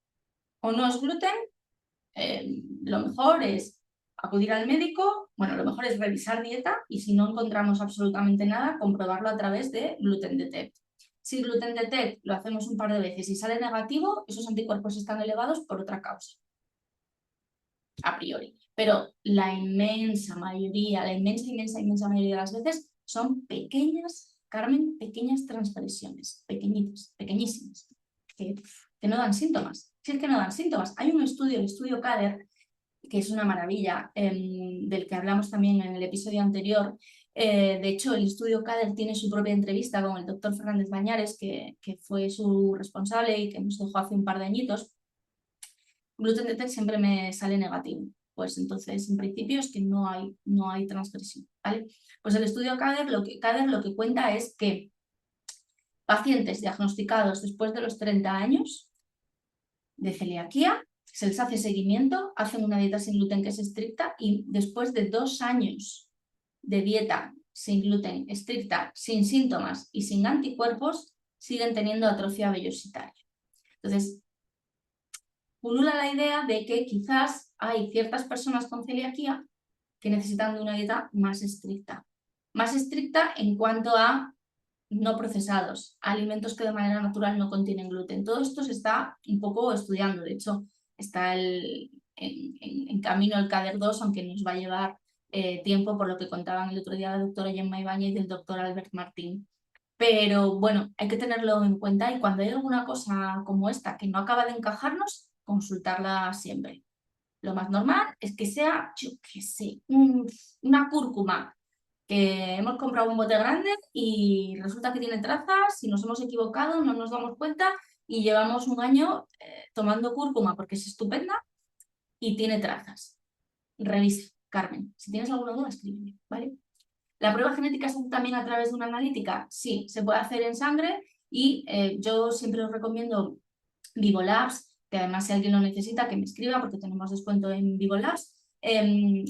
o no es gluten, lo mejor es acudir al médico, bueno, lo mejor es revisar dieta y si no encontramos absolutamente nada, comprobarlo a través de gluten detect. Si gluten detect lo hacemos un par de veces y sale negativo, esos anticuerpos están elevados por otra causa, a priori. Pero la inmensa mayoría, la inmensa mayoría de las veces son pequeñas, Carmen, pequeñas transgresiones, pequeñitas, pequeñísimas, que no dan síntomas. Si es que no dan síntomas. Hay un estudio, el estudio CADER, que es una maravilla, del que hablamos también en el episodio anterior. De hecho, el estudio CADER tiene su propia entrevista con el doctor Fernández Bañares, que fue su responsable y que nos dejó hace un par de añitos. Gluten detect siempre me sale negativo. Pues entonces, en principio, es que no hay transgresión, ¿vale? Pues el estudio CADER lo que cuenta es que pacientes diagnosticados después de los 30 años de celiaquía, se les hace seguimiento, hacen una dieta sin gluten que es estricta y después de 2 años de dieta sin gluten estricta, sin síntomas y sin anticuerpos, siguen teniendo atrofia vellositaria. Entonces, pulula la idea de que quizás hay ciertas personas con celiaquía que necesitan de una dieta más estricta. Más estricta en cuanto a no procesados, alimentos que de manera natural no contienen gluten. Todo esto se está un poco estudiando. De hecho, está en camino el CADER 2, aunque nos va a llevar tiempo, por lo que contaban el otro día la doctora Gemma Ibáñez y el doctor Albert Martín. Pero bueno, hay que tenerlo en cuenta y cuando hay alguna cosa como esta que no acaba de encajarnos, consultarla siempre. Lo más normal es que sea, yo qué sé, una cúrcuma que hemos comprado un bote grande y resulta que tiene trazas y nos hemos equivocado, no nos damos cuenta y llevamos un año tomando cúrcuma porque es estupenda y tiene trazas. Revisa, Carmen. Si tienes alguna duda, escríbeme, ¿vale? ¿La prueba genética se hace también a través de una analítica? Sí, se puede hacer en sangre y yo siempre os recomiendo Vivolabs, que además si alguien lo necesita que me escriba porque tenemos descuento en Vivolabs,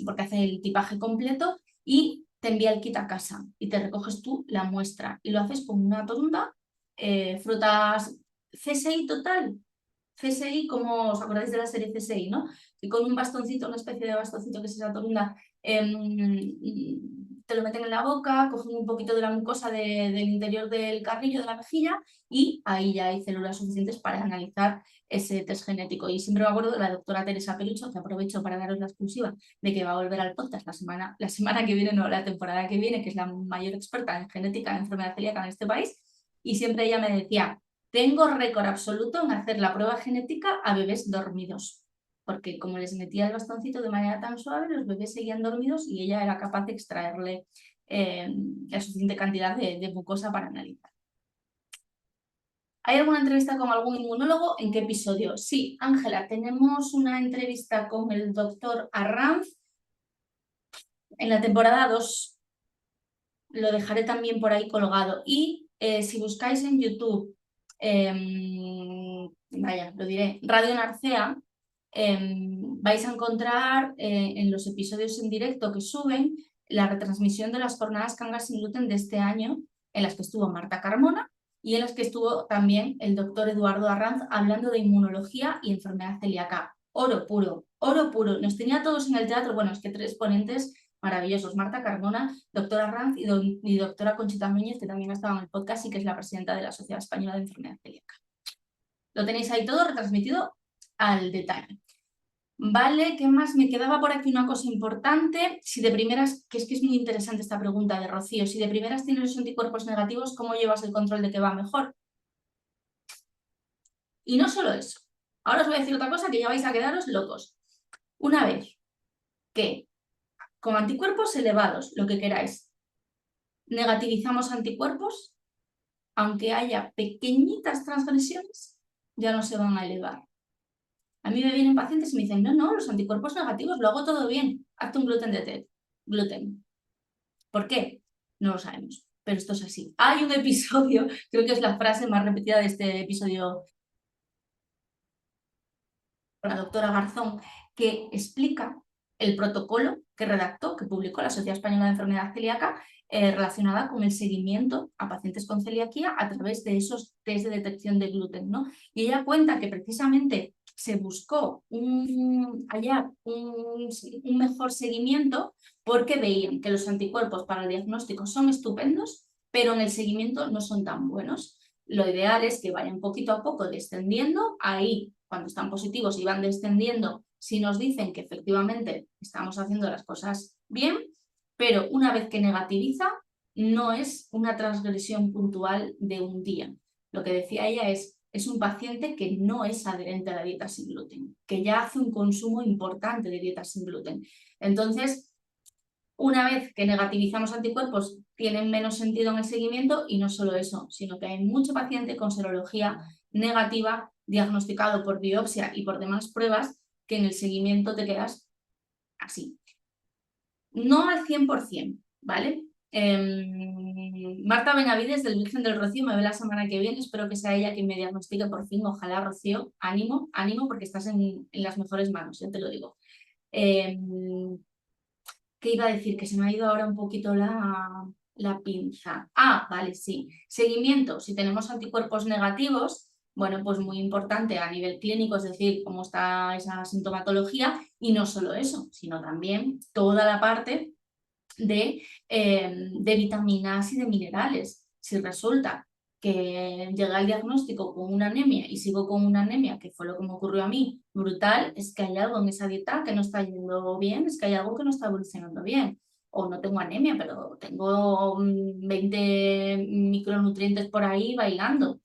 porque hace el tipaje completo y te envía el kit a casa y te recoges tú la muestra y lo haces con una torunda, frotas CSI total, CSI como os acordáis de la serie CSI, ¿no? Y con un bastoncito, una especie de bastoncito que es esa torunda, te lo meten en la boca, cogen un poquito de la mucosa del interior del carrillo de la mejilla y ahí ya hay células suficientes para analizar ese test genético. Y siempre me acuerdo de la doctora Teresa Pelucho, que aprovecho para daros la exclusiva de que va a volver al podcast la semana que viene, no, la temporada que viene, que es la mayor experta en genética de enfermedad celíaca en este país. Y siempre ella me decía, tengo récord absoluto en hacer la prueba genética a bebés dormidos, porque como les metía el bastoncito de manera tan suave, los bebés seguían dormidos y ella era capaz de extraerle la suficiente cantidad de mucosa para analizar. ¿Hay alguna entrevista con algún inmunólogo? ¿En qué episodio? Sí, Ángela, tenemos una entrevista con el doctor Arranz en la temporada 2. Lo dejaré también por ahí colgado. Y si buscáis en YouTube, vaya, lo diré, Radio Narcea, vais a encontrar en los episodios en directo que suben la retransmisión de las jornadas Cangas sin gluten de este año, en las que estuvo Marta Carmona y en las que estuvo también el doctor Eduardo Arranz hablando de inmunología y enfermedad celíaca. Oro puro, oro puro. Nos tenía todos en el teatro, bueno, es que 3 ponentes maravillosos, Marta Carmona, doctora Arranz y doctora Conchita Núñez, que también ha estado en el podcast y que es la presidenta de la Sociedad Española de Enfermedad Celíaca. Lo tenéis ahí todo retransmitido al detalle. Vale, ¿qué más? Me quedaba por aquí una cosa importante. Si de primeras, que es muy interesante esta pregunta de Rocío, si de primeras tienes los anticuerpos negativos, ¿cómo llevas el control de que va mejor? Y no solo eso. Ahora os voy a decir otra cosa que ya vais a quedaros locos. Una vez que con anticuerpos elevados, lo que queráis, negativizamos anticuerpos, aunque haya pequeñitas transgresiones, ya no se van a elevar. A mí me vienen pacientes y me dicen, no, los anticuerpos negativos, lo hago todo bien, hazte un gluten detect. Gluten. ¿Por qué? No lo sabemos, pero esto es así. Hay un episodio, creo que es la frase más repetida de este episodio, con la doctora Garzón, que explica el protocolo que redactó, que publicó la Sociedad Española de Enfermedad Celíaca, relacionada con el seguimiento a pacientes con celiaquía a través de esos test de detección de gluten, ¿no? Y ella cuenta que precisamente se buscó hallar un mejor seguimiento porque veían que los anticuerpos para el diagnóstico son estupendos, pero en el seguimiento no son tan buenos. Lo ideal es que vayan poquito a poco descendiendo. Ahí, cuando están positivos y van descendiendo, si nos dicen que efectivamente estamos haciendo las cosas bien, pero una vez que negativiza, no es una transgresión puntual de un día. Lo que decía ella es un paciente que no es adherente a la dieta sin gluten, que ya hace un consumo importante de dieta sin gluten. Entonces, una vez que negativizamos anticuerpos, tienen menos sentido en el seguimiento, y no solo eso, sino que hay mucho paciente con serología negativa diagnosticado por biopsia y por demás pruebas que en el seguimiento te quedas así. No al 100%, ¿vale? Marta Benavides del Virgen del Rocío me ve la semana que viene, espero que sea ella quien me diagnostique por fin, ojalá, Rocío, ánimo, ánimo, porque estás en las mejores manos, ya te lo digo. ¿Qué iba a decir? Que se me ha ido ahora un poquito la pinza. Ah, vale, sí. Seguimiento, si tenemos anticuerpos negativos, bueno, pues muy importante a nivel clínico, es decir, cómo está esa sintomatología, y no solo eso, sino también toda la parte de vitaminas y de minerales. Si resulta que llega el diagnóstico con una anemia y sigo con una anemia, que fue lo que me ocurrió a mí, brutal, es que hay algo en esa dieta que no está yendo bien, es que hay algo que no está evolucionando bien. O no tengo anemia, pero tengo 20 micronutrientes por ahí bailando.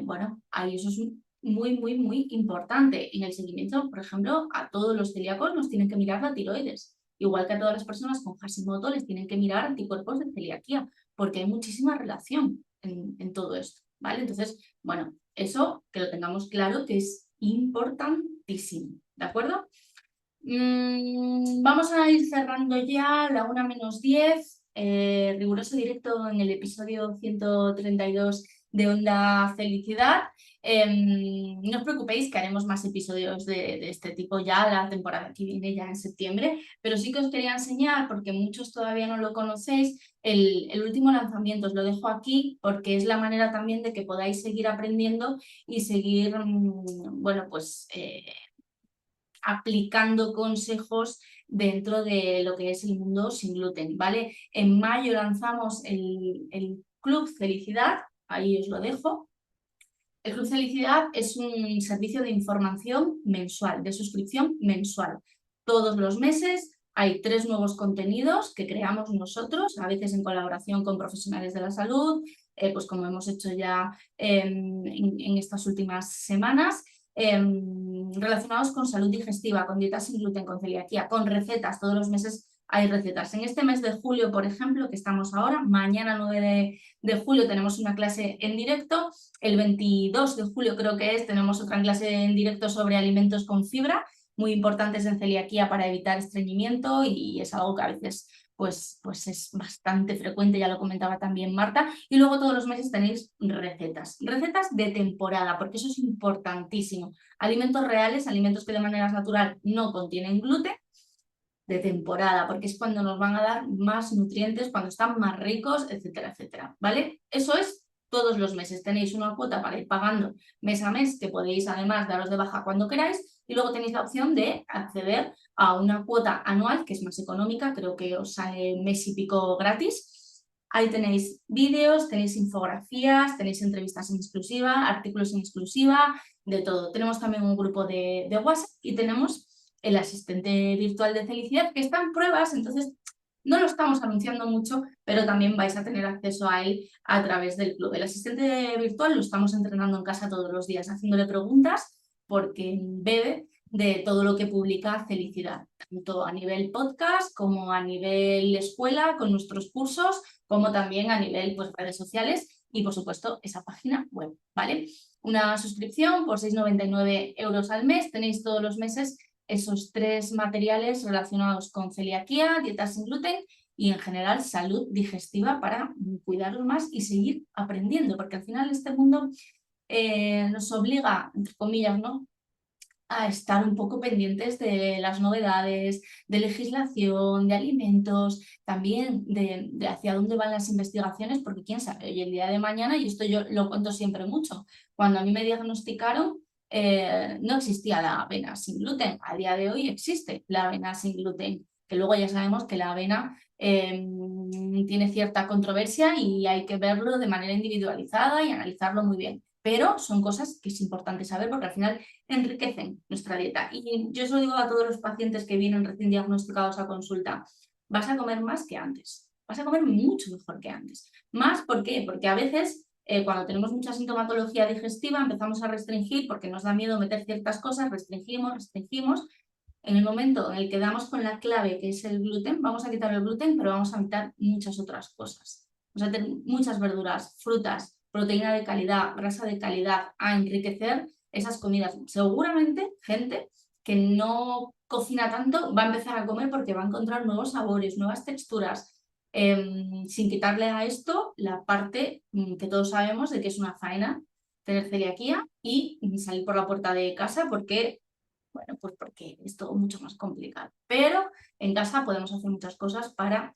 Bueno, ahí eso es muy, muy, muy importante. En el seguimiento, por ejemplo, a todos los celíacos nos tienen que mirar la tiroides. Igual que a todas las personas con Hashimoto les tienen que mirar anticuerpos de celiaquía, porque hay muchísima relación en todo esto, ¿vale? Entonces, bueno, eso que lo tengamos claro, que es importantísimo, ¿de acuerdo? Vamos a ir cerrando ya la 1:10, riguroso directo en el episodio 132 de Onda Felicidad. No os preocupéis que haremos más episodios de este tipo ya la temporada que viene, ya en septiembre, pero sí que os quería enseñar, porque muchos todavía no lo conocéis, el último lanzamiento. Os lo dejo aquí porque es la manera también de que podáis seguir aprendiendo y seguir, bueno, pues aplicando consejos dentro de lo que es el mundo sin gluten, ¿vale? En mayo lanzamos el Club Felicidad, ahí os lo dejo. El Club Felicidad es un servicio de información mensual, de suscripción mensual. Todos los meses hay 3 nuevos contenidos que creamos nosotros, a veces en colaboración con profesionales de la salud, pues como hemos hecho ya en estas últimas semanas, relacionados con salud digestiva, con dieta sin gluten, con celiaquía, con recetas. Todos los meses hay recetas. En este mes de julio, por ejemplo, que estamos ahora, mañana 9 de julio tenemos una clase en directo. El 22 de julio creo que tenemos otra clase en directo sobre alimentos con fibra, muy importantes en celiaquía para evitar estreñimiento, y es algo que a veces pues es bastante frecuente, ya lo comentaba también Marta. Y luego todos los meses tenéis recetas de temporada, porque eso es importantísimo. Alimentos reales, alimentos que de manera natural no contienen gluten, de temporada, porque es cuando nos van a dar más nutrientes, cuando están más ricos, etcétera, etcétera, ¿vale? Eso es todos los meses. Tenéis una cuota para ir pagando mes a mes, que podéis además daros de baja cuando queráis, y luego tenéis la opción de acceder a una cuota anual, que es más económica, creo que os sale mes y pico gratis. Ahí tenéis vídeos, tenéis infografías, tenéis entrevistas en exclusiva, artículos en exclusiva, de todo. Tenemos también un grupo de WhatsApp y tenemos el asistente virtual de felicidad, que está en pruebas, entonces no lo estamos anunciando mucho, pero también vais a tener acceso a él a través del club. El asistente virtual lo estamos entrenando en casa todos los días, haciéndole preguntas, porque bebe de todo lo que publica Felicidad, tanto a nivel podcast como a nivel escuela con nuestros cursos, como también a nivel pues, redes sociales y, por supuesto, esa página web, ¿vale? Una suscripción por 6,99 € al mes. Tenéis todos los meses esos 3 materiales relacionados con celiaquía, dieta sin gluten y en general salud digestiva, para cuidaros más y seguir aprendiendo, porque al final este mundo nos obliga, entre comillas, ¿no?, a estar un poco pendientes de las novedades, de legislación, de alimentos, también de hacia dónde van las investigaciones, porque quién sabe, hoy el día de mañana, y esto yo lo cuento siempre mucho, cuando a mí me diagnosticaron, no existía la avena sin gluten. A día de hoy existe la avena sin gluten, que luego ya sabemos que la avena tiene cierta controversia y hay que verlo de manera individualizada y analizarlo muy bien. Pero son cosas que es importante saber porque al final enriquecen nuestra dieta. Y yo eso lo digo a todos los pacientes que vienen recién diagnosticados a consulta. Vas a comer más que antes. Vas a comer mucho mejor que antes. ¿Más por qué? Porque a veces cuando tenemos mucha sintomatología digestiva empezamos a restringir porque nos da miedo meter ciertas cosas, restringimos. En el momento en el que damos con la clave que es el gluten, vamos a quitar el gluten, pero vamos a quitar muchas otras cosas. Vamos a tener muchas verduras, frutas, proteína de calidad, grasa de calidad, a enriquecer esas comidas. Seguramente gente que no cocina tanto va a empezar a comer porque va a encontrar nuevos sabores, nuevas texturas, sin quitarle a esto la parte que todos sabemos de que es una faena tener celiaquía y salir por la puerta de casa porque, bueno, pues porque es todo mucho más complicado. Pero en casa podemos hacer muchas cosas para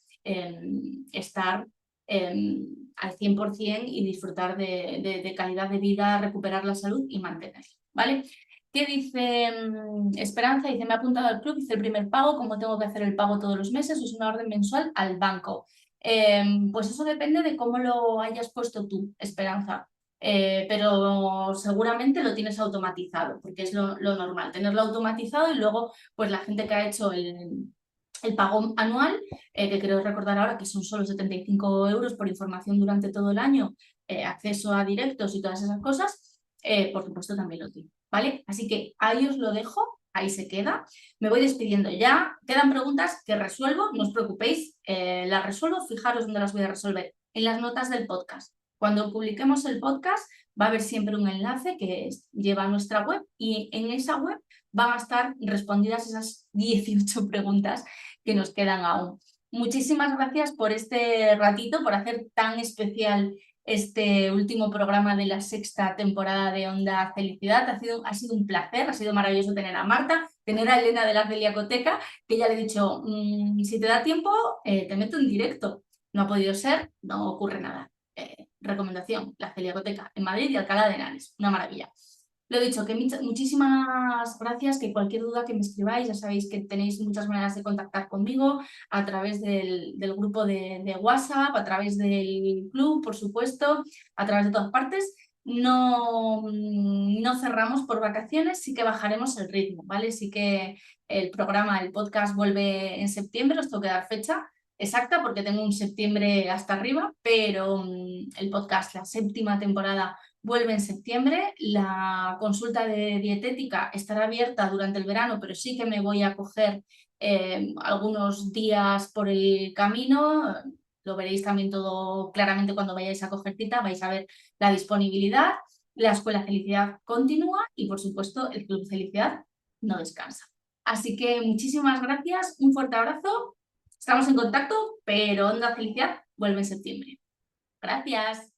estar al 100% y disfrutar de calidad de vida, recuperar la salud y mantenerla, ¿vale? ¿Qué dice Esperanza? Dice, me ha apuntado al club, hice el primer pago, ¿cómo tengo que hacer el pago todos los meses? ¿Es una orden mensual al banco? Pues eso depende de cómo lo hayas puesto tú, Esperanza. Pero seguramente lo tienes automatizado, porque es lo normal, tenerlo automatizado y luego pues la gente que ha hecho el pago anual, que creo recordar ahora que son solo 75 euros por información durante todo el año, acceso a directos y todas esas cosas, por supuesto también lo tiene, ¿vale? Así que ahí os lo dejo, ahí se queda. Me voy despidiendo ya. Quedan preguntas que resuelvo, no os preocupéis, las resuelvo, fijaros dónde las voy a resolver, en las notas del podcast. Cuando publiquemos el podcast va a haber siempre un enlace que lleva a nuestra web y en esa web van a estar respondidas esas 18 preguntas que nos quedan aún. Muchísimas gracias por este ratito, por hacer tan especial este último programa de la sexta temporada de Onda Felicidad. Ha sido un placer, ha sido maravilloso tener a Marta, tener a Elena de la Celiacoteca, que ya le he dicho, si te da tiempo, te meto en directo. No ha podido ser, no ocurre nada. Recomendación, la Celiacoteca en Madrid y Alcalá de Henares, una maravilla. Lo he dicho, que muchísimas gracias, que cualquier duda que me escribáis, ya sabéis que tenéis muchas maneras de contactar conmigo, a través del grupo de WhatsApp, a través del club, por supuesto, a través de todas partes. No cerramos por vacaciones, sí que bajaremos el ritmo, ¿vale? Sí que el programa, el podcast vuelve en septiembre, os tengo que dar fecha exacta porque tengo un septiembre hasta arriba, pero el podcast, la séptima temporada, vuelve en septiembre. La consulta de dietética estará abierta durante el verano, pero sí que me voy a coger algunos días por el camino. Lo veréis también todo claramente cuando vayáis a coger cita, vais a ver la disponibilidad. La Escuela Felicidad continúa y, por supuesto, el Club Felicidad no descansa. Así que muchísimas gracias, un fuerte abrazo. Estamos en contacto, pero Onda Felicidad vuelve en septiembre. Gracias.